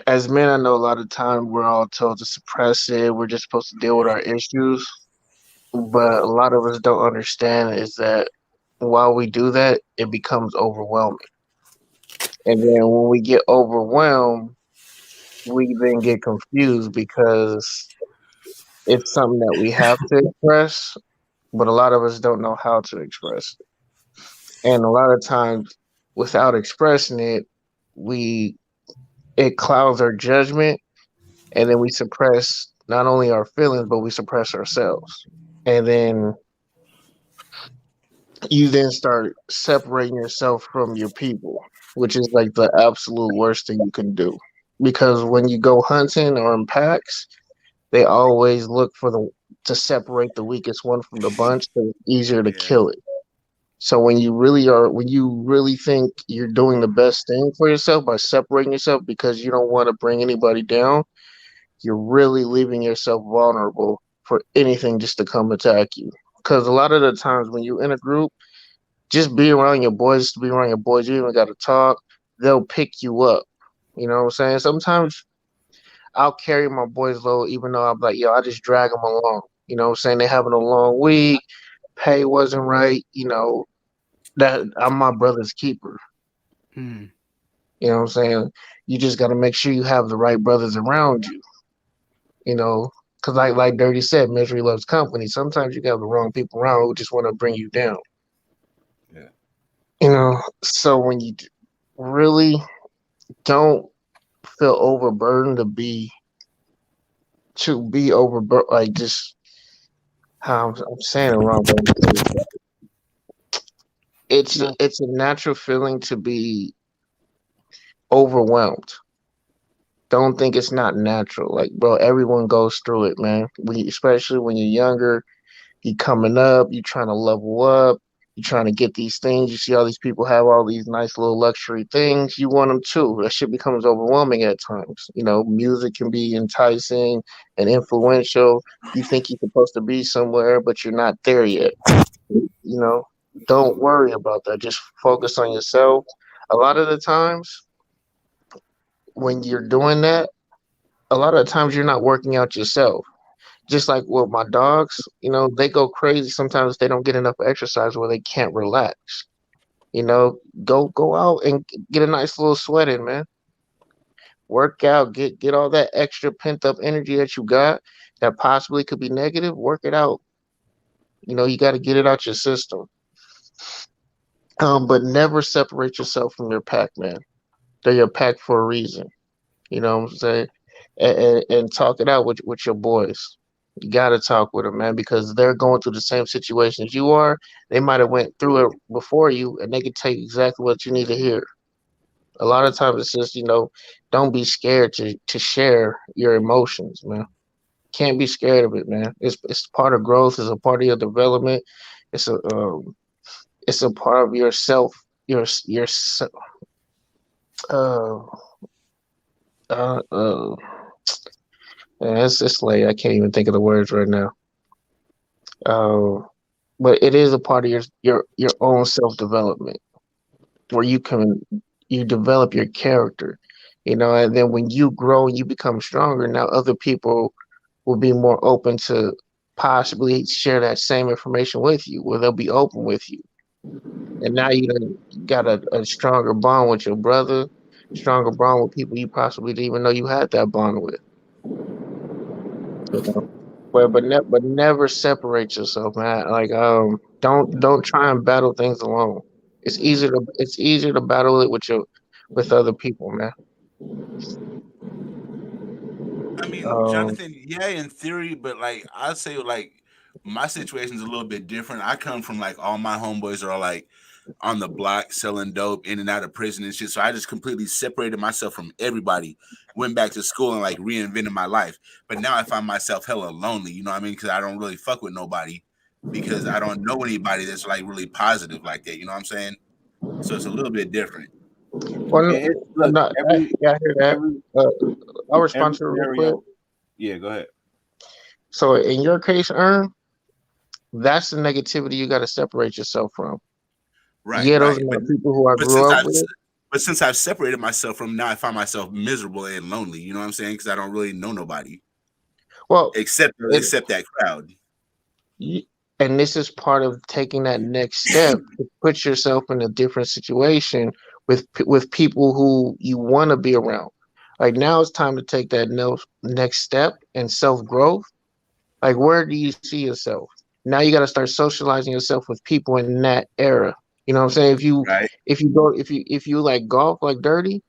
as men, I know a lot of time we're all told to suppress it. We're just supposed to deal with our issues. But a lot of us don't understand is that while we do that, it becomes overwhelming. And then when we get overwhelmed, we then get confused because it's something that we have to express, but a lot of us don't know how to express it. And a lot of times, without expressing it, we it clouds our judgment, and then we suppress not only our feelings, but we suppress ourselves. And then you then start separating yourself from your people, which is like the absolute worst thing you can do. Because when you go hunting or in packs, they always look for the to separate the weakest one from the bunch, so it's easier to Yeah. kill it. So when you really think you're doing the best thing for yourself by separating yourself because you don't want to bring anybody down, you're really leaving yourself vulnerable for anything just to come attack you. Because a lot of the times when you're in a group, just be around your boys to be around your boys. You even got to talk. They'll pick you up. You know what I'm saying? Sometimes I'll carry my boys low, even though I'm like, yo, I just drag them along. You know what I'm saying? They having a long week. Pay wasn't right. You know, that I'm my brother's keeper. Hmm. You know what I'm saying? You just got to make sure you have the right brothers around you. You know, because like Dirty said, misery loves company. Sometimes you got the wrong people around who just want to bring you down. Yeah. You know, so when you really don't feel overburdened to be overburdened, like just how I'm saying it wrong, but it's No. it's a natural feeling to be overwhelmed. Don't think it's not natural. Like, bro, everyone goes through it, man. Especially when you're younger, you coming up, you trying to level up, you trying to get these things. You see all these people have all these nice little luxury things. You want them too. That shit becomes overwhelming at times. You know, music can be enticing and influential. You think you're supposed to be somewhere, but you're not there yet. You know, don't worry about that. Just focus on yourself. A lot of the times when you're doing that, a lot of the times you're not working out yourself. Just like with my dogs, you know, they go crazy sometimes they don't get enough exercise where they can't relax. You know, go out and get a nice little sweat in, man. Work out, get all that extra pent up energy that you got that possibly could be negative. Work it out. You know, you got to get it out your system. But never separate yourself from your pack, man. They're your pack for a reason. You know what I'm saying? And talk it out with your boys. You gotta talk with them, man, because they're going through the same situations you are. They might have went through it before you, and they can tell you exactly what you need to hear. A lot of times, it's just don't be scared to share your emotions, man. Can't be scared of it, man. It's part of growth. It's a part of your development. It's a part of yourself. Your uh uh uh. Man, it's late. I can't even think of the words right now. Uh, but it is a part of your own self development where you develop your character, and then when you grow and you become stronger, now other people will be more open to possibly share that same information with you, where they'll be open with you, and now you done got a stronger bond with your brother, stronger bond with people you possibly didn't even know you had that bond with. You know? But never separate yourself, man. Like don't try and battle things alone. It's easier to battle it with other people, man. I mean, Um, Jonathan, yeah, in theory, but like I'd say like my situation's a little bit different. I come from like all my homeboys are like on the block selling dope in and out of prison and shit. So I just completely separated myself from everybody, went back to school and like reinvented my life. But now I find myself hella lonely, you know what I mean? Because I don't really fuck with nobody because I don't know anybody that's like really positive like that, you know what I'm saying? So it's a little bit different. well, Look, not, yeah, I hear that. every I'll respond every to it real quick. scenario. Yeah, go ahead. So in your case, that's the negativity you got to separate yourself from. Right, Yeah, those right. are not people who I But grew since up I've with. separated myself from now, I find myself miserable and lonely. You know what I'm saying? Because I don't really know nobody Well, except it, that crowd. and this is part of taking that next step to put yourself in a different situation with people who you want to be around. Like now, it's time to take that next step in self growth. Like, where do you see yourself? Now you got to start socializing yourself with people in that era. You know what I'm saying? Right, If you like golf like dirty,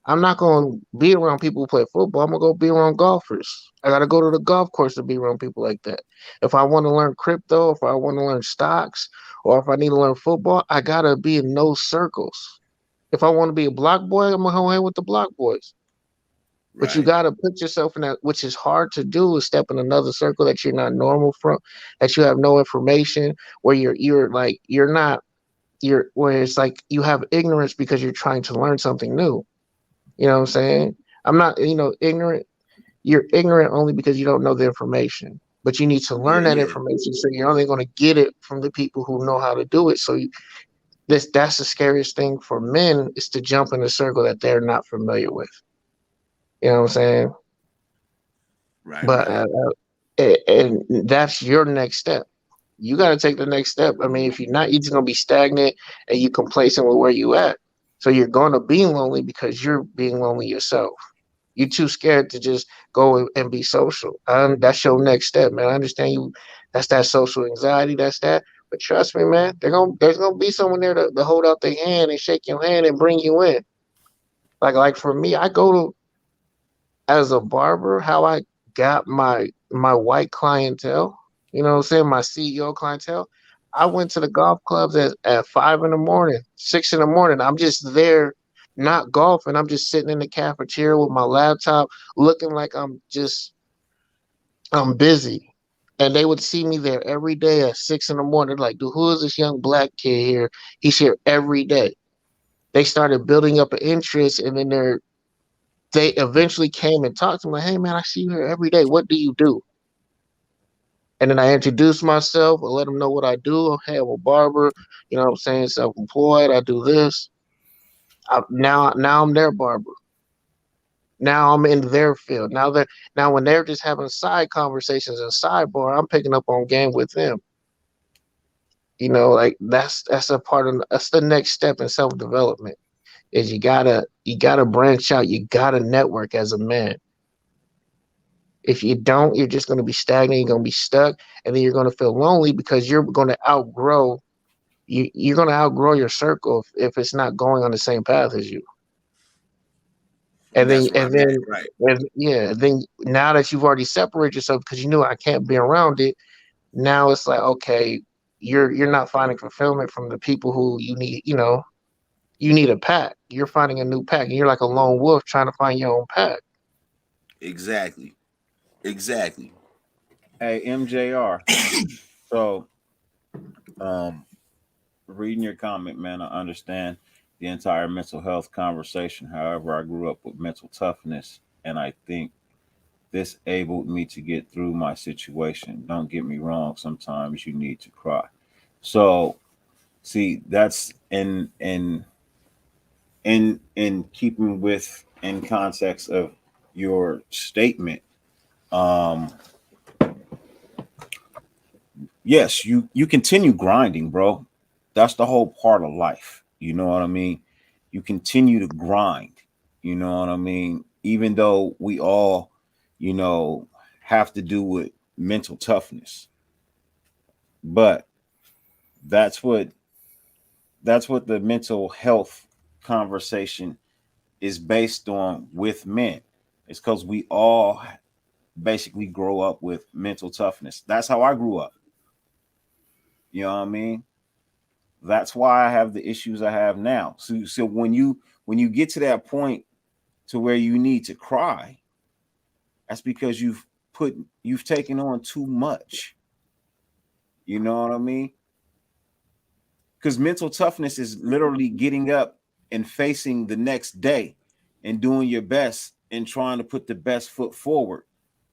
I'm not gonna be around people who play football. I'm gonna go be around golfers. I gotta go to the golf course to be around people like that. If I want to learn crypto, if I want to learn stocks, or if I need to learn football, I gotta be in those circles. If I want to be a block boy, I'm gonna hang with the block boys. But you right, got to put yourself in that, which is hard to do, is step in another circle that you're not normal from, that you have no information, where you're like you're not you're where it's like you have ignorance because you're trying to learn something new. You know what I'm saying? I'm not, ignorant. You're ignorant only because you don't know the information, but you need to yeah, learn that yeah, information. So you're only going to get it from the people who know how to do it. So that's the scariest thing for men, is to jump in a circle that they're not familiar with. You know what I'm saying? right, But right. and that's your next step. You got to take the next step. I mean, if you're not, you're just gonna be stagnant and you complacent with where you at. So you're gonna be lonely because you're being lonely yourself. You're too scared to just go and be social. That's your next step, man. I understand you. That's that social anxiety. That's that. But trust me, man. There's gonna be someone there to hold out their hand and shake your hand and bring you in. Like for me, I go to, as a barber, how I got my white clientele, you know what I'm saying, my CEO clientele. I went to the golf clubs at 5 in the morning, 6 in the morning. I'm just there, not golfing. I'm just sitting in the cafeteria with my laptop, looking like I'm busy. And they would see me there every day at 6 in the morning. Like, dude, who is this young black kid here? He's here every day. They started building up an interest, and then they eventually came and talked to me like, hey man, I see you here every day. What do you do? And then I introduced myself. I let them know what I do. Hey, I'm a barber. You know what I'm saying? Self-employed. I do this. Now I'm their barber. Now I'm in their field. Now when they're just having side conversations and sidebar, I'm picking up on game with them. Like that's the next step in self-development. Is you gotta branch out. You gotta network as a man. If you don't, you're just going to be stagnant. You're going to be stuck, and then you're going to feel lonely because you're going to outgrow your circle if it's not going on the same path as you. And And then that's where I'm at. Right. then now that you've already separated yourself because you knew I can't be around it, now it's like, okay, you're not finding fulfillment from the people who you need. You need a pack. You're finding a new pack, and you're like a lone wolf trying to find your own pack. Exactly. Exactly. Hey, MJR. So, reading your comment, man, I understand the entire mental health conversation. However, I grew up with mental toughness, and I think this enabled me to get through my situation. Don't get me wrong, sometimes you need to cry. So, see, that's in keeping with in context of your statement. Um, yes, you continue grinding, bro. That's the whole part of life. You know what I mean? You continue to grind. You know what I mean? Even though we all, you know, have to do with mental toughness. But that's what that's what the mental health conversation is based on with men. It's because we all basically grow up with mental toughness. That's how I grew up. You know what I mean? That's why I have the issues I have now. So when you get to that point to where you need to cry, that's because you've taken on too much. You know what I mean? Because mental toughness is literally getting up and facing the next day and doing your best and trying to put the best foot forward,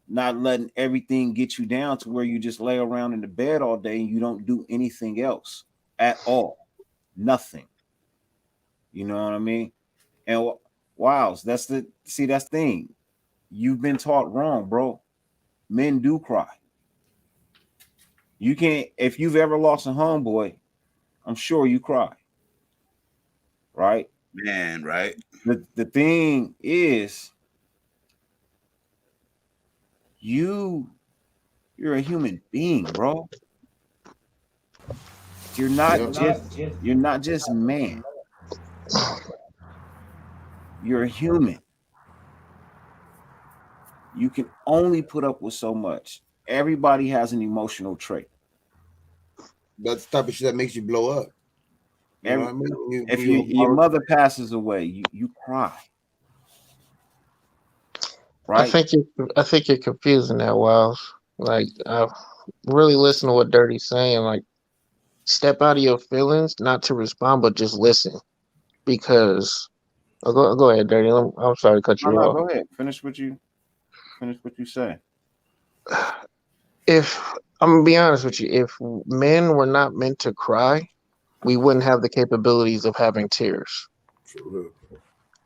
not letting everything get you down to where you just lay around in the bed all day and you don't do anything else at all. Nothing. You know what I mean? And wow, that's the thing. You've been taught wrong, bro. Men do cry. You can't, if you've ever lost a homeboy, I'm sure you cry. Right? Man, right? The thing is, you're a human being, bro. You're not just man. You're a human. You can only put up with so much. Everybody has an emotional trait. That's the type of shit that makes you blow up. You know what I mean? If your mother passes away, you cry. Right? I think you're confusing that, Wiles. Like, I really listen to what Dirty's saying. Like, step out of your feelings, not to respond, but just listen. Because go ahead, Dirty. I'm sorry to cut you off. Go ahead. Finish what you say. If I'm gonna be honest with you, if men were not meant to cry, we wouldn't have the capabilities of having tears.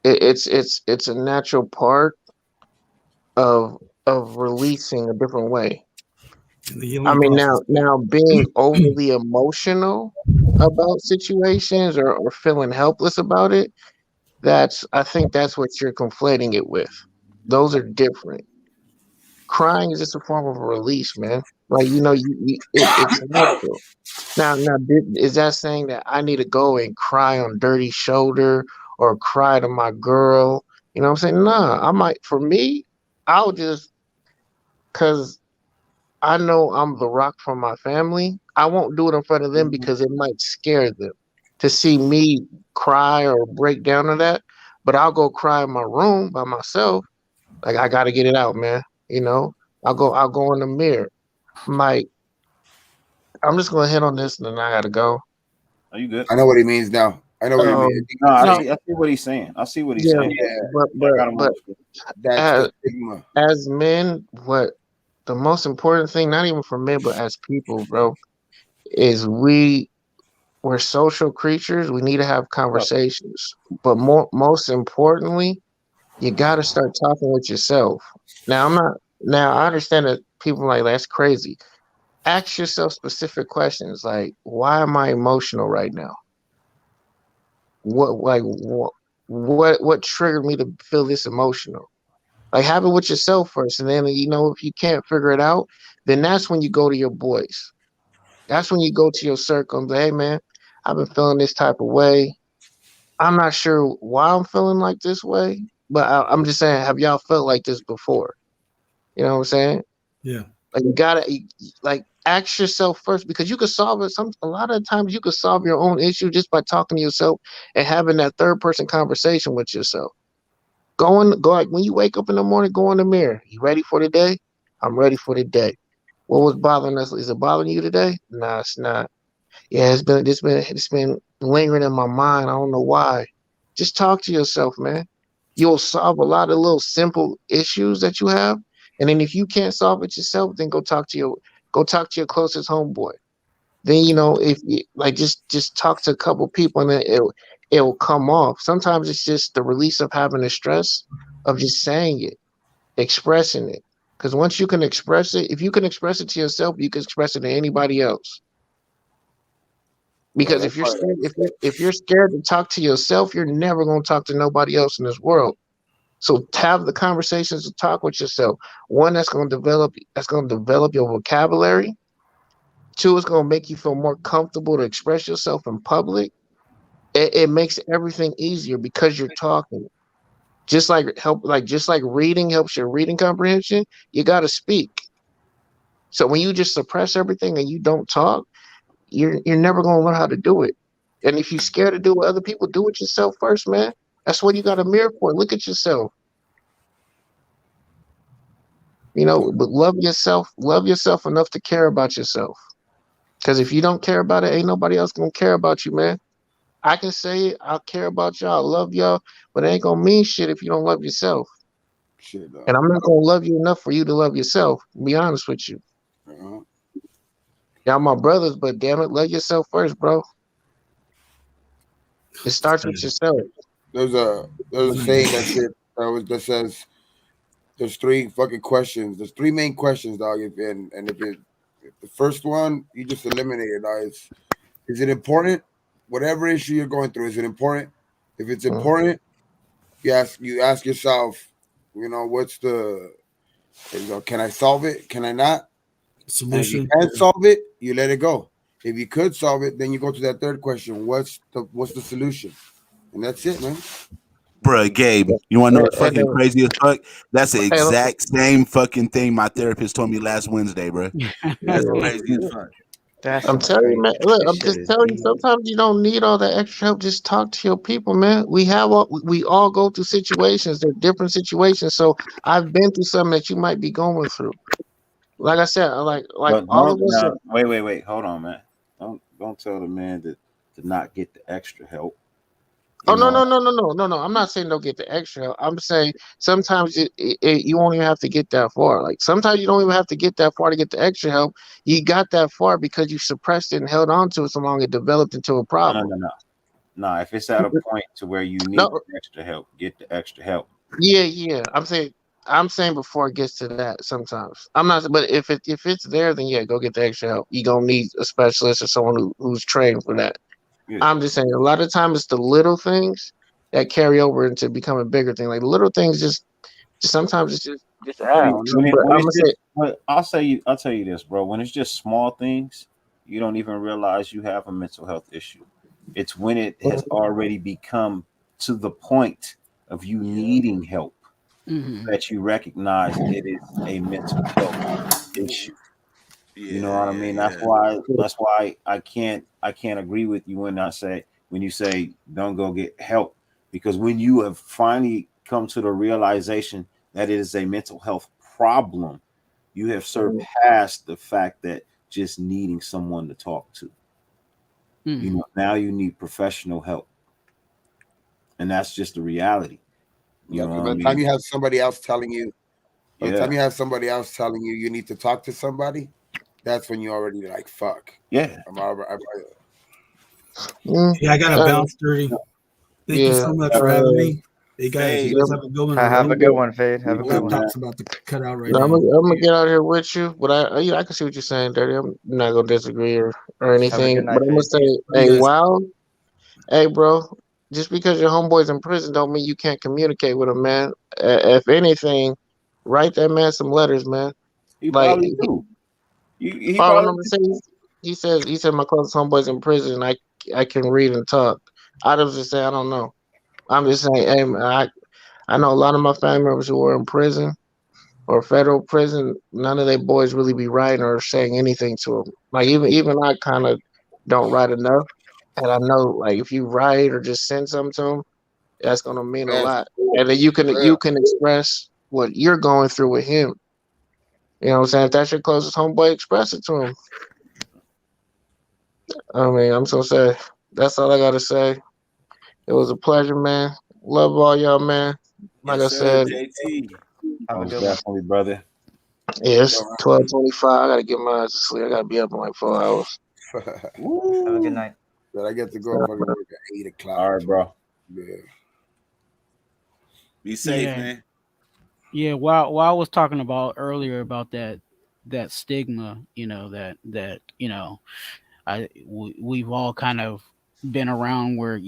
It's a natural part of releasing a different way. I mean, now being overly emotional about situations or feeling helpless about it, I think that's what you're conflating it with. Those are different. Crying is just a form of a release, man. Like, it's natural. Now, is that saying that I need to go and cry on Dirty's shoulder or cry to my girl? You know what I'm saying? Nah, for me, I'll just, because I know I'm the rock for my family. I won't do it in front of them because it might scare them to see me cry or break down to that. But I'll go cry in my room by myself. Like, I got to get it out, man. I'll go in the mirror. Mike, I'm just gonna hit on this, and then I gotta go. Are you good? I know what he means now. I know what he means. No, I see what he's saying. I see what he's saying. But that's the stigma. As men, what the most important thing, not even for men, but as people, bro, is we're social creatures. We need to have conversations. But most importantly, you gotta start talking with yourself. Now I understand that people are like, that's crazy. Ask yourself specific questions like, why am I emotional right now? What triggered me to feel this emotional? Like, have it with yourself first, and then if you can't figure it out, then that's when you go to your boys. That's when you go to your circle and say, hey man, I've been feeling this type of way. I'm not sure why I'm feeling like this way, but I'm just saying, have y'all felt like this before? You know what I'm saying? Yeah. Like, you gotta ask yourself first, because you could solve it. A lot of times you could solve your own issue just by talking to yourself and having that third person conversation with yourself. Go like when you wake up in the morning, go in the mirror. You ready for the day? I'm ready for the day. What was bothering us? Is it bothering you today? Nah, it's not. Yeah, it's been lingering in my mind. I don't know why. Just talk to yourself, man. You'll solve a lot of little simple issues that you have. And then if you can't solve it yourself, then go talk to your closest homeboy. Then if you just talk to a couple people, and then it'll come off. Sometimes it's just the release of having the stress of just saying it, expressing it. Because once you can express it, if you can express it to yourself, you can express it to anybody else. Because if you're scared to talk to yourself, you're never going to talk to nobody else in this world. So have the conversations to talk with yourself. One, that's going to develop your vocabulary. Two, it's going to make you feel more comfortable to express yourself in public. It makes everything easier because you're talking. Just like reading helps your reading comprehension, you got to speak. So when you just suppress everything and you don't talk, you're never gonna learn how to do it. And if you're scared to do what other people, do it yourself first, man. That's what you got a mirror for. Look at yourself. But love yourself enough to care about yourself. Because if you don't care about it, ain't nobody else gonna care about you, man. I can say it, I care about y'all, I love y'all, but it ain't gonna mean shit if you don't love yourself. Shit, And I'm not gonna love you enough for you to love yourself. To be honest with you. uh-huh. Y'all my brothers, but damn it, love yourself first, bro. It starts with yourself. There's a saying that says there's three fucking questions. There's three main questions, dog. If the first one you just eliminate it, dog. Is it important? Whatever issue you're going through, is it important? If it's important, you ask yourself, what's the can I solve it? Can I not? And if you Solution. can't solve it, you let it go. If you could solve it, then you go to that third question. What's the solution? And that's it, man. Bruh, Gabe, you want to know what's And fucking crazy as fuck? That's the hey, exact same fucking thing my therapist told me last Wednesday, bro. That's yeah. crazy as fuck. That's I'm some telling you, crazy man. shit. Look, This I'm shit just is telling you. deep. Sometimes you don't need all that extra help. Just talk to your people, man. We all go through situations. They're different situations. So I've been through something that you might be going through. Like I said, like But all don't of us. now, wait, hold on, man. Don't tell the man to not get the extra help. Oh, You no, know, no, no, no, no, no, no. I'm not saying don't get the extra help. I'm saying sometimes you won't even have to get that far. Like sometimes you don't even have to get that far to get the extra help. You got that far because you suppressed it and held on to it so long it developed into a problem. no. If it's at a point to where you need No, the extra help, get the extra help. yeah. I'm saying before it gets to that. Sometimes I'm not, but if it's there, then yeah, go get the extra help. You gonna need a specialist or someone who's trained for that. Yeah. I'm just saying a lot of times it's the little things that carry over into becoming a bigger thing. Like the little things just sometimes it's just I don't know. But When I'm it's gonna say just, I'll tell you this, bro. When it's just small things, you don't even realize you have a mental health issue. It's when it has already become to the point of you needing help Mhm. that you recognize it is a mental health issue. You know what I mean? Yeah. That's why I can't agree with you when you say don't go get help, because when you have finally come to the realization that it is a mental health problem, you have surpassed the fact that just needing someone to talk to. You Mhm. know, now you need professional help, and that's just the reality. You Yeah, know because what I by the time mean? you have somebody else telling you, Yeah, you need to talk to somebody, that's when you already like fuck. yeah. mm, Yeah, I got to uh, bounce, Dirty. Thank you yeah. so much for having me. Hey guys, you Fade. guys Yep. have a good one. Have a I'm good good. one, Fade. Have You a My good too, one. man. laptop's about to cut out right No, I'm now. gonna, I'm gonna get out here with you, but I can see what you're saying, Dirty. I'm not gonna disagree or Have a anything. good But night, I'm gonna Fade. say, Love hey, you guys. wow, hey, bro. Just because your homeboy's in prison, don't mean you can't communicate with him, man. If anything, write that man some letters, man. He Like, probably do. He all probably I'm gonna say is, he said my closest homeboy's in prison. I can read and talk. I was just say I don't know. I'm just saying, hey, man, I know a lot of my family members who were in prison or federal prison. None of their boys really be writing or saying anything to them. Like even I kind of don't write enough, and I know like if you write or just send something to them, that's gonna mean a Yes, lot. And then you can express what you're going through with him. You know what I'm saying? If that's your closest homeboy, express it to him. I mean, I'm so sad. That's all I gotta say. It was a pleasure, man. Love all y'all, man. Like Yes, I sir, said, JT. Have a most good one. definitely, brother. yeah, it's 12:25. I gotta get my ass to sleep. I gotta be up in like 4 hours. Have a good Woo. night. but I get to go So, fucking work at 8 o'clock. All right, bro. Yeah. Be safe, Yeah. man. Yeah, while I was talking about earlier about that stigma, that we've all kind of been around where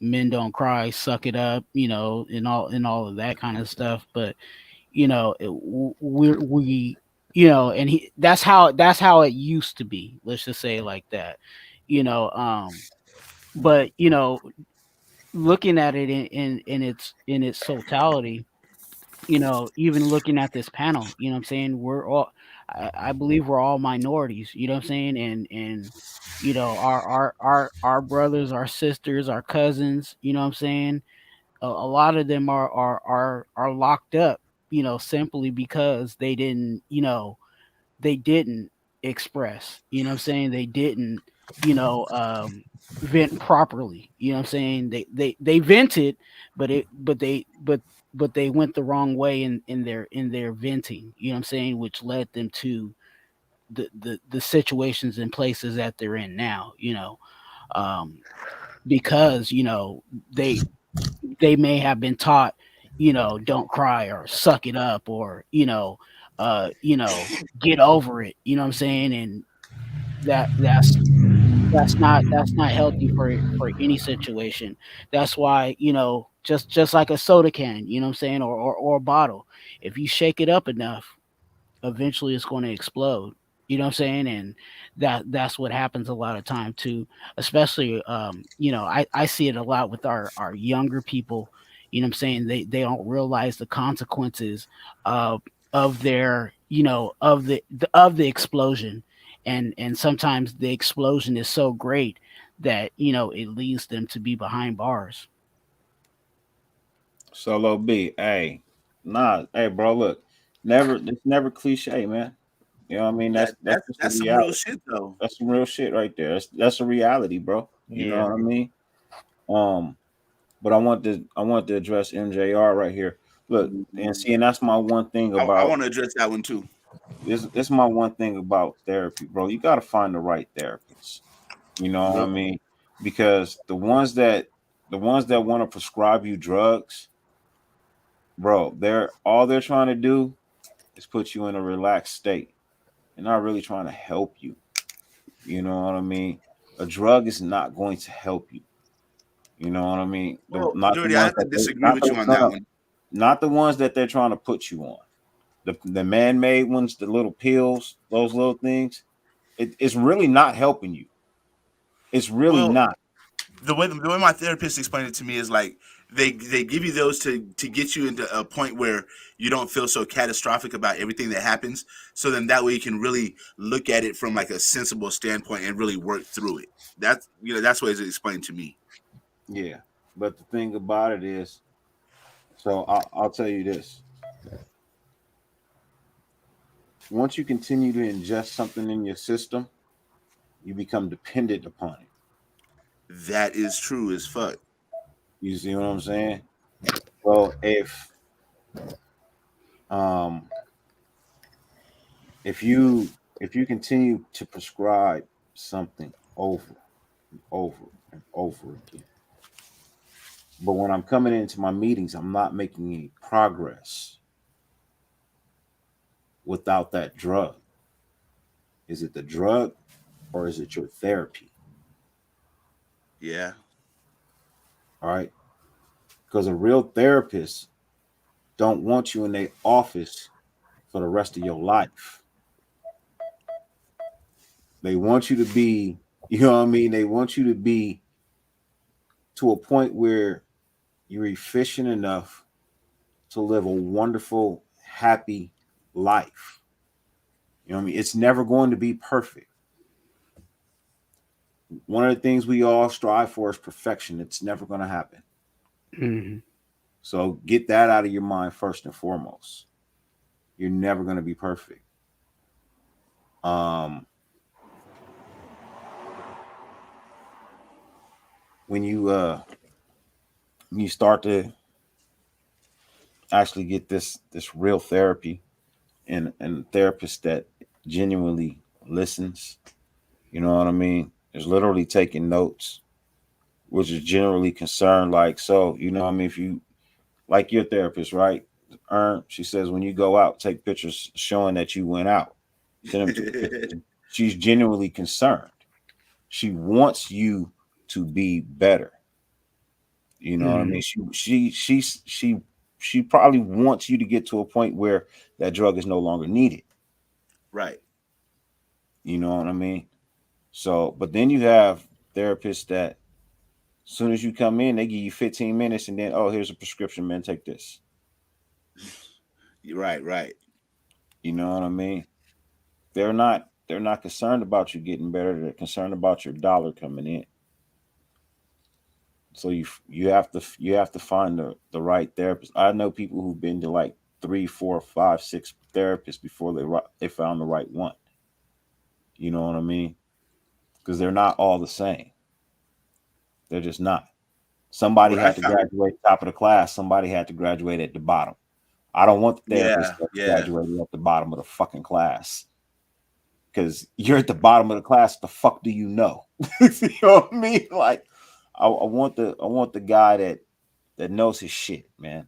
men don't cry, suck it up, and all of that kind of stuff. But we and that's how it used to be. Let's just say it like that, you know. But looking at it in its totality, even looking at this panel, what I'm saying, I believe we're all minorities, what I'm saying, and our brothers, our sisters, our cousins, what I'm saying, a lot of them are locked up, simply because they didn't express, what I'm saying, they didn't, you know, um, vent properly, what I'm saying, they vented, but they went the wrong way in their venting, what I'm saying, which led them to the situations and places that they're in now, um, because they they may have been taught, don't cry or suck it up, or get over it, what I'm saying, and that that's that's not healthy for any situation. That's why, just like a soda can, what I'm saying, or a bottle, if you shake it up enough, eventually it's going to explode. You know what I'm saying? And that's what happens a lot of time too. Especially, I see it a lot with our younger people. You know what I'm saying? They don't realize the consequences of their, of the explosion, and sometimes the explosion is so great that it leads them to be behind bars. Solo B, hey, hey, bro, look, it's never cliche, man. You know what I mean? That's just a That's some real reality. shit though. That's some real shit right there. That's a reality, bro. You know Yeah. what I mean? Um, but I want to address MJR right here. Look, and see, and that's my one thing I about want to address that one too. this. My one thing about therapy, bro. You got to find the right therapist. You know what I Yep. mean? Because the ones that want to prescribe you drugs, bro, they're trying to do is put you in a relaxed state. They're not really trying to help you. You know what I mean? A drug is not going to help you. You know what I mean? Well, Not the Dirty, I ones have to that they disagree not with you the on no, that no, one. not the ones that they're trying to put you on. The man-made ones, the little pills, those little things. It's really not helping you. It's really Well, not. the way my therapist explained it to me is like they give you those to get you into a point where you don't feel so catastrophic about everything that happens. So then that way you can really look at it from like a sensible standpoint and really work through it. That's what it's explained to me. Yeah. But the thing about it is, so I'll tell you this. Once you continue to ingest something in your system, you become dependent upon it. That is true as fuck. You see what I'm saying? So um if you continue to prescribe something over and over and over again, but when I'm coming into my meetings, I'm not making any progress without that drug. Is it the drug or is it your therapy? Yeah. All right. Because a real therapist don't want you in their office for the rest of your life. They want you to be, you know what I mean? They want you to be to a point where you're efficient enough to live a wonderful, happy life. You know what I mean? It's never going to be perfect. One of the things we all strive for is perfection. It's never going to happen. Mhm. So get that out of your mind first and foremost. You're never going to be perfect. Um, when you start to actually get this real therapy and a therapist that genuinely listens, you know what I mean? Is literally taking notes, which is generally concerned. Like, so, you know what I mean? If you like your therapist, right? She says when you go out, take pictures showing that you went out. Send them to her. She's genuinely concerned. She wants you to be better. You know what I mean? Mhm. She probably wants you to get to a point where that drug is no longer needed. Right. You know what I mean? So, but then you have therapists that As soon as you come in, they give you 15 minutes, and then here's a prescription, man. Take this. Right. You know what I mean? They're not concerned about you getting better. They're concerned about your dollar coming in. So you have to find the right therapist. I know people who've been to like 3, 4, 5, 6 therapists before they found the right one. You know what I mean? Because they're not all the same. They're just not. Somebody What I had to found, graduate top of the class. Somebody had to graduate at the bottom. I don't want the therapist that yeah. graduated at the bottom of the fucking class. Because you're at the bottom of the class. The fuck do you know? You know what I mean? Like, I want the guy that knows his shit, man.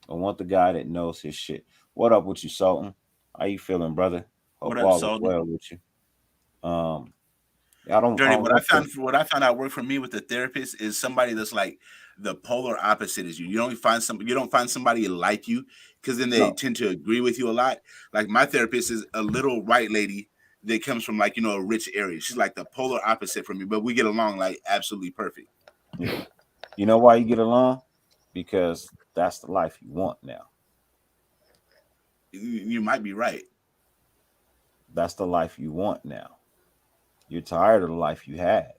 I want the guy that knows his shit. What up with you, Sultan? How you feeling, brother? What Hope up, all is Sultan? well with you. I don't Dirty. want the, What I found out worked for me with the therapist is somebody that's like the polar opposite as you. You don't find somebody like you, because then they no. tend to agree with you a lot. Like my therapist is a little white lady that comes from like a rich area. She's like the polar opposite from me, but we get along like absolutely perfect. Yeah. You know why you get along? Because that's the life you want now. You might be right. That's the life you want now. You're tired of the life you had.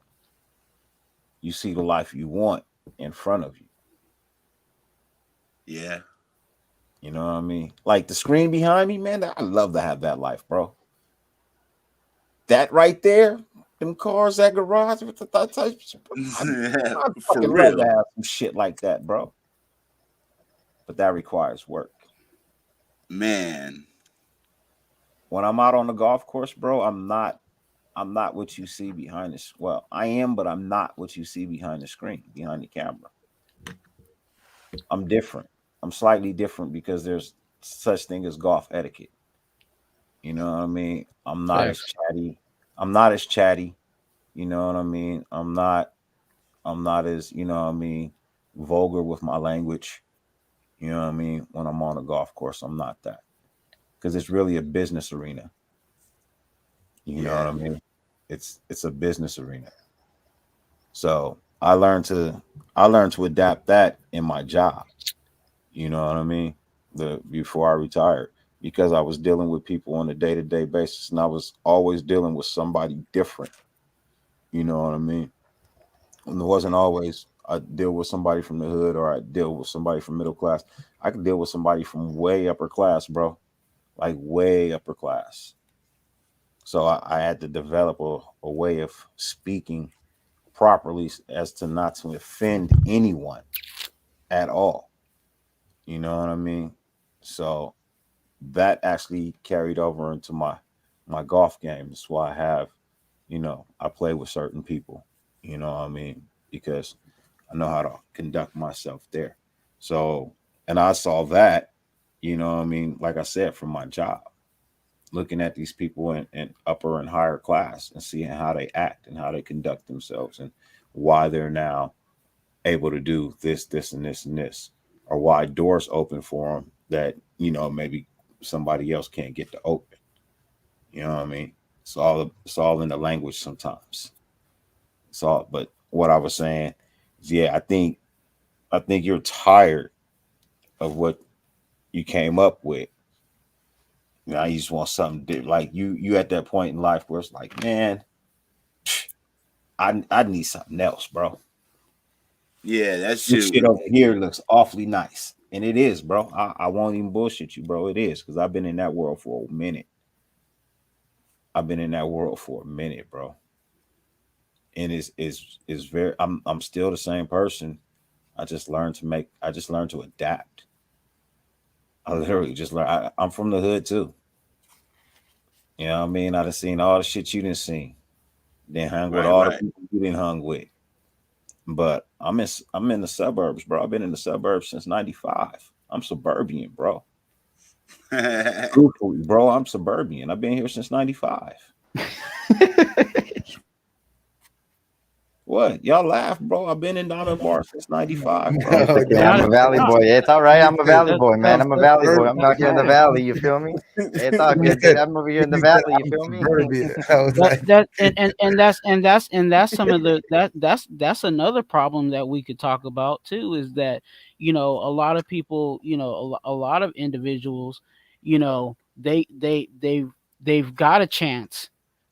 You see the life you want in front of you. Yeah. You know what I mean? Like the screen behind me, man, I love to have that life, bro. That right there, them cars, that garage, with the type, I For fucking love to real. have some shit like that, bro. But that requires work. Man. When I'm out on the golf course, bro, I'm not what you see behind this. Well, I am, but I'm not what you see behind the screen, behind the camera. I'm different. I'm slightly different because there's such thing as golf etiquette. You know what I mean? I'm not as Facts. chatty. I'm not as chatty. You know what I mean? I'm not as, you know what I mean, vulgar with my language. You know what I mean? When I'm on a golf course, I'm not that. Because it's really a business arena. You know what Yeah. I mean? It's a business arena. So I learned to adapt that in my job. You know what I mean? Before I retired, because I was dealing with people on a day-to-day basis, and I was always dealing with somebody different. You know what I mean? And it wasn't always I deal with somebody from the hood or I deal with somebody from middle class. I could deal with somebody from way upper class, bro, like way upper class. So I had to develop a way of speaking properly as to not to offend anyone at all. You know what I mean? So that actually carried over into my golf game. That's why I have, I play with certain people. You know what I mean? Because I know how to conduct myself there. So, and I saw that, you know what I mean, like I said, from my job, looking at these people in upper and higher class and seeing how they act and how they conduct themselves and why they're now able to do this, this, and this, and this, or why doors open for them that, maybe somebody else can't get to open. You know what I mean? It's all in the language sometimes. But what I was saying is, yeah, I think you're tired of what you came up with. Now you just want something different. Like you at that point in life where it's like, man, I need something else, bro. Yeah, that This shit. shit over here looks awfully nice. And it is, bro. I won't even bullshit you, bro. It is, because I've been in that world for a minute. Bro. And it's very I'm still the same person. I just learned to adapt. I literally just learned. I'm from the hood too. You know what I mean? I done seen all the shit you didn't see. Then hung with Right, all the right. people you didn't hung with. But I'm in the suburbs, bro. I've been in the suburbs since '95. I'm suburban, bro. Truthfully, bro, I'm suburban. I've been here since '95. What? Y'all laugh, bro. I've been in Donald Bar since '95, bro. It's okay. Now, I'm a valley now, boy. It's all right. I'm a valley boy, man. that's I'm a valley boy. I'm that's out here in the fine. valley. You feel me? It's all good. I'm over here in the valley. You feel me? I was That like, that and that's some of the that's another problem that we could talk about too, is that a lot of people, a lot of individuals, they've got a chance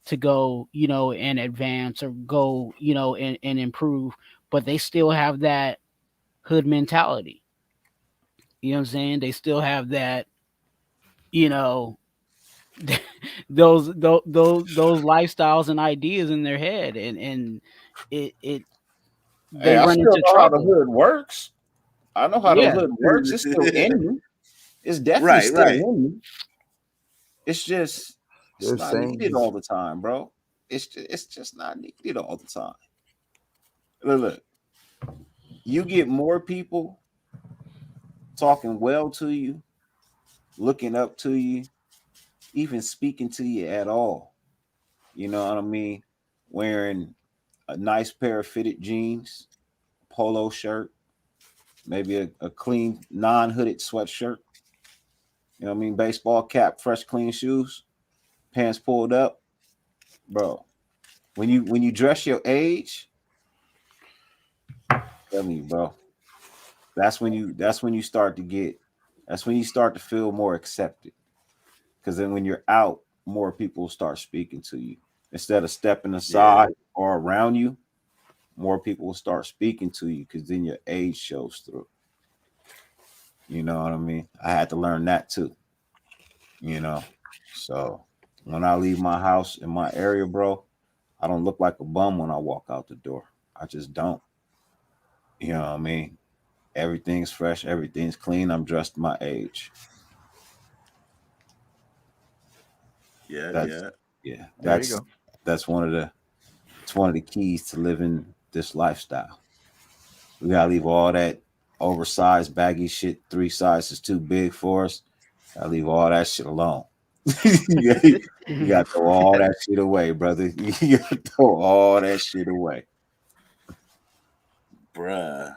to go, and advance, or go, and improve, but they still have that hood mentality. You know what I'm saying? They still have that, you know, those lifestyles and ideas in their head, and it Hey, they I run still into know how the trouble. hood works. I know how the Yeah. hood works. It's still in me. It's definitely Right, still right. in me. It's just it's they're not saying needed all the time, bro. It's just not needed all the time. Look, you get more people talking well to you, looking up to you, even speaking to you at all. You know what I mean? Wearing a nice pair of fitted jeans, polo shirt, maybe a clean non-hooded sweatshirt. You know what I mean? Baseball cap, fresh clean shoes, pants pulled up, bro. When you dress your age, tell me, bro. That's when you start to get that's when you start to feel more accepted. Because then when you're out, more people start speaking to you. Instead of stepping Yeah. aside or around you, more people will start speaking to you because then your age shows through. You know what I mean? I had to learn that too, you know. So when I leave my house in my area, bro, I don't look like a bum when I walk out the door. I just don't. You know what I mean? Everything's fresh, everything's clean. I'm dressed my age. Yeah, That's yeah. yeah, There you that's go. that's one of the keys to living this lifestyle. We gotta leave all that oversized, baggy shit. 3 sizes too big for us. Gotta leave all that shit alone. You gotta throw all that shit away, brother. You gotta throw all that shit away. Bruh.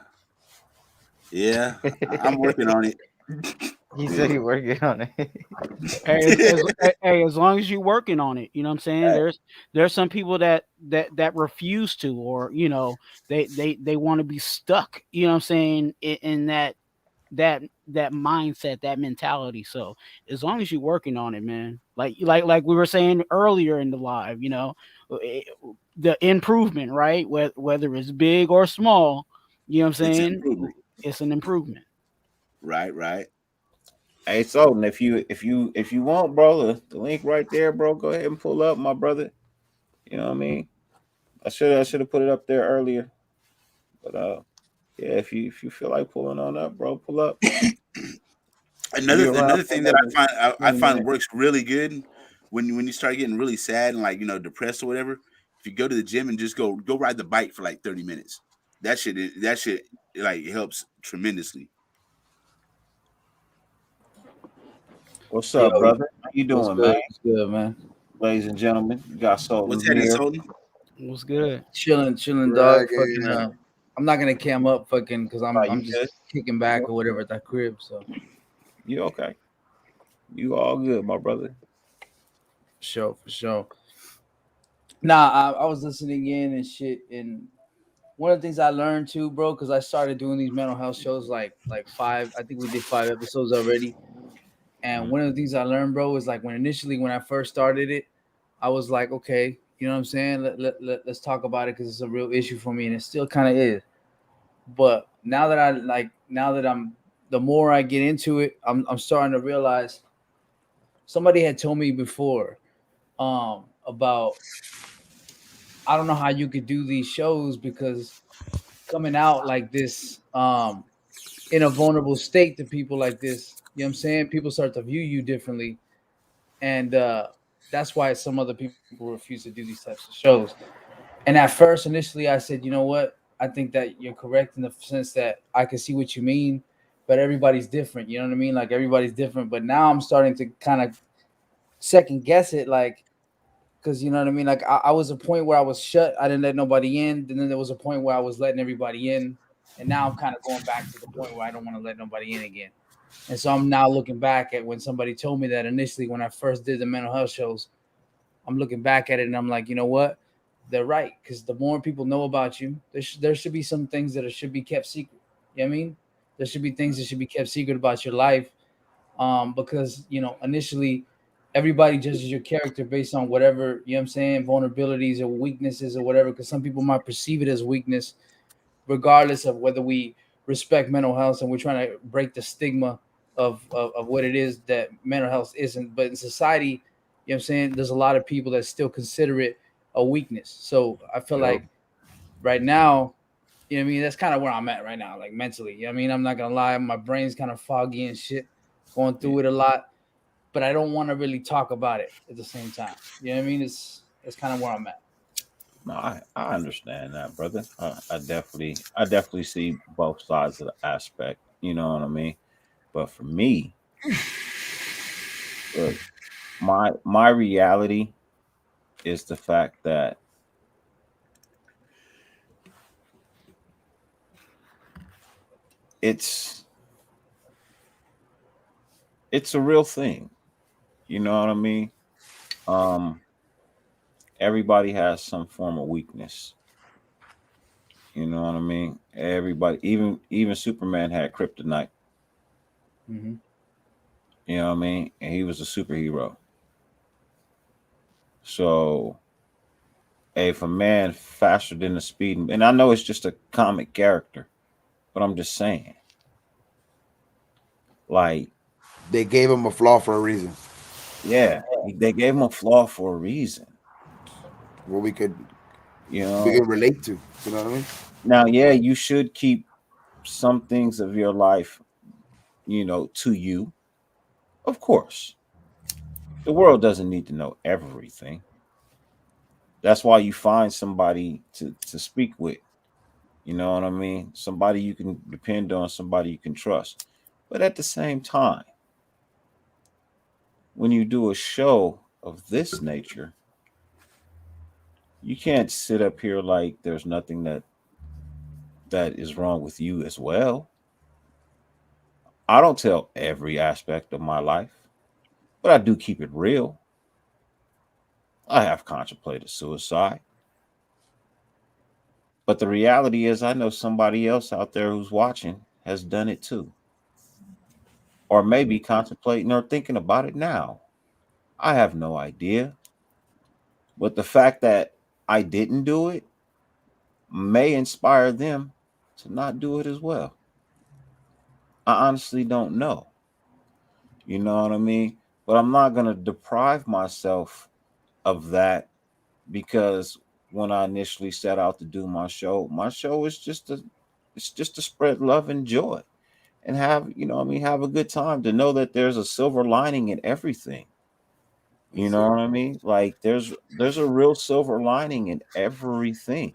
Yeah, I'm working on it. He said Yeah. he working on it. Hey, as long as you're working on it, you know what I'm saying. There's some people that refuse to, or they want to be stuck. You know what I'm saying, in that mindset, that mentality. So as long as you're working on it, man, like we were saying earlier in the live, eh, the improvement, right? Whether it's big or small, you know what I'm It's saying, improvement. it's an improvement. Right, right. Hey, so and if you want, bro, the link right there, bro. Go ahead and pull up, my brother. You know what I mean? I should have put it up there earlier, but yeah. If you feel like pulling on up, bro, pull up. Another Be around another for thing that another I 20 find minutes. works really good when you start getting really sad and, like, depressed or whatever. If you go to the gym and just go ride the bike for like 30 minutes, that shit like helps tremendously. What's Yo, up, brother? How you what's doing, man? good? What's good, man? Ladies and gentlemen, you got Sultan What's happening, here. Sultan? What's good? Chilling, dog. Fucking. bragging. I'm not gonna cam up, fucking, because Oh, I'm you just good? kicking You back or okay? whatever at that crib. So You okay? You all good, my brother? for sure. Nah, I was listening in and shit, and one of the things I learned too, bro, because I started doing these mental health shows like five. I think we did 5 episodes already. And one of the things I learned, bro, is like when I first started it, I was like, okay, you know what I'm saying? Let's talk about it because it's a real issue for me, and it still kind of is. But now that I'm the more I get into it, I'm starting to realize somebody had told me before about I don't know how you could do these shows because coming out like this in a vulnerable state to people like this, you know what I'm saying? People start to view you differently, and that's why some other people refuse to do these types of shows. And at first, initially, I said, you know what? I think that you're correct in the sense that I can see what you mean, but everybody's different. You know what I mean? Like everybody's different. But now I'm starting to kind of second guess it. Like, Because you know what I mean. Like I was a point where I was shut. I didn't let nobody in. And then there was a point where I was letting everybody in. And now I'm kind of going back to the point where I don't want to let nobody in again. And so I'm now looking back at when somebody told me that initially when I first did the mental health shows. I'm looking back at it and I'm like, you know what? They're right. Because the more people know about you, there should be some things that should be kept secret. You know what I mean? There should be things that should be kept secret about your life. Because, you know, initially everybody judges your character based on whatever, you know what I'm saying, vulnerabilities or weaknesses or whatever. Because some people might perceive it as weakness, regardless of whether we respect mental health and we're trying to break the stigma of what it is that mental health isn't. But in society, you know what I'm saying, there's a lot of people that still consider it a weakness. So I feel like right now, you know what I mean, that's kind of where I'm at right now, like mentally. You know what I mean? I'm not gonna lie, my brain's kind of foggy and shit, going through it a lot, but I don't want to really talk about it at the same time. You know what I mean? That's kind of where I'm at. No, I understand that, brother. I definitely see both sides of the aspect. You know what I mean? But for me, look, my reality is the fact that it's it's a real thing. You know what I mean? Um, everybody has some form of weakness. You know what I mean? Everybody, even Superman had kryptonite. Mm-hmm. You know what I mean? And he was a superhero. So, if a man faster than the speed, and I know it's just a comic character, but I'm just saying, like, They gave him a flaw for a reason. yeah, they gave him a flaw for a reason. What we could relate to. You know what I mean? Now, yeah, you should keep some things of your life, to you. Of course, the world doesn't need to know everything. That's why you find somebody to speak with. You know what I mean? Somebody you can depend on, somebody you can trust. But at the same time, when you do a show of this nature, you can't sit up here like there's nothing that is wrong with you as well. I don't tell every aspect of my life, but I do keep it real. I have contemplated suicide. But the reality is, I know somebody else out there who's watching has done it too, or maybe contemplating or thinking about it now. I have no idea. But the fact that I didn't do it may inspire them to not do it as well. I honestly don't know. You know what I mean? But I'm not going to deprive myself of that because when I initially set out to do my show is just to spread love and joy and have, have a good time, to know that there's a silver lining in everything. You know what I mean? Like there's a real silver lining in everything.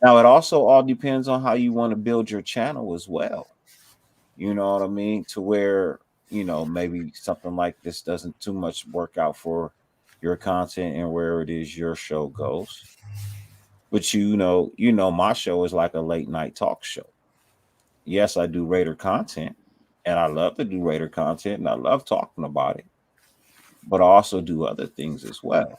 Now it also all depends on how you want to build your channel as well. You know what I mean? To where, maybe something like this doesn't too much work out for your content and where it is your show goes. But my show is like a late night talk show. Yes, I do Raider content, and I love to do Raider content, and I love talking about it. But I also do other things as well.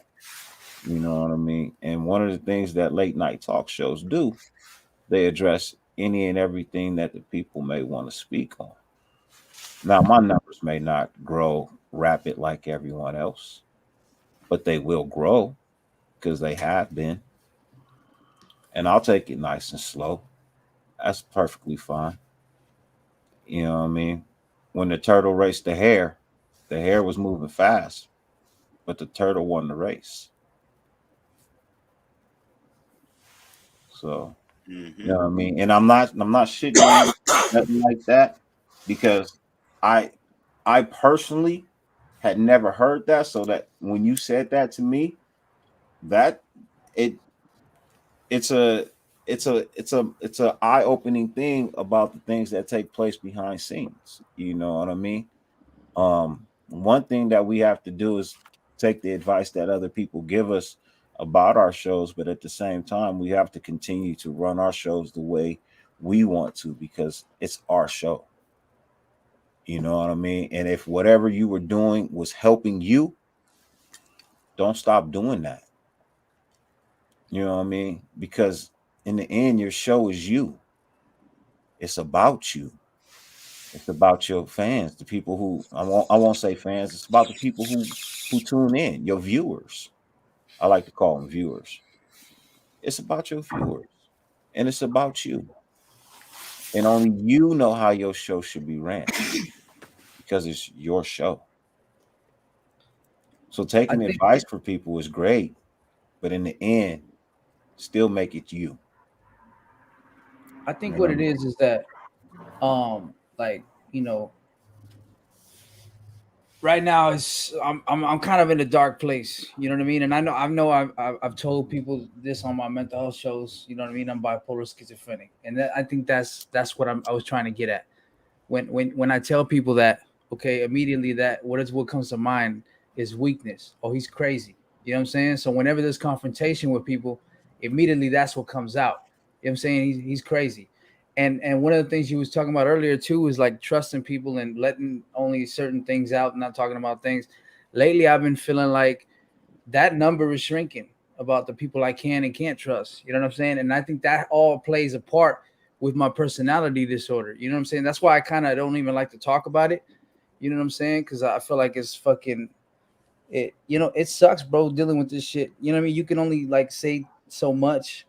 You know what I mean? And one of the things that late night talk shows do, they address any and everything that the people may want to speak on. Now, my numbers may not grow rapid like everyone else, but they will grow because they have been. And I'll take it nice and slow. That's perfectly fine. You know what I mean? When the turtle raced the hare was moving fast, but the turtle won the race. So, you know what I mean? And I'm not shitting on you, nothing like that, because I I personally had never heard that. So that when you said that to me, that it it's a it's a eye-opening thing about the things that take place behind scenes. You know what I mean? One thing that we have to do is take the advice that other people give us about our shows, but at the same time, we have to continue to run our shows the way we want to because it's our show. You know what I mean? And if whatever you were doing was helping you, don't stop doing that. You know what I mean? Because in the end, your show is you. It's about you. It's about your fans, the people who I won't say fans. It's about the people who tune in, your viewers. I like to call them viewers. It's about your viewers, and it's about you. And only you know how your show should be ran because it's your show. So I taking think advice for people is great, but in the end, still make it you. I think You know what what I it mean? is that like you know right now it's I'm kind of in a dark place, you know what I mean? And I know I've told people this on my mental health shows, you know what I mean? I'm bipolar schizophrenic, and I think that's what I was trying to get at when I tell people that, okay, immediately what comes to mind is weakness. Oh, he's crazy. You know what I'm saying? So whenever there's confrontation with people, immediately that's what comes out. You know what I'm saying? He's crazy. And one of the things you was talking about earlier too is like trusting people and letting only certain things out, not talking about things. Lately I've been feeling like that number is shrinking about the people I can and can't trust. You know what I'm saying? And I think that all plays a part with my personality disorder. You know what I'm saying? That's why I kind of don't even like to talk about it. You know what I'm saying? Because I feel like it's fucking it. You know, it sucks, bro, dealing with this shit. You know what I mean? You can only like say so much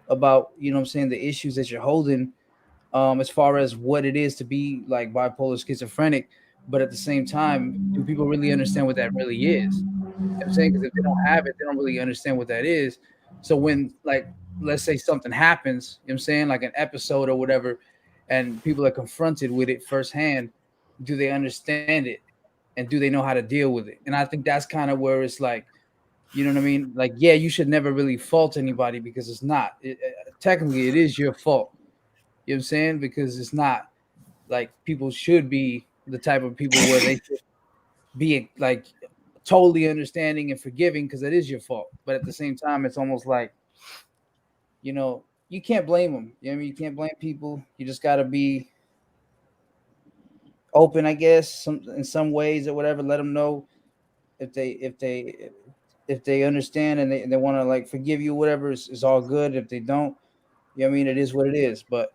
about, you know what I'm saying, the issues that you're holding, as far as what it is to be like bipolar schizophrenic. But at the same time, do people really understand what that really is? I'm saying, because if they don't have it, they don't really understand what that is. So when, like, let's say something happens, you know what I'm saying, like an episode or whatever, and people are confronted with it firsthand, do they understand it and do they know how to deal with it? And I think that's kind of where it's like, you know what I mean? Like, yeah, you should never really fault anybody because it's not. Technically, it is your fault. You know what I'm saying? Because it's not like people should be the type of people where they should be like totally understanding and forgiving because it is your fault. But at the same time, it's almost like, you can't blame them. You know what I mean? You can't blame people. You just got to be open, I guess, in some ways or whatever. Let them know if they understand and they want to like forgive you, whatever is all good. If they don't, you know what I mean? It is what it is. But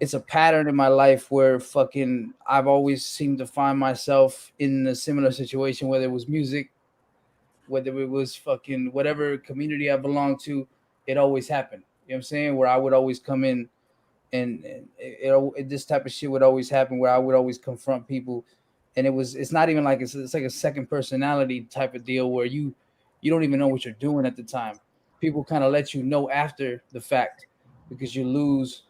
it's a pattern in my life where fucking I've always seemed to find myself in a similar situation, whether it was music, whether it was fucking whatever community I belonged to, it always happened. You know what I'm saying? Where I would always come in and this type of shit would always happen where I would always confront people. And it's not even like it's like a second personality type of deal where you don't even know what you're doing at the time. People kind of let you know after the fact because you lose.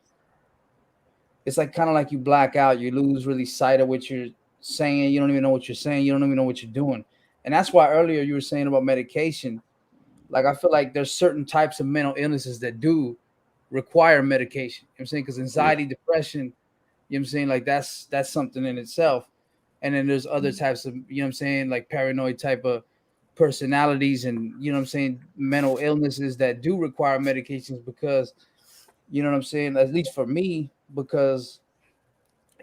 It's like kind of like you black out. You lose really sight of what you're saying. You don't even know what you're saying. You don't even know what you're doing. And that's why earlier you were saying about medication. Like I feel like there's certain types of mental illnesses that do require medication. You know what I'm saying? Because anxiety, depression, you know what I'm saying? Like that's something in itself. And then there's other types of, you know what I'm saying, like paranoid type of personalities and, you know what I'm saying, mental illnesses that do require medications because, you know what I'm saying, at least for me, because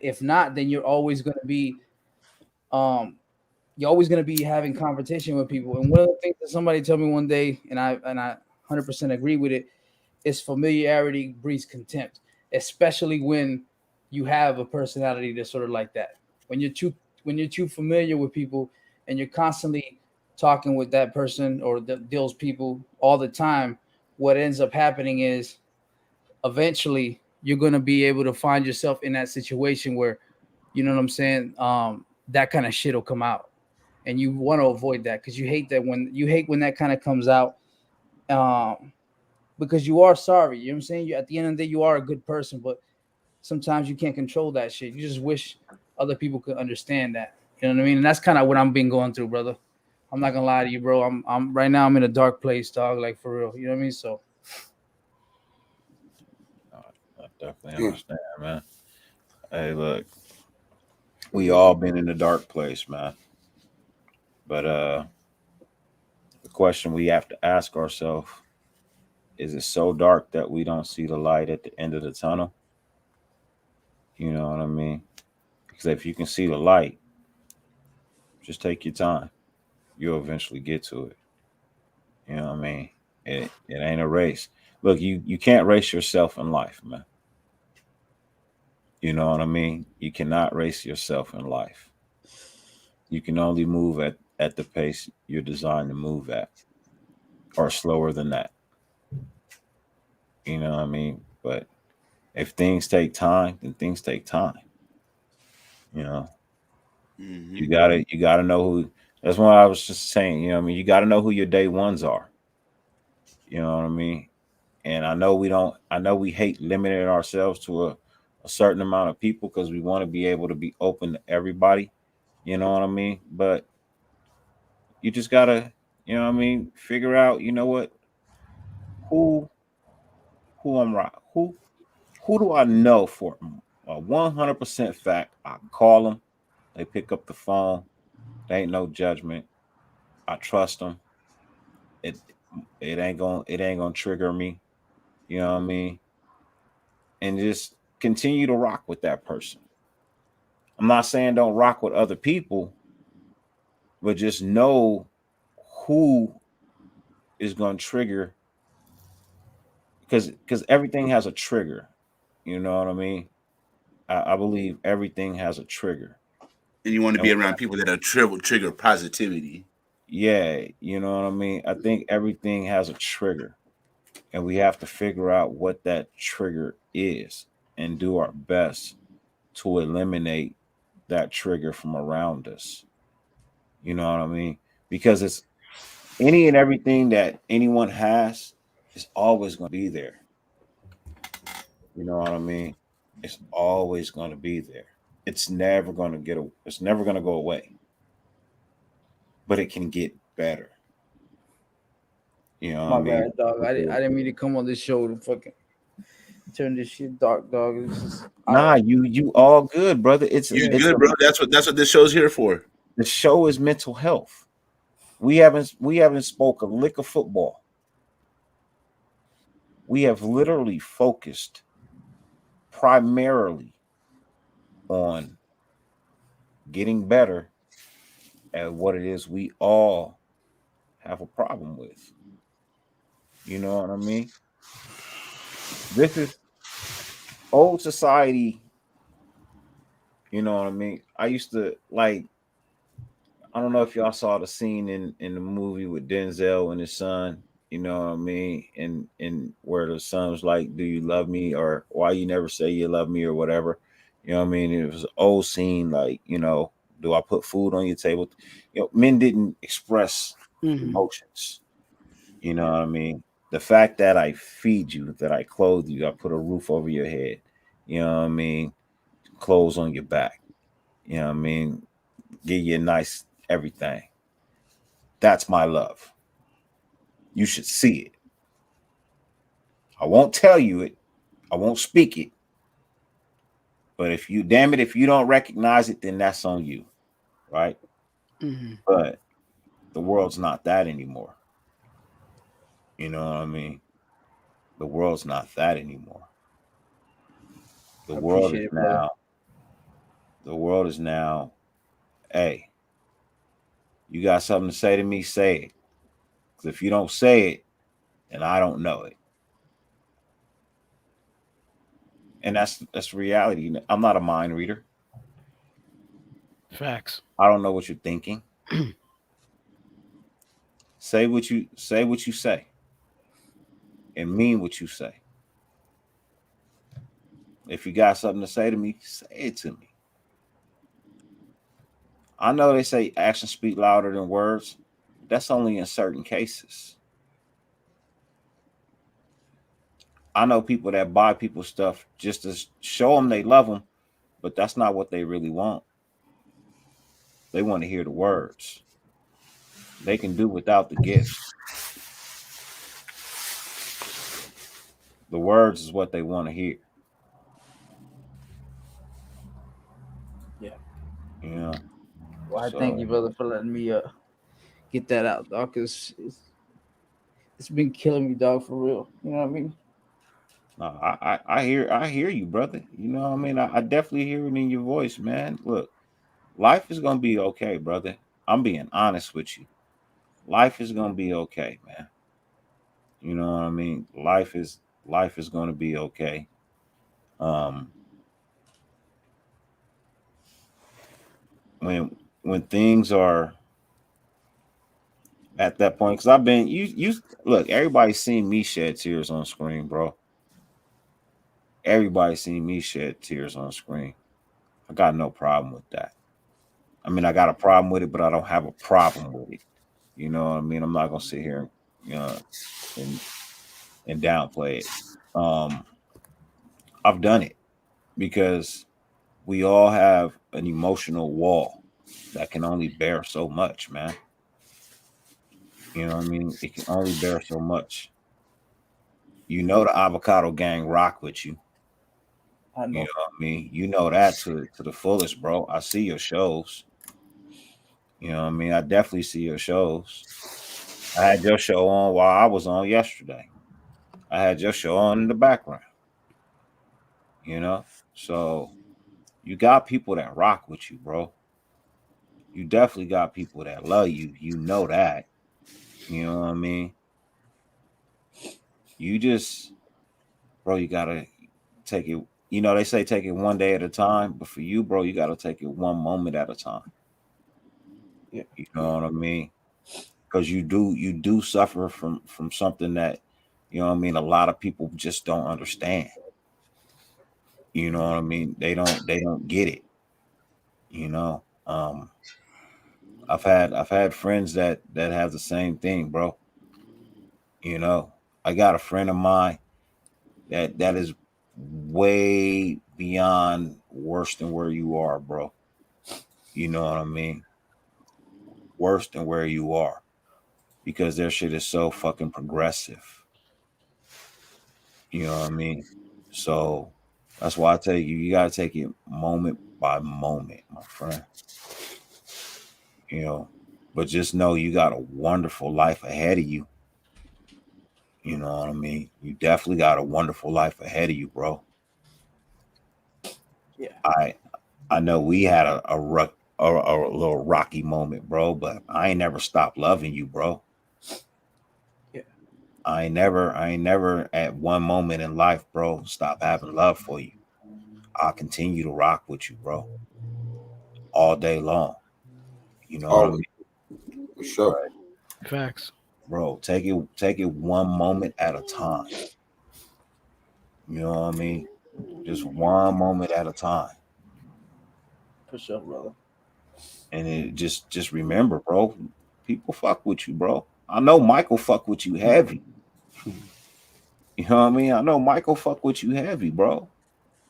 if not, then um you're always going to be having competition with people. And one of the things that somebody told me one day, and I 100% agree with it, is familiarity breeds contempt, especially when you have a personality that's sort of like that. When you're too familiar with people and you're constantly talking with that person or those people all the time, what ends up happening is eventually you're going to be able to find yourself in that situation where, you know what I'm saying, that kind of shit will come out, and you want to avoid that because you hate when that kind of comes out, um, because you are sorry. You know what I'm saying? At the end of the day, you are a good person, but sometimes you can't control that shit. You just wish other people could understand that. You know what I mean? And that's kind of what I'm been going through, brother. I'm not gonna lie to you, bro. I'm right now. I'm in a dark place, dog. Like for real. You know what I mean? So I definitely understand, man. Hey, look, we all been in a dark place, man. But question we have to ask ourselves, is it so dark that we don't see the light at the end of the tunnel? You know what I mean? Because if you can see the light, just take your time. You'll eventually get to it. You know what I mean? It ain't a race. Look, you can't race yourself in life, man. You know what I mean? You cannot race yourself in life. You can only move at the pace you're designed to move at, or slower than that. You know what I mean? But if things take time, then things take time. You know, you gotta know who. That's why I was just saying. You know what I mean? You gotta know who your day ones are. You know what I mean? And I know we don't. I know we hate limiting ourselves to a certain amount of people because we want to be able to be open to everybody. You know what I mean? But you just gotta, you know what I mean, figure out, you know what, who who I'm right, who do I know for a 100% fact? I call them, they pick up the phone, they ain't no judgment. I trust them. It it ain't gonna trigger me. You know what I mean? And just continue to rock with that person. I'm not saying don't rock with other people, but just know who is gonna trigger because everything has a trigger. You know what I mean? I believe everything has a trigger. And you want to And be around people that are trigger positivity. yeah, you know what I mean? I think everything has a trigger. And we have to figure out what that trigger is and do our best to eliminate that trigger from around us. You know what I mean? Because it's any and everything that anyone has is always going to be there. You know what I mean? It's always going to be there. It's never going to it's never going to go away. But it can get better. You know what My I mean? bad, dog. I didn't mean to come on this show to fucking turn this shit dark, dog. It's just, Nah, you all good, brother. You good, bro? That's what this show's here for. The show is mental health. We haven't spoke a lick of football. We have literally focused primarily on getting better at what it is we all have a problem with. You know what I mean? This is old society. You know what I mean? I used to like. I don't know if y'all saw the scene in the movie with Denzel and his son. You know what I mean? And where the son was like, "Do you love me?" or "Why you never say you love me?" or whatever. You know what I mean? It was an old scene, like, you know, do I put food on your table? You know, men didn't express emotions. You know what I mean? The fact that I feed you, that I clothe you, I put a roof over your head. You know what I mean? Clothes on your back. You know what I mean? Give you a nice everything. That's my love. You should see it. I won't tell you it. I won't speak it. But if you, damn it, if you don't recognize it, then that's on you. Right? But the world's not that anymore. You know what I mean? The world's not that anymore. The world is now, the world is now, hey, you got something to say to me, say it. Because if you don't say it, then I don't know it. And that's reality. I'm not a mind reader. Facts. I don't know what you're thinking. Say what you say and mean what you say. If you got something to say to me, say it to me. I know they say actions speak louder than words. But that's only in certain cases. I know people that buy people stuff just to show them they love them, but that's not what they really want. They want to hear the words. They can do without the gifts. The words is what they want to hear. Yeah. You know. Well, I thank you, brother, for letting me get that out, dog, because it's been killing me, dog, for real. You know what I mean? No, I hear you, brother. You know what I mean? I definitely hear it in your voice, man. Look, life is gonna be okay, brother. I'm being honest with you. Life is gonna be okay, man. You know what I mean? Life is gonna be okay. Um, when things are at that point, because I've been you look, everybody's seen me shed tears on screen, bro. Everybody's seen me shed tears on screen. I got no problem with that. I mean, I got a problem with it, but I don't have a problem with it. You know what I mean? I'm not gonna sit here, you know, and and downplay it. Um, I've done it because we all have an emotional wall that can only bear so much, man. You know what I mean? It can only bear so much. You know the avocado gang rock with you. I You know. know what I mean? You know that to the fullest, bro. I see your shows. You know what I mean? I definitely see your shows. I had your show on while I was on yesterday. I had your show on in the background, you know? So you got people that rock with you, bro. You definitely got people that love you. You know that. You know what I mean? You just, bro, you gotta take it. You know, they say take it one day at a time, but for you, bro, you gotta take it one moment at a time. Yeah. You know what I mean? Because you do suffer from something that, you know what I mean, a lot of people just don't understand. You know what I mean? They don't get it. You know, I've had friends that have the same thing, bro. You know, I got a friend of mine that is way beyond worse than where you are, bro. You know what I mean? Worse than where you are because their shit is so fucking progressive. You know what I mean? So that's why I tell you, you gotta take it moment by moment, my friend. You know, but just know you got a wonderful life ahead of you. You know what I mean? You definitely got a wonderful life ahead of you, bro. Yeah. I know we had a little rocky moment, bro, but I ain't never stopped loving you, bro. Yeah. I ain't never at one moment in life, bro, stop having love for you. I'll continue to rock with you, bro, all day long. You know what I Always, mean? for sure. Right. Facts. Bro, take it one moment at a time. You know what I mean? Just one moment at a time. For sure, brother. And it just remember, bro, people fuck with you, bro. I know Michael fuck with you heavy. You know what I mean? I know Michael fuck with you heavy, bro.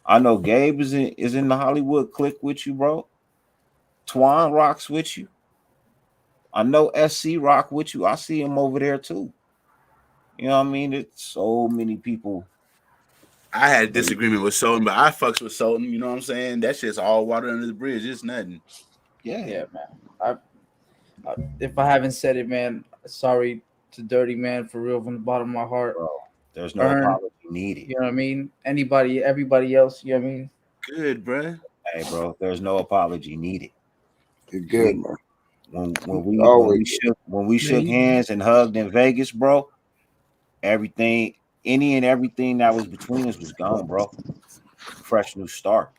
I know Gabe is in the Hollywood clique with you, bro. Twan rocks with you. I know SC rock with you. I see him over there too. You know what I mean? It's so many people. I had a disagreement with Sultan, but I fucks with Sultan. You know what I'm saying? That shit's all water under the bridge. It's nothing. Yeah. Yeah, man. If I haven't said it, man, sorry to Dirty Man, for real, from the bottom of my heart. Bro, there's no Earn, apology needed. you know what I mean? Everybody else, you know what I mean? Good, bruh. Hey, bro, there's no apology needed. You're good, We man. when Always. we shook hands and hugged in Vegas, bro, everything, any and everything that was between us was gone, bro. Fresh new start.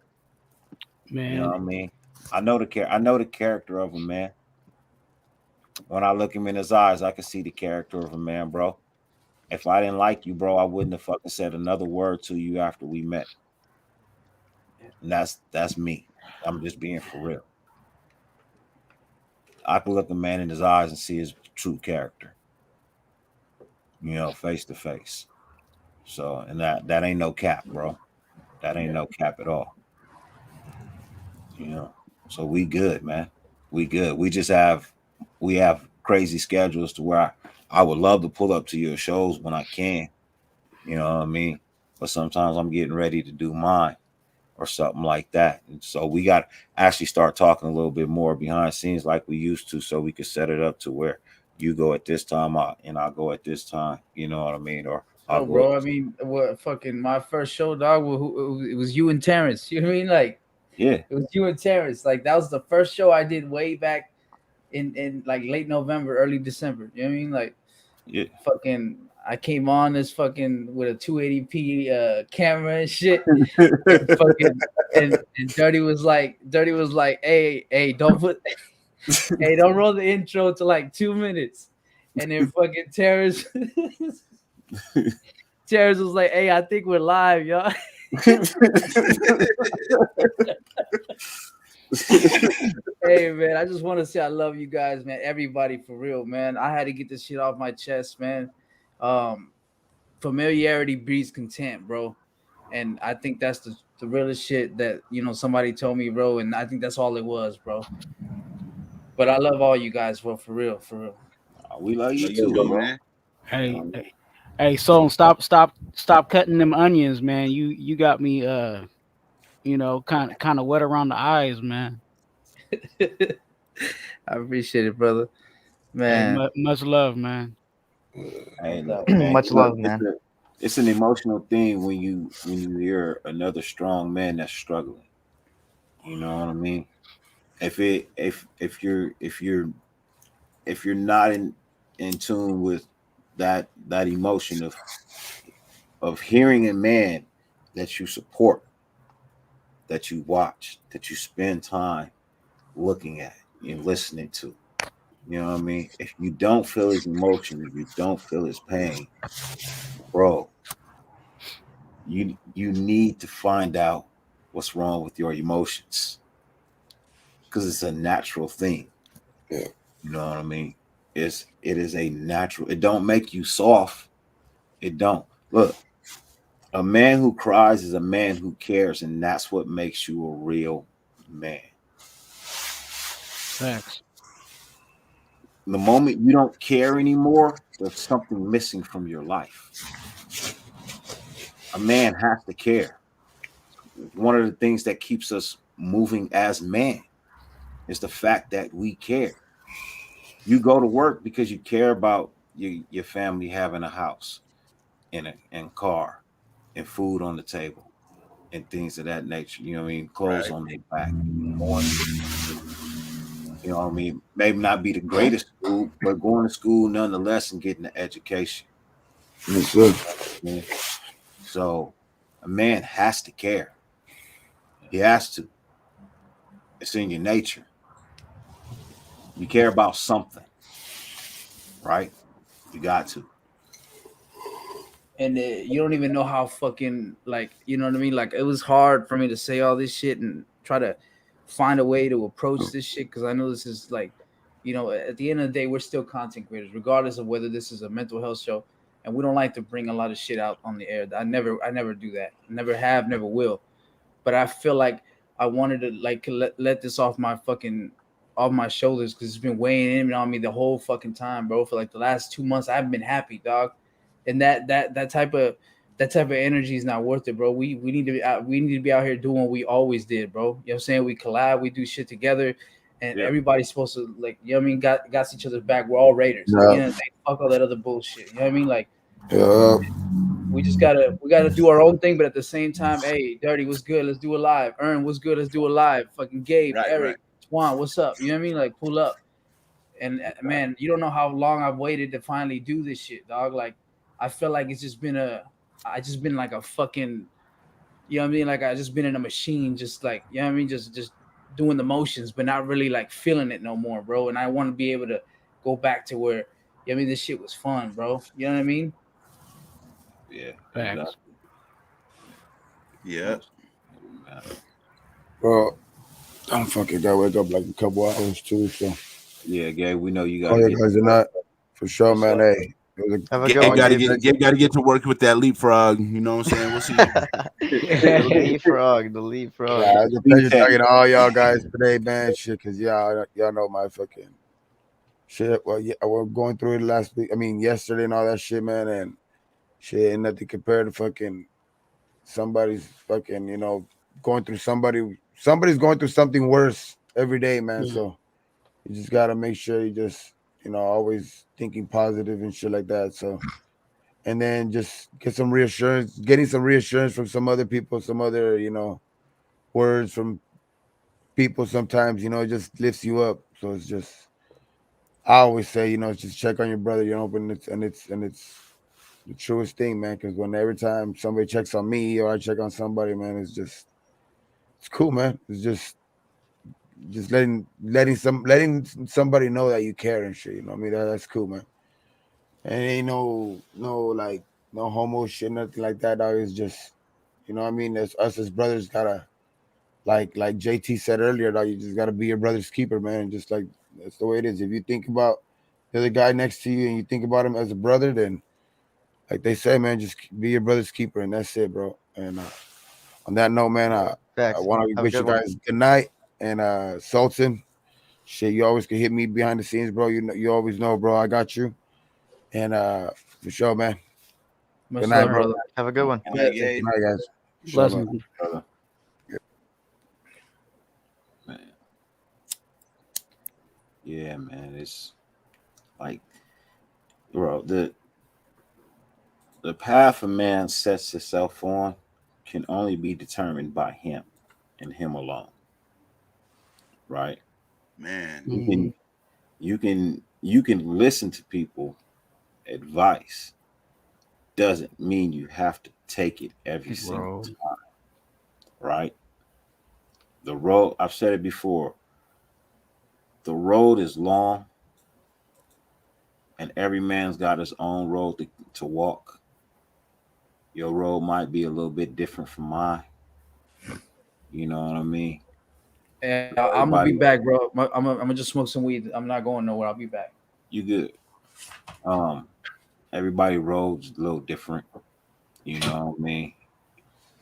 You know Man, what I mean? I know the character of a man. When I look him in his eyes, I can see the character of a man, bro. If I didn't like you, bro, I wouldn't have fucking said another word to you after we met. And that's me. I'm just being for real. I can look a man in his eyes and see his true character, you know, face to face. So, and that ain't no cap, bro. That ain't Yeah. no cap at all. You know. So we good, man. We good. We have crazy schedules to where I would love to pull up to your shows when I can. You know what I mean? But sometimes I'm getting ready to do mine or something like that. And so we got to actually start talking a little bit more behind the scenes like we used to, so we could set it up to where you go at this time, I'll go at this time. You know what I mean? Or I'll No, go. bro. I mean, what fucking my first show, dog. It was you and Terrence. You know what I mean? Like, Yeah. it was you and Terrence. Like, that was the first show I did way back in like late November, early December. You know what I mean? Like, Yeah. fucking, I came on this fucking with a 280p camera and shit, and fucking and Dirty was like, hey, don't put, hey, don't roll the intro to like 2 minutes, and then fucking Terrence. Terrence was like, hey, I think we're live, y'all. Hey, man, I just want to say I love you guys, man. Everybody, for real, man. I had to get this shit off my chest, man. Familiarity breeds contempt, bro. And I think that's the realest shit that, somebody told me, bro. And I think that's all it was, bro. But I love all you guys, bro, for real, for real. We love you You too, too, bro. man. Hey, so stop cutting them onions, man. You got me kind of wet around the eyes, man. I appreciate it, brother. Hey, Man. much love, man. Hey, Much love, man. It's an emotional thing when you hear another strong man that's struggling. You know what I mean? If you're not in tune with that emotion of hearing a man that you support, that you watch, that you spend time looking at and listening to. You know what I mean? If you don't feel his emotion, if you don't feel his pain, bro, you need to find out what's wrong with your emotions, because it's a natural thing. Yeah. You know what I mean? It is a natural. It don't make you soft. It don't. Look, a man who cries is a man who cares, and that's what makes you a real man. Thanks. The moment you don't care anymore, there's something missing from your life. A man has to care. One of the things that keeps us moving as men is the fact that we care. You go to work because you care about your family having a house and car and food on the table and things of that nature. You know what I mean? Clothes on their back. You know what I mean? Maybe not be the greatest school, but going to school nonetheless and getting the education. Yes, sir. Man. So a man has to care. He has to. It's in your nature. You care about something, right? You got to. And you don't even know how fucking, like, you know what I mean? Like, it was hard for me to say all this shit and try to find a way to approach this shit, because I know this is like, at the end of the day, we're still content creators, regardless of whether this is a mental health show. And we don't like to bring a lot of shit out on the air. I never do that. Never have, never will. But I feel like I wanted to like let this off my shoulders, because it's been weighing in on me the whole fucking time, bro. For like the last 2 months, I haven't been happy, dog. And that type of energy is not worth it, bro. We need to be out here doing what we always did, bro. You know what I'm saying? We collab, we do shit together, and everybody's supposed to, like, you know what I mean, got each other's back. We're all Raiders. Yeah. You know, fuck all that other bullshit. You know what I mean? Like, Yeah. we gotta do our own thing, but at the same time, hey, Dirty, what's good? Let's do it live. Ern, what's good? Let's do it live. Fucking Gabe, Eric, Swan, what's up? You know what I mean? Like, pull up. And man, you don't know how long I've waited to finally do this shit, dog. Like, I feel like I just been like a fucking, you know what I mean? Like, I just been in a machine, just like, you know what I mean? Just doing the motions, but not really like feeling it no more, bro. And I want to be able to go back to where, you know what I mean, this shit was fun, bro. You know what I mean? Yeah. Facts. Yeah. Well, I'm fucking gotta wake up like a couple hours too. So yeah, Gabe, we know you gotta. Oh, you guys are not for sure, man. Hey, Gabe gotta get to work with that leapfrog. You know what I'm saying? We'll see. The leapfrog. Yeah, it's a pleasure talking to all y'all guys today, man. Shit, cause y'all know my fucking shit. Well, yeah, we're going through it last week. I mean, yesterday and all that shit, man. And shit, ain't nothing compared to fucking somebody's fucking, going through somebody's going through something worse every day, man. So you just gotta make sure you just always thinking positive and shit like that. So, and then just getting some reassurance from some other people, some other, words from people sometimes, it just lifts you up. So it's just, I always say, just check on your brother, and it's the truest thing, man. Because every time somebody checks on me or I check on somebody, man, it's cool, man. It's just letting somebody know that you care and shit. You know what I mean? That's cool, man. And ain't like no homo shit, nothing like that. Dog. It's just, what I mean. As us as brothers gotta like JT said earlier, dog, you just gotta be your brother's keeper, man. Just like that's the way it is. If you think about the other guy next to you and you think about him as a brother, then like they say, man, just be your brother's keeper, and that's it, bro. And on that note, man, I Facts. want to Have a wish you good one. guys good night. And Sultan, shit, you always can hit me behind the scenes, bro. You always know, bro. I got you. And for sure, man. Much Good night, love, bro. brother. Have a good one. Good night, Good Gabe. night, guys. For sure, man. Blessings. brother. Man. Yeah, man. It's like, bro, the path a man sets himself on can only be determined by him and him alone. Right? Man. You can listen to people advice. Doesn't mean you have to take it every single Bro. time. Right? The road, I've said it before, the road is long and every man's got his own road to walk. Your road might be a little bit different from mine. You know what I mean? And I'm gonna be Everybody, back, bro. I'm gonna just smoke some weed. I'm not going nowhere. I'll be back. you good. Um, everybody roads a little different. You know what I mean?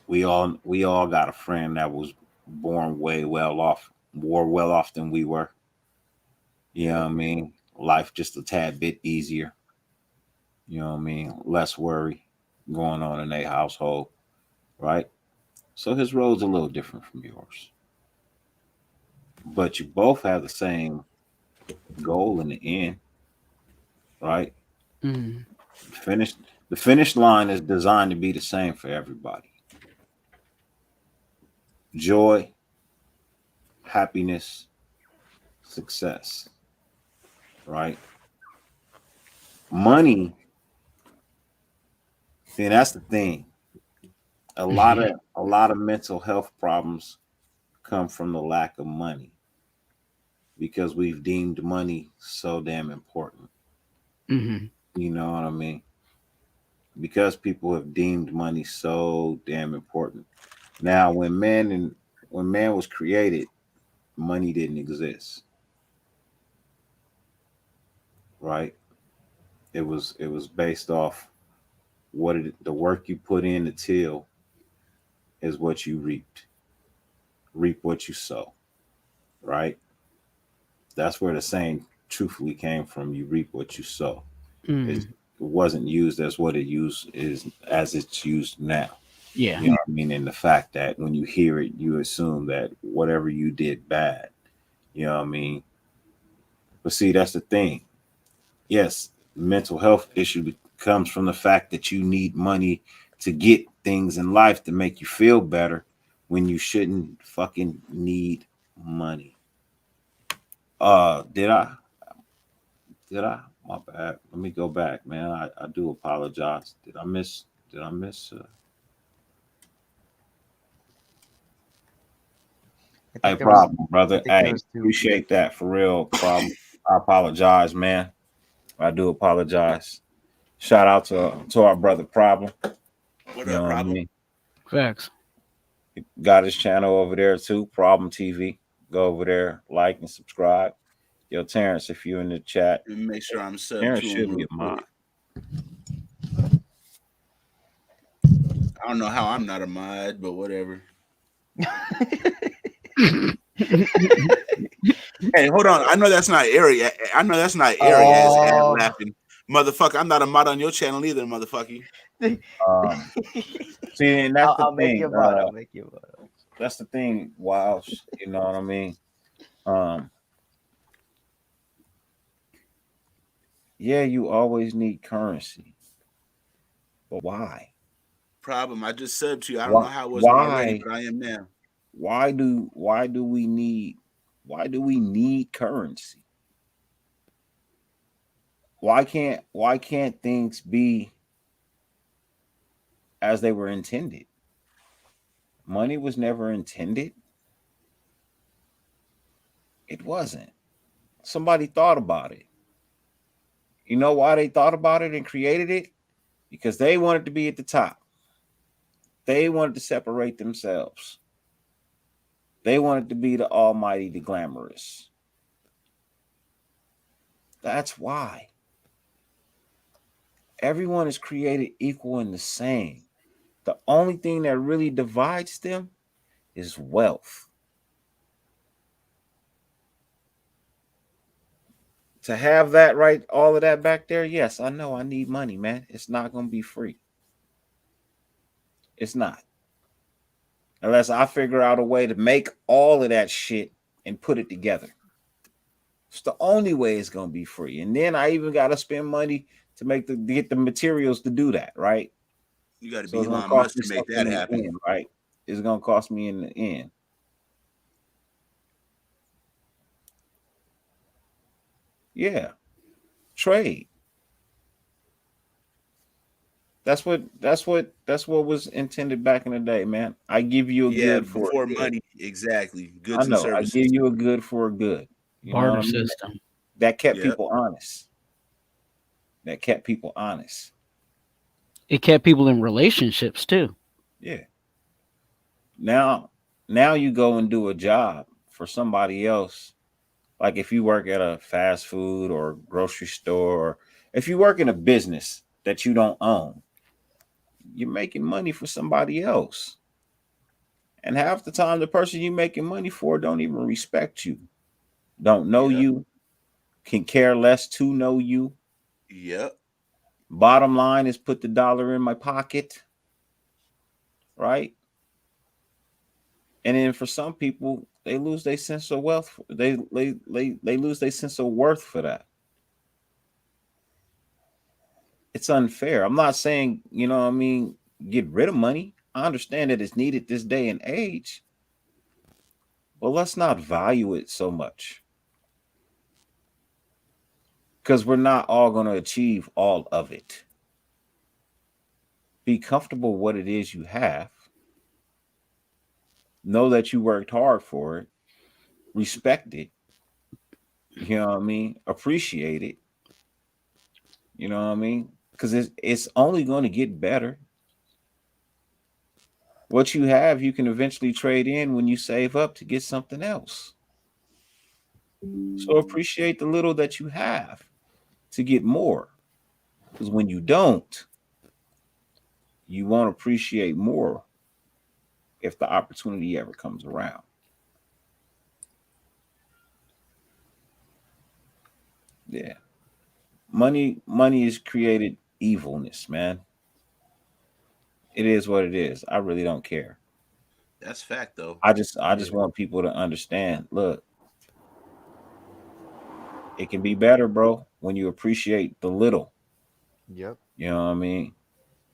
We all got a friend that was born way well off, more well off than we were. You know what I mean? Life just a tad bit easier. You know what I mean? Less worry going on in their household, right? So his road's a little different from yours. But you both have the same goal in the end, right? Mm. Finish the finish line is designed to be the same for everybody. Joy, happiness, success, right? Money, and that's the thing. A lot of mental health problems come from the lack of money because we've deemed money so damn important. Mm-hmm. You know what I mean? Because people have deemed money so damn important. Now, when man was created, money didn't exist, right? It was based off the work you put in to till is what you reaped. Reap what you sow, right? That's where the saying truthfully came from. You reap what you sow. It Mm. wasn't used as what it used is as it's used now. Yeah. You know what I mean? And the fact that when you hear it, you assume that whatever you did bad. You know what I mean? But see, that's the thing. Yes, mental health issue comes from the fact that you need money to get things in life to make you feel better when you shouldn't fucking need money. Did I? Did I? My bad. Let me go back, man. I do apologize. Did I miss? I Hey, think there was. problem, I brother. think there Hey, was two. appreciate that for real, problem. I apologize, man. I do apologize. Shout out to our brother, problem. What You up, know what I problem? mean? Facts. Got his channel over there too, Problem TV. Go over there, like and subscribe. Yo, Terrence, if you're in the chat, Let me make sure I'm sub Terrence to him should be real a mod. quick. I don't know how I'm not a mod, but whatever. Hey, hold on. I know that's not Ari. I know that's not Ari as Oh. laughing. Motherfucker, I'm not a mod on your channel either, motherfucker. See, and that's the I'll make you thing. a mod. I'll make you a mod. That's the thing, Wiles. You know what I mean? Um, Yeah, you always need currency. But why? Problem. I just subbed to you. I don't know how I wasn't already, Why? but I am now. Why do we need currency? Why can't things be as they were intended? Money was never intended. It wasn't. Somebody thought about it. You know why they thought about it and created it? Because they wanted to be at the top. They wanted to separate themselves. They wanted to be the almighty, the glamorous. That's why. Everyone is created equal and the same. The only thing that really divides them is wealth. To have that right, all of that back there, yes, I know I need money, man. It's not going to be free. It's not. Unless I figure out a way to make all of that shit and put it together. It's the only way it's going to be free. And then I even got to spend money to get the materials to do that, right? You got to So be it's going to Elon cost Musk me to make something that in the happen. end, right? It's going to cost me in the end. Yeah. Trade. That's what was intended back in the day, man. I give you a Yeah, good for before a good. money, exactly. I Goods and know. I services. give you a good for a good. You know what Barter I mean? system. That kept Yep. people honest. That kept people honest. It kept people in relationships too. Yeah. Now you go and do a job for somebody else. Like if you work at a fast food or grocery store, or if you work in a business that you don't own, you're making money for somebody else. And half the time the person you're making money for don't even respect you, don't know Yep. you, can care less to know you. Yep. Bottom line is put the dollar in my pocket, right? And then for some people, they lose their sense of wealth. They lose their sense of worth for that. It's unfair. I'm not saying, you know what I mean, get rid of money. I understand that it's needed this day and age, but let's not value it so much. Because we're not all going to achieve all of it. Be comfortable with what it is you have. Know that you worked hard for it. Respect it. You know what I mean? Appreciate it. You know what I mean? Because it's only going to get better. What you have, you can eventually trade in when you save up to get something else. So appreciate the little that you have to get more. Because when you don't, you won't appreciate more if the opportunity ever comes around. Yeah. Money is created evilness, man. It is what it is. I really don't care. That's fact though. I just want people to understand. Look, it can be better, bro, when you appreciate the little. Yep. You know what I mean?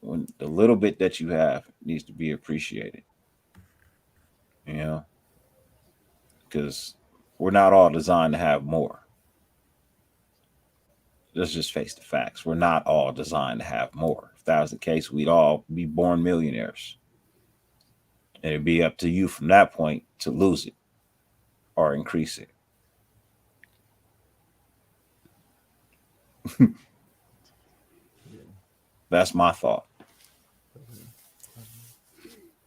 When the little bit that you have needs to be appreciated. You know, because we're not all designed to have more. Let's just face the facts. We're not all designed to have more. If that was the case, we'd all be born millionaires. And it'd be up to you from that point to lose it or increase it. That's my thought.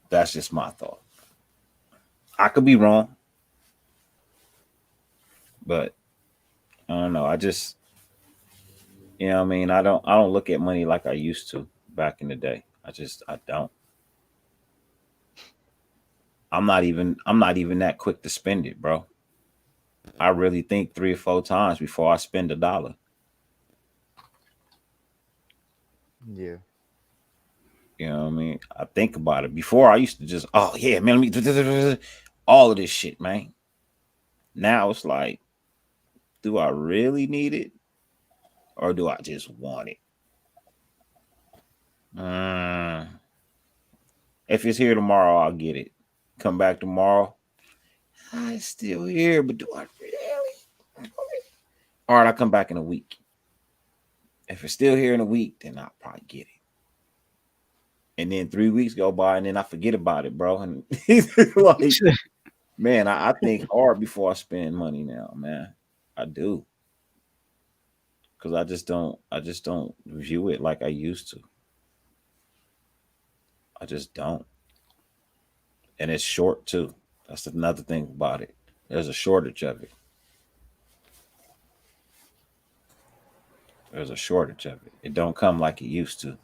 That's just my thought. I could be wrong, but I don't know. I just, you know what I mean? I don't look at money like I used to back in the day. I don't. I'm not even that quick to spend it, bro. I really think 3 or 4 times before I spend $1. Yeah. You know what I mean? I think about it. Before I used to just, oh yeah, man, let me all of this shit, man. Now it's like, do I really need it? or do I just want it? Mm, if it's here tomorrow, I'll get it. Come back tomorrow. Ah, it's still here, but do I really? All right, I'll come back in a week. If it's still here in a week, then I'll probably get it. And then 3 weeks go by, and then I forget about it, bro. And like, man, I think hard before I spend money now, man. I do, because I just don't view it like I used to. I just don't, and it's short too. That's another thing about it. There's a shortage of it. There's a shortage of it. It don't come like it used to.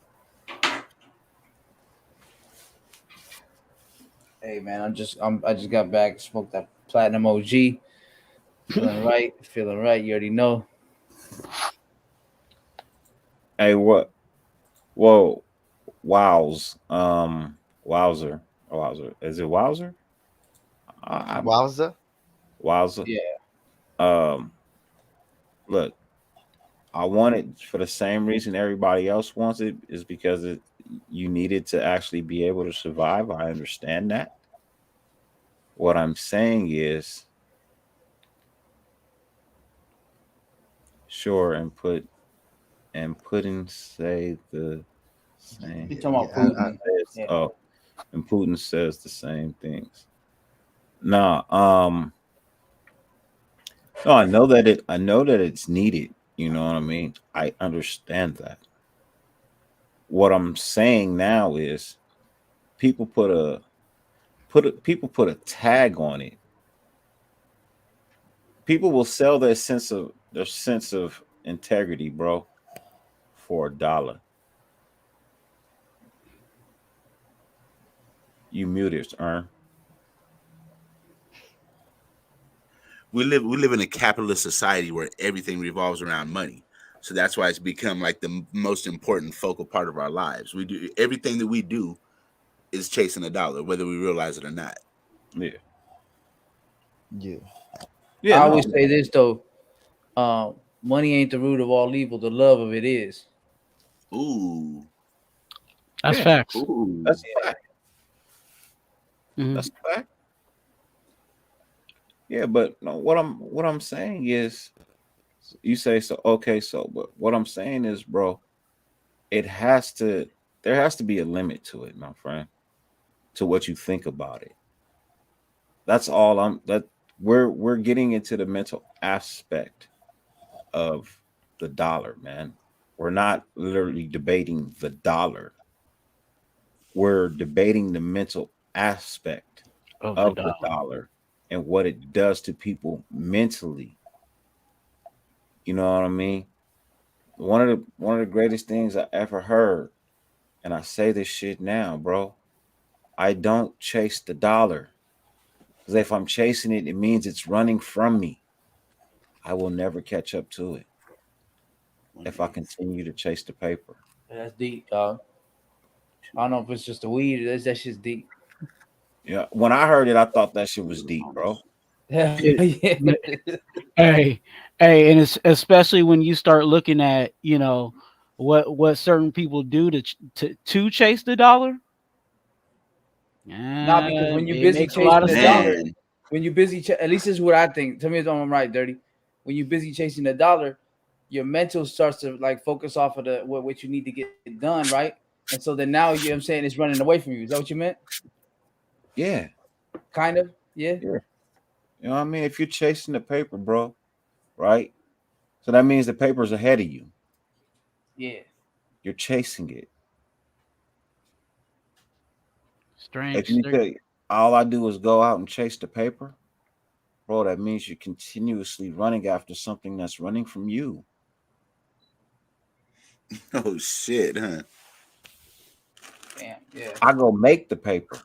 Hey man, I just got back, smoked that platinum OG. Feeling right, feeling right. You already know. Hey, what? Whoa, wows. Wowzer, Wowzer. Is it Wowzer? I'm Wowza. Wowzer. Yeah. Um, look, I want it for the same reason everybody else wants it, is because you need it to actually be able to survive. I understand that. What I'm saying is, sure, and Putin say the same. You talking Yeah, about Putin? Says, Yeah. oh, and Putin says the same things. Nah, no, I know that it's needed. You know what I mean? I understand that. What I'm saying now is people put a tag on it. People will sell their sense of integrity, bro, for $1. You muted, Earn. We live in a capitalist society where everything revolves around money. So that's why it's become like the most important focal part of our lives. We do everything that we do is chasing a dollar, whether we realize it or not. Yeah. yeah, Yeah, I no. always say this though. Money ain't the root of all evil. The love of it is. Ooh, That's Yeah. facts. ooh. That's a fact. Mhm. That's a fact. Yeah, but no, what I'm saying is, you say so, okay, so, but what I'm saying is, bro, it has to there has to be a limit to it, my friend, to what you think about it. That's all I'm that we're getting into the mental aspect of the dollar, man. We're not literally debating the dollar. We're debating the mental aspect Of the of the dollar. dollar and what it does to people mentally. You know what I mean? One of the greatest things I ever heard, and I say this shit now, bro. I don't chase the dollar. Because if I'm chasing it, it means it's running from me. I will never catch up to it if I continue to chase the paper. That's deep, dog. I don't know if it's just the weed. That's just deep. Yeah, when I heard it, I thought that shit was deep, bro. Yeah, It- yeah. hey, hey, and it's especially when you start looking at, what certain people do to chase the dollar. Not because when you're It busy makes a lot chasing of the sense. dollar, Man, when you're busy, at least this is what I think. Tell me if I'm right, Dirty. When you're busy chasing the dollar, your mental starts to like focus off of the what you need to get done, right? And so then now you know what I'm saying it's running away from you. Is that what you meant? Yeah, Kind of, yeah, yeah. You know what I mean? If you're chasing the paper, bro, right? So that means the paper's ahead of you. yeah. You're chasing it. If Strange. you say all I do is go out and chase the paper, bro, that means you're continuously running after something that's running from you. oh shit, huh? Damn, yeah. I go make the paper.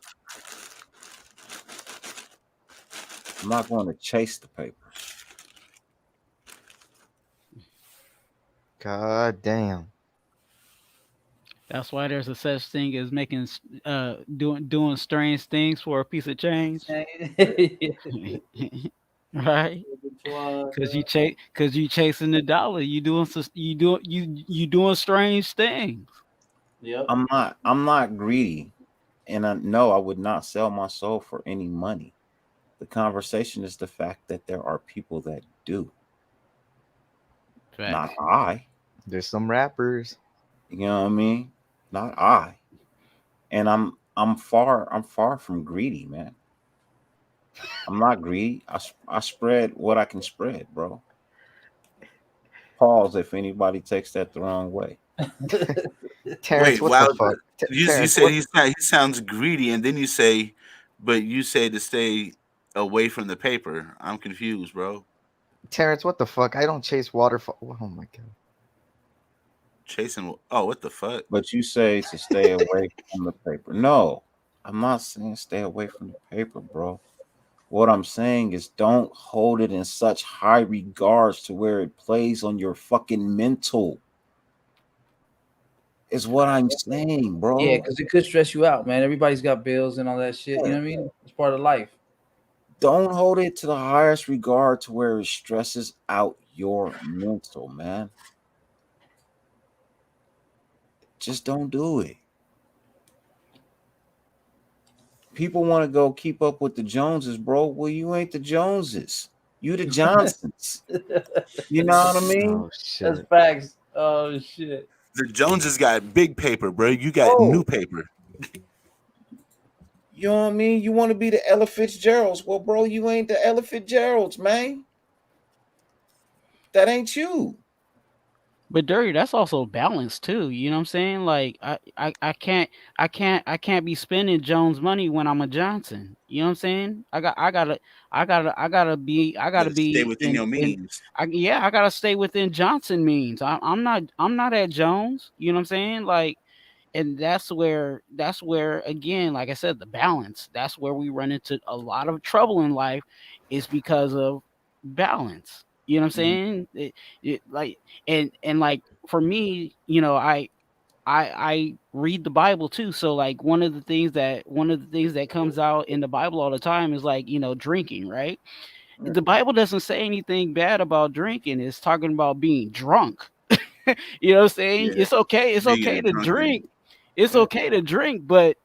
I'm not going to chase the paper. god damn. That's why there's a such thing as doing strange things for a piece of change. Yeah. right? Cause you chasing the dollar. You doing you doing strange things. Yep. I'm not greedy, and I know I would not sell my soul for any money. The conversation is the fact that there are people that do, not Facts. I. There's some rappers. You know what I mean? Not I. And I'm far from greedy, man. I'm not greedy. I spread what I can spread, bro. Pause if anybody takes that the wrong way. Terrence, Wait, what the wow. fuck? You Terrence, said what? he sounds greedy, and then you say, but you say to stay away from the paper. I'm confused, bro. Terrence, what the fuck? I don't chase waterfall. Oh my god. Chasing. Oh, what the fuck? But you say to stay away from the paper. No, I'm not saying stay away from the paper, bro. What I'm saying is don't hold it in such high regards to where it plays on your fucking mental. Is what I'm saying, Yeah, bro. because it could stress you out, man. Everybody's got bills and all that shit. You know what I mean? It's part of life. Don't hold it to the highest regard to where it stresses out your mental, man. Just don't do it. People want to go keep up with the Joneses, bro. Well, you ain't the Joneses. You the Johnsons. You know what I mean? Oh That's shit. facts. Oh shit. The Joneses got big paper, bro. You got new Oh, paper. you know what I mean? You want to be the Ella Fitzgeralds. Well, bro, you ain't the Ella Fitzgeralds, man. That ain't you. But dirty, that's also balance too. You know what I'm saying? Like I can't be spending Jones money when I'm a Johnson. You know what I'm saying? I You gotta gotta stay be within your in means. I gotta stay within Johnson means. I'm not at Jones. You know what I'm saying? Like, and that's where again, like I said, the balance. That's where we run into a lot of trouble in life, is because of balance. You know what I'm Mhm. saying? Like, and like for me, I read the Bible too. So like one of the things that comes out in the Bible all the time is like, drinking, right? The Bible doesn't say anything bad about drinking. It's talking about being drunk. You know what I'm saying? Yeah, It's okay being a to drunkard. drink. It's okay to drink, but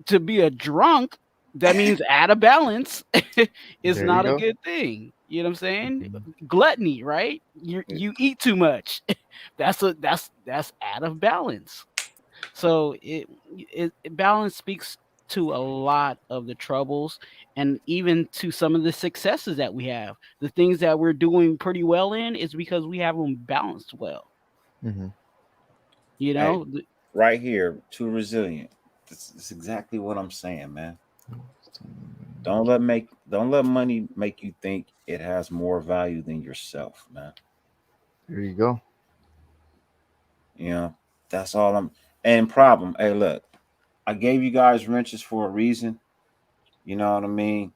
to be a drunk, that means out of balance is There you not a go. good thing. You know what I'm saying? Mhm. Gluttony, right? You eat too much. That's out of balance. So balance speaks to a lot of the troubles, and even to some of the successes that we have. The things that we're doing pretty well in is because we have them balanced well. Mhm. You Hey, know, right here, too resilient. That's exactly what I'm saying, man. Don't let money make you think it has more value than yourself, man. There you go. You know, that's all I'm. And problem, hey, look, I gave you guys wrenches for a reason. You know what I mean?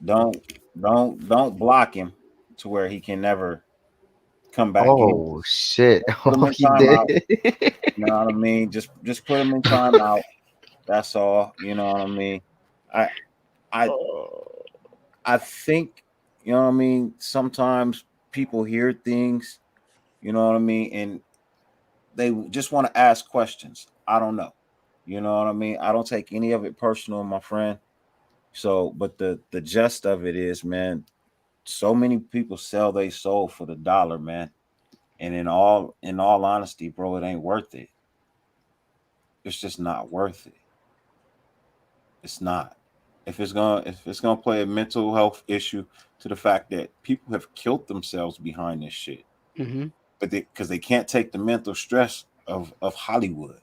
Don't don't block him to where he can never come back in. Oh shit. Put him Oh, in he did. timeout. You know what I mean? Just put him in timeout. That's all. You know what I mean? I I Oh. I think, you know what I mean, sometimes people hear things, you know what I mean, and they just want to ask questions. I don't know. You know what I mean? I don't take any of it personal, my friend. So, but the gist of it is, man, so many people sell their soul for the dollar, man. And in all honesty, bro, it ain't worth it. It's just not worth it. It's not. If it's gonna play a mental health issue to the fact that people have killed themselves behind this shit, hmm but because they can't take the mental stress of Hollywood.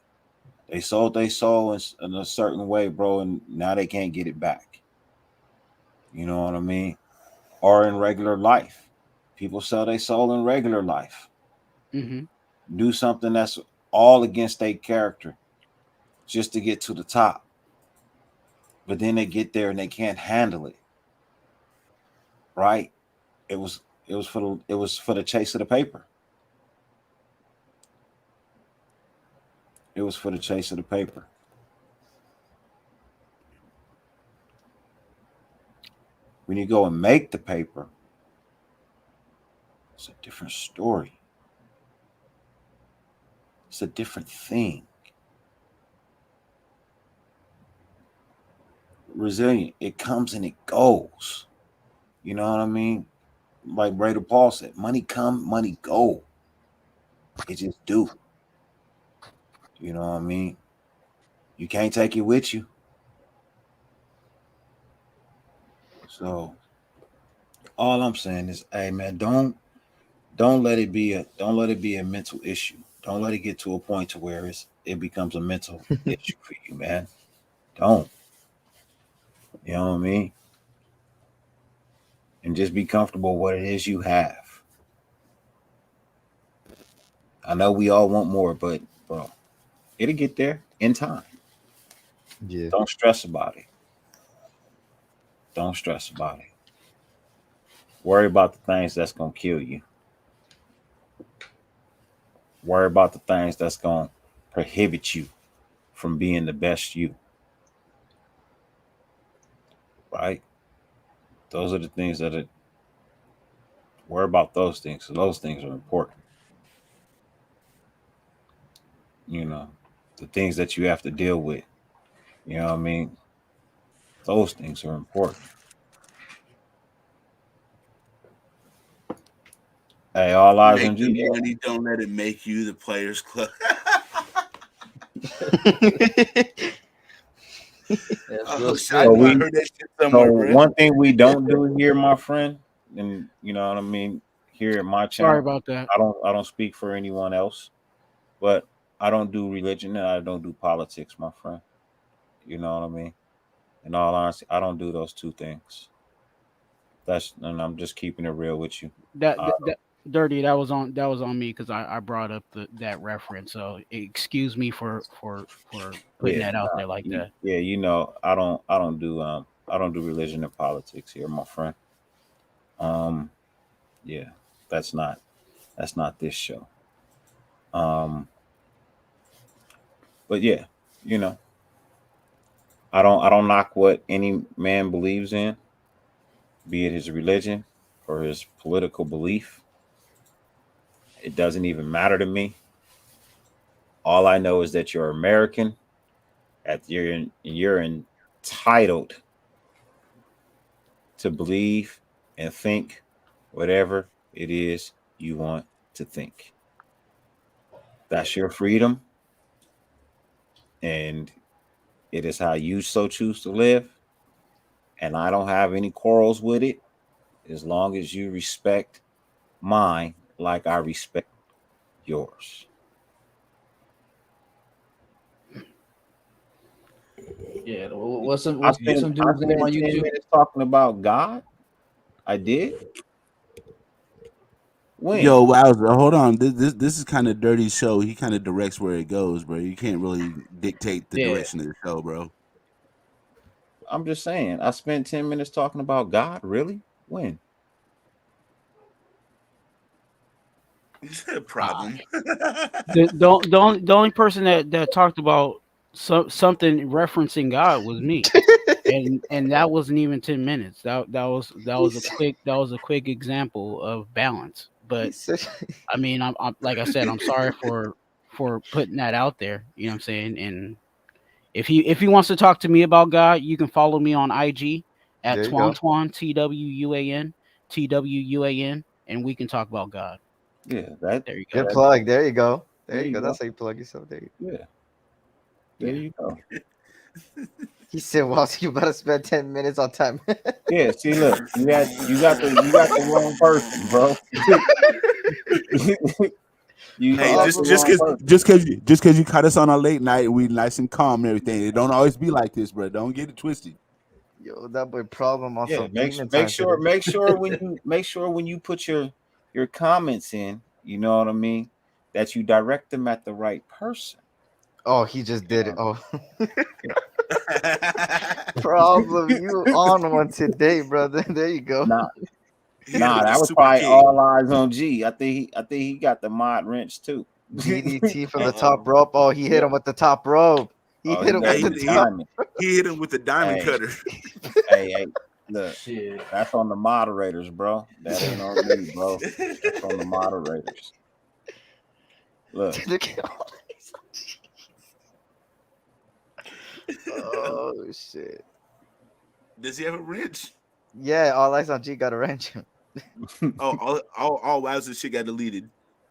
They sold their soul in a certain way, bro, and now they can't get it back. You know what I mean? Or in regular life, people sell their soul in regular life. hmm Do something that's all against their character just to get to the top, but then they get there and they can't handle it. Right? It was it was for the chase of the paper. It was for the chase of the paper. When you go and make the paper, it's a different story. It's a different thing. Resilient, it comes and it goes. You know what I mean? Like Brother Paul said, money come, money go. It just do. You know what I mean? You can't take it with you. So all I'm saying is, hey man, don't let it be a mental issue. Don't let it get to a point to where it becomes a mental issue for you, man. Don't. You know what I mean? And just be comfortable with what it is you have. I know we all want more, but bro, it'll get there in time. Yeah. Don't stress about it. Don't stress about it. Worry about the things that's gonna kill you. Worry about the things that's gonna prohibit you from being the best you. Right? Those are the things that are worry about those things. So those things are important. You know, the things that you have to deal with. You know what I mean? Those things are important. Hey, all eyes Make on the G. money, don't let it make you the Players Club. Oh, shit, I knew I heard that shit So somewhere, bro. one thing we don't do here, my friend, and you know what I mean, here at my channel. Sorry about that. I don't speak for anyone else, but I don't do religion and I don't do politics, my friend. You know what I mean? In all honesty, I don't do those two things. And I'm just keeping it real with you. That dirty, that was on me because I brought up that reference. So excuse me for putting that out there like that. Yeah, you know, I don't do religion and politics here, my friend. Yeah, that's not this show. But yeah, you know, I don't knock what any man believes in, be it his religion or his political belief. It doesn't even matter to me. All I know is that you're American. You're entitled to believe and think whatever it is you want to think. That's your freedom, and it is how you so choose to live. And I don't have any quarrels with it as long as you respect mine like I respect yours. Yeah. What's some I dude's spent name on 10 YouTube? minutes talking about God. I did. When? Yo, Wowzer, hold on. This is kind of dirty show. He kind of directs where it goes, bro. You can't really dictate the Yeah. direction of the show, bro. I'm just saying. I spent 10 minutes talking about God. Really? When? Problem. The only person that talked about something referencing God was me, and that wasn't even 10 minutes. That was a quick example of balance. But I mean, I'm like I said, I'm sorry for putting that out there. You know what I'm saying? And if he wants to talk to me about God, you can follow me on IG at There you go. Twan TWUAN, and we can talk about God. Yeah, that. There you go. Good plug. There you go. There There you you go. go. That's how you plug yourself. There. Yeah. There you go. He said, "Well, you better spend 10 minutes on time." Yeah. See, look, you got the wrong person, bro. Hey, just because you caught us on a late night, we nice and calm and everything. It don't always be like this, bro. Don't get it twisted. Yo, that boy problem on Yeah, some demon time. make sure when you put your comments in, you know what I mean, that you direct them at the right person. Oh, he just did it. Oh, problem. You on one today, brother. There you go. Nah, that was probably all eyes on G. I think he got the mod wrench too. DDT from the top rope. Oh, he hit him with the top rope. He hit him with the top. He hit him with the diamond cutter. Hey, Look, Shit. that's on the moderators, bro. That ain't on me, bro. That's on the moderators. Look. Look at all these. Oh shit. Does he have a wrench? Yeah, all eyes on G got a wrench. Oh, all wives and shit got deleted.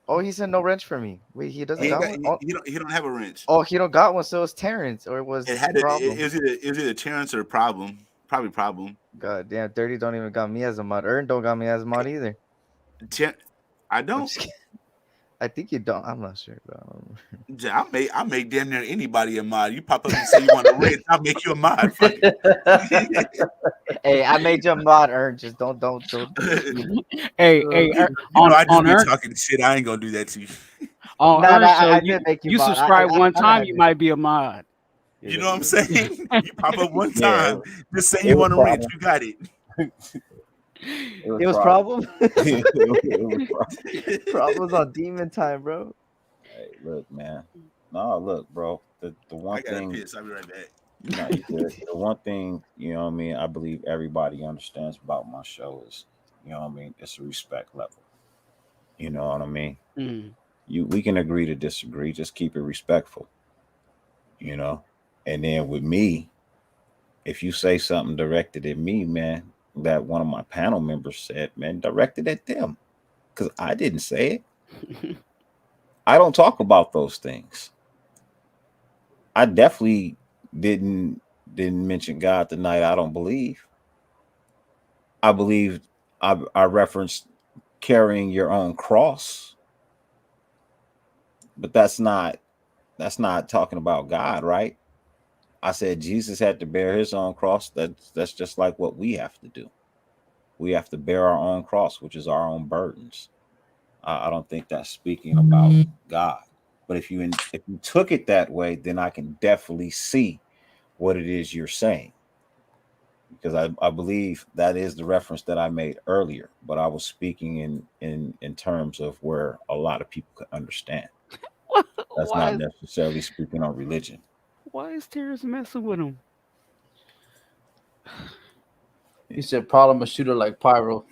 Oh, he said no wrench for me. Wait, he doesn't He got got one. Oh, he don't have a wrench. oh, he don't got one. So it's Terrence, or it was It had it. problem. It was either Terrence or problem. Probably problem. God damn, Dirty don't even got me as a mod. Ern don't got me as a mod either. I I'm don't. just kidding. I think you don't. I'm not sure, bro. Yeah, I make damn near anybody a mod. You pop up and say you want a wrench, I'll make you a mod. Fuck it. Hey, I made you a mod, Ern. Just don't. Hey, you on know, I just on be Ern, talking shit. I ain't gonna do that to you. on No, Ern show, I did make you you mod. subscribe one I time, had you it. might be a mod. You know what I'm saying? You pop up one Yeah, time, just say it you was want a wrench. problem. You got it. It was problem. It was problem. Problems on demon time, bro. Hey, look, man. No, look, bro. The one I gotta thing, piss. I'll be right back. no, you good. The one thing, you know what I mean, I believe everybody understands about my show is, you know what I mean, it's a respect level. You know what I mean? Mm. We can agree to disagree, just keep it respectful. You know? And then with me, if you say something directed at me, man, that one of my panel members said, man, directed at them. Because I didn't say it. I don't talk about those things. I definitely didn't mention God tonight. I don't believe. I believe I referenced carrying your own cross, but that's not talking about God, right? I said Jesus had to bear his own cross. That's just like what we have to do. We have to bear our own cross, which is our own burdens. I don't think that's speaking about God. But if you took it that way, then I can definitely see what it is you're saying. Because I believe that is the reference that I made earlier, but I was speaking in terms of where a lot of people could understand. That's Why not is necessarily speaking on religion. why is Terrence messing with him? He said problem a shooter like Pyro.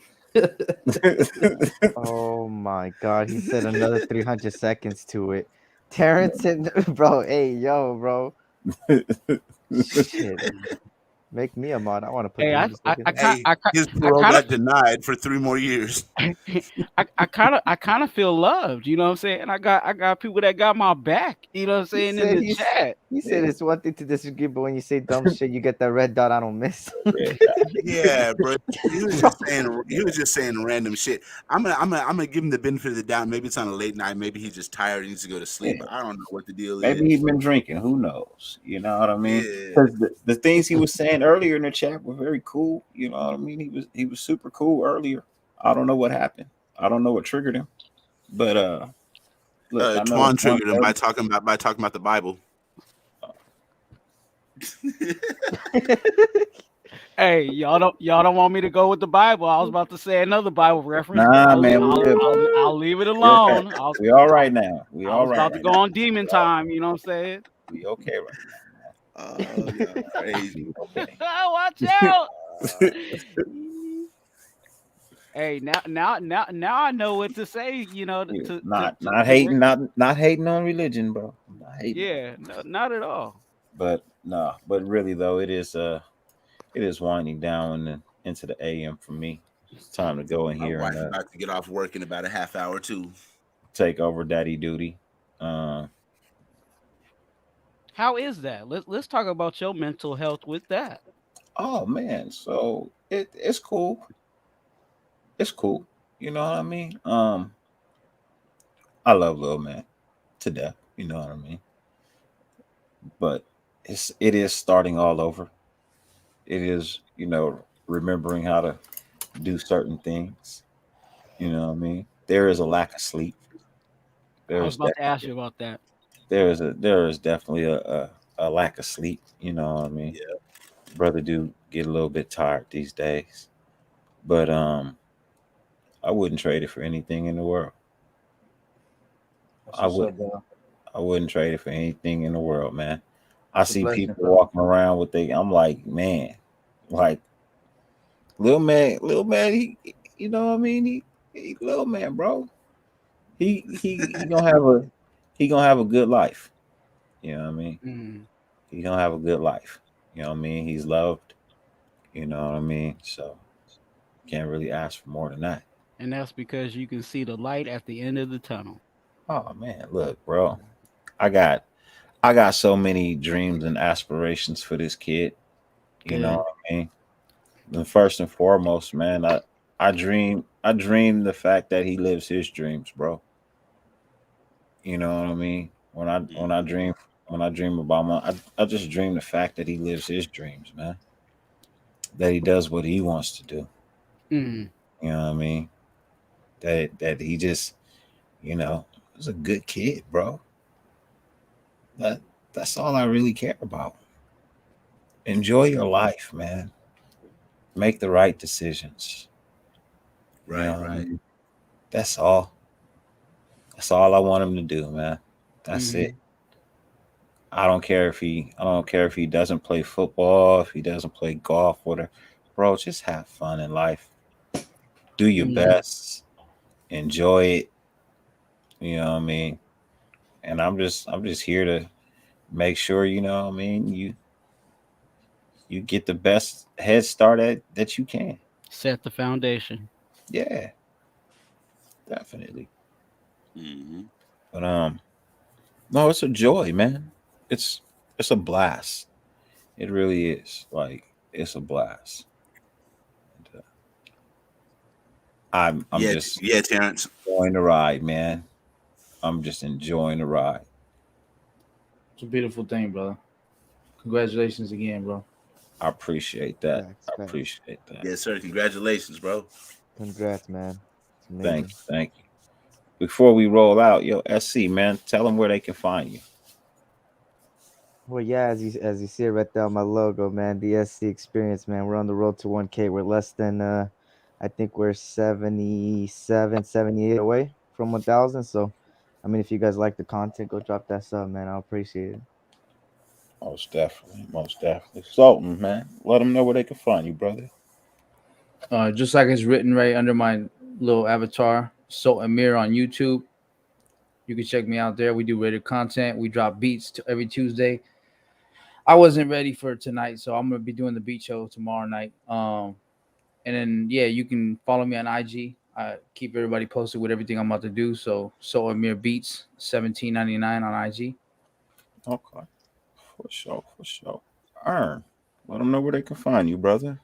Oh my god, he said another 300 seconds to it. Terrence and bro, hey yo, bro. Shit. Make me a mod. I want to put Hey, 300 seconds. Hey, his parole got denied for 3 more years. I kind of feel loved, you know what I'm saying? I got people that got my back, you know what I'm He saying, in said the chat. he said it's one thing to disagree, but when you say dumb shit, you get that red dot. I don't miss. Yeah, bro. He was just saying random shit. I'm gonna give him the benefit of the doubt. Maybe it's on a late night. Maybe he's just tired and needs to go to sleep. I don't know what the deal Maybe is. he's been drinking. Who knows? You know what I mean? Yeah. Because the things he was saying earlier in the chat were very cool. You know what I mean? He was super cool earlier. I don't know what happened. I don't know what triggered him. But look, I know Twan it's triggered him by 1:30. talking about the Bible. Hey, y'all don't want me to go with the Bible. I was about to say another Bible reference, but Nah, man, we good. I'll leave it We okay. alone. We all right now. We I all was right about to right go now. on demon time, you know what I'm saying? We okay right Oh, yeah, crazy. Okay. Watch out. Hey, now I know what to say, you know, to Not to hating, not hating on religion, bro. Not hating. yeah, no, not at all. But no, but really though, it is winding down and into the AM for me. It's time to go in My here wife and about to get off work in about a half hour too. take over daddy duty. How is that? Let's talk about your mental health with that. Oh man, so it's cool. It's cool. You know what I mean? I love little man to death. You know what I mean? But it is starting all over. It is, remembering how to do certain things. You know what I mean? There is a lack of sleep. I There was is about to ask definitely you about that. there is definitely a lack of sleep. You know what I mean? Yeah. Brother do get a little bit tired these days, but I wouldn't trade it for anything in the world. That's I what's would. up, bro. I wouldn't trade it for anything in the world, man. I It's a see blessing, people bro. walking around with I'm like, man, like Little man, he, you know what I mean? He little man, bro. He gonna have a good life. You know what I mean? Mm. He gonna have a good life. You know what I mean? He's loved. You know what I mean? So can't really ask for more than that. And that's because you can see the light at the end of the tunnel. Oh man, look, bro. I got I got so many dreams and aspirations for this kid. You know Good. what I mean? And first and foremost, man, I dream the fact that he lives his dreams, bro. You know what I mean? When I dream about I just dream the fact that he lives his dreams, man. That he does what he wants to do. Mm. You know what I mean? That he just, you know, is a good kid, bro. That that's all I really care about. Enjoy your life, man. Make the right decisions. You Right, know what I right. mean? That's all. That's all I want him to do, man. That's it. Mm-hmm. I don't care if he doesn't play football, if he doesn't play golf, whatever. Bro, just have fun in life. Do your Mm. best. Enjoy it. You know what I mean? And I'm just here to make sure, you know what I mean, you get the best head start that you can. Set the foundation. Yeah, definitely. Mm-hmm. But no, it's a joy, man. It's it's a blast. It really is. Like it's a blast. And, I'm Yeah, just yeah, Terrence. enjoying the ride, man. I'm just enjoying the ride. It's a beautiful thing, brother. Congratulations again, bro. I appreciate that. Facts, I facts. appreciate that. Yes, sir. Congratulations, bro. Congrats, man. It's Thank amazing. you. Thank you. Before we roll out, yo, SC, man, tell them where they can find you. Well, yeah, as you see it right there on my logo, man, the SC experience, man. We're on the road to 1K. We're less than I think we're 77, 78 away from 1,000. So, I mean, if you guys like the content, go drop that sub, man. I'll appreciate it. Most definitely. Most definitely. Sultan, man, let them know where they can find you, brother. Just like it's written right under my little avatar, So Amir on YouTube. You can check me out there. We do rated content. We drop beats every Tuesday. I wasn't ready for tonight, so I'm gonna be doing the beat show tomorrow night. And then yeah, you can follow me on IG. I keep everybody posted with everything I'm about to do. So Amir Beats 1799 on IG. Okay. For sure. For sure. Earn. Let them know where they can find you, brother.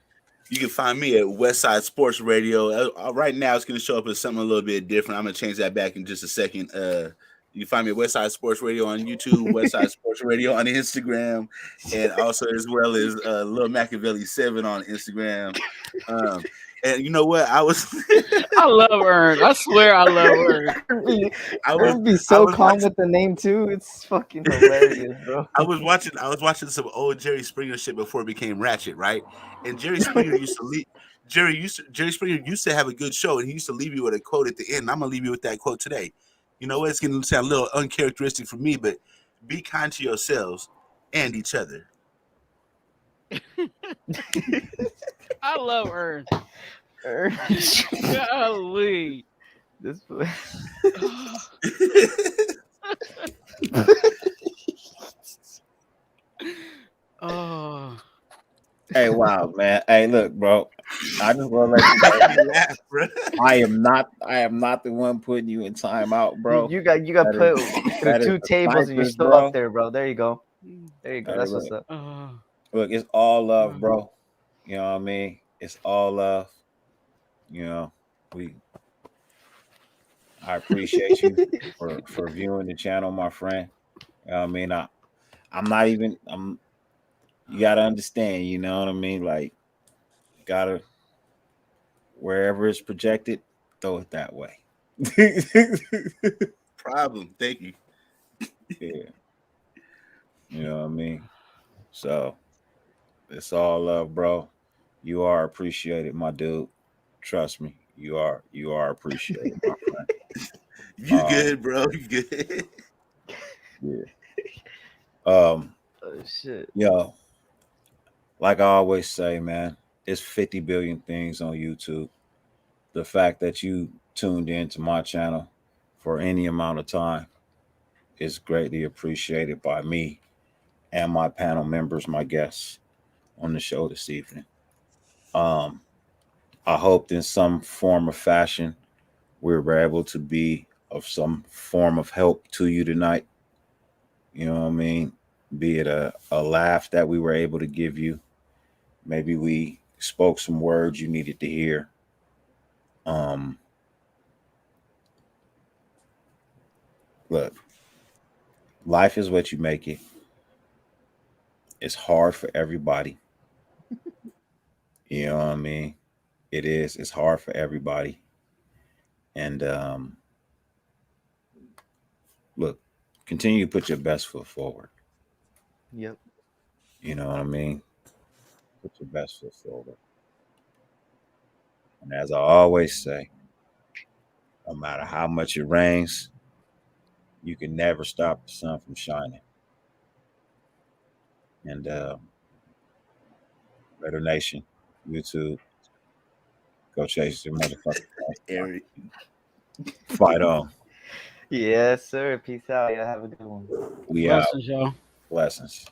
You can find me at Westside Sports Radio. Right now, it's going to show up as something a little bit different. I'm going to change that back in just a second. You can find me at Westside Sports Radio on YouTube, Westside Sports Radio on Instagram, and also as well as Lil Machiavelli 7 on Instagram. And you know what? I love Ern. I swear I love Ern. I was It'd be I so was calm watching with the name too. It's fucking hilarious, bro. I was watching some old Jerry Springer shit before it became Ratchet, right? And Jerry Springer used to leave. Jerry Springer used to have a good show, and he used to leave you with a quote at the end. I'm gonna leave you with that quote today. You know what? It's gonna sound a little uncharacteristic for me, but be kind to yourselves and each other. I love Ern. Er, Golly. this Oh. Hey, wow, man. Hey, look, bro. I just want to let you know. Laugh, bro. I am not the one putting you in timeout, bro. you got That is put through that is two the tables and you're snipers, still up bro. there, bro. There you go. There you go. Hey, That's look, what's up. Oh. look, it's all love, Oh. bro. You know what I mean? It's all love. You know, we I appreciate you for viewing the channel, my friend. You know what I mean? I'm not even you gotta understand, you know what I mean? Like gotta wherever it's projected, throw it that way. Problem. Thank you. Yeah. You know what I mean? So it's all love, bro. You are appreciated, my dude. Trust me, you are appreciated, my friend. You good, bro? You good? Yeah. Oh shit. Yo, like I always say, man, it's 50 billion things on YouTube. The fact that you tuned into my channel for any amount of time is greatly appreciated by me and my panel members, my guests on the show this evening. I hoped in some form or fashion we were able to be of some form of help to you tonight. You know what I mean? Be it a laugh that we were able to give you. Maybe we spoke some words you needed to hear. Look, life is what you make it. It's hard for everybody. You know what I mean? It is. It's hard for everybody. And look, continue to put your best foot forward. Yep. You know what I mean? Put your best foot forward. And as I always say, no matter how much it rains, you can never stop the sun from shining. And Raider Nation, YouTube, go chase your motherfucker. Fight on. Yes, sir. Peace out. Yeah, have a good one. We Blessings, out. y'all. Blessings.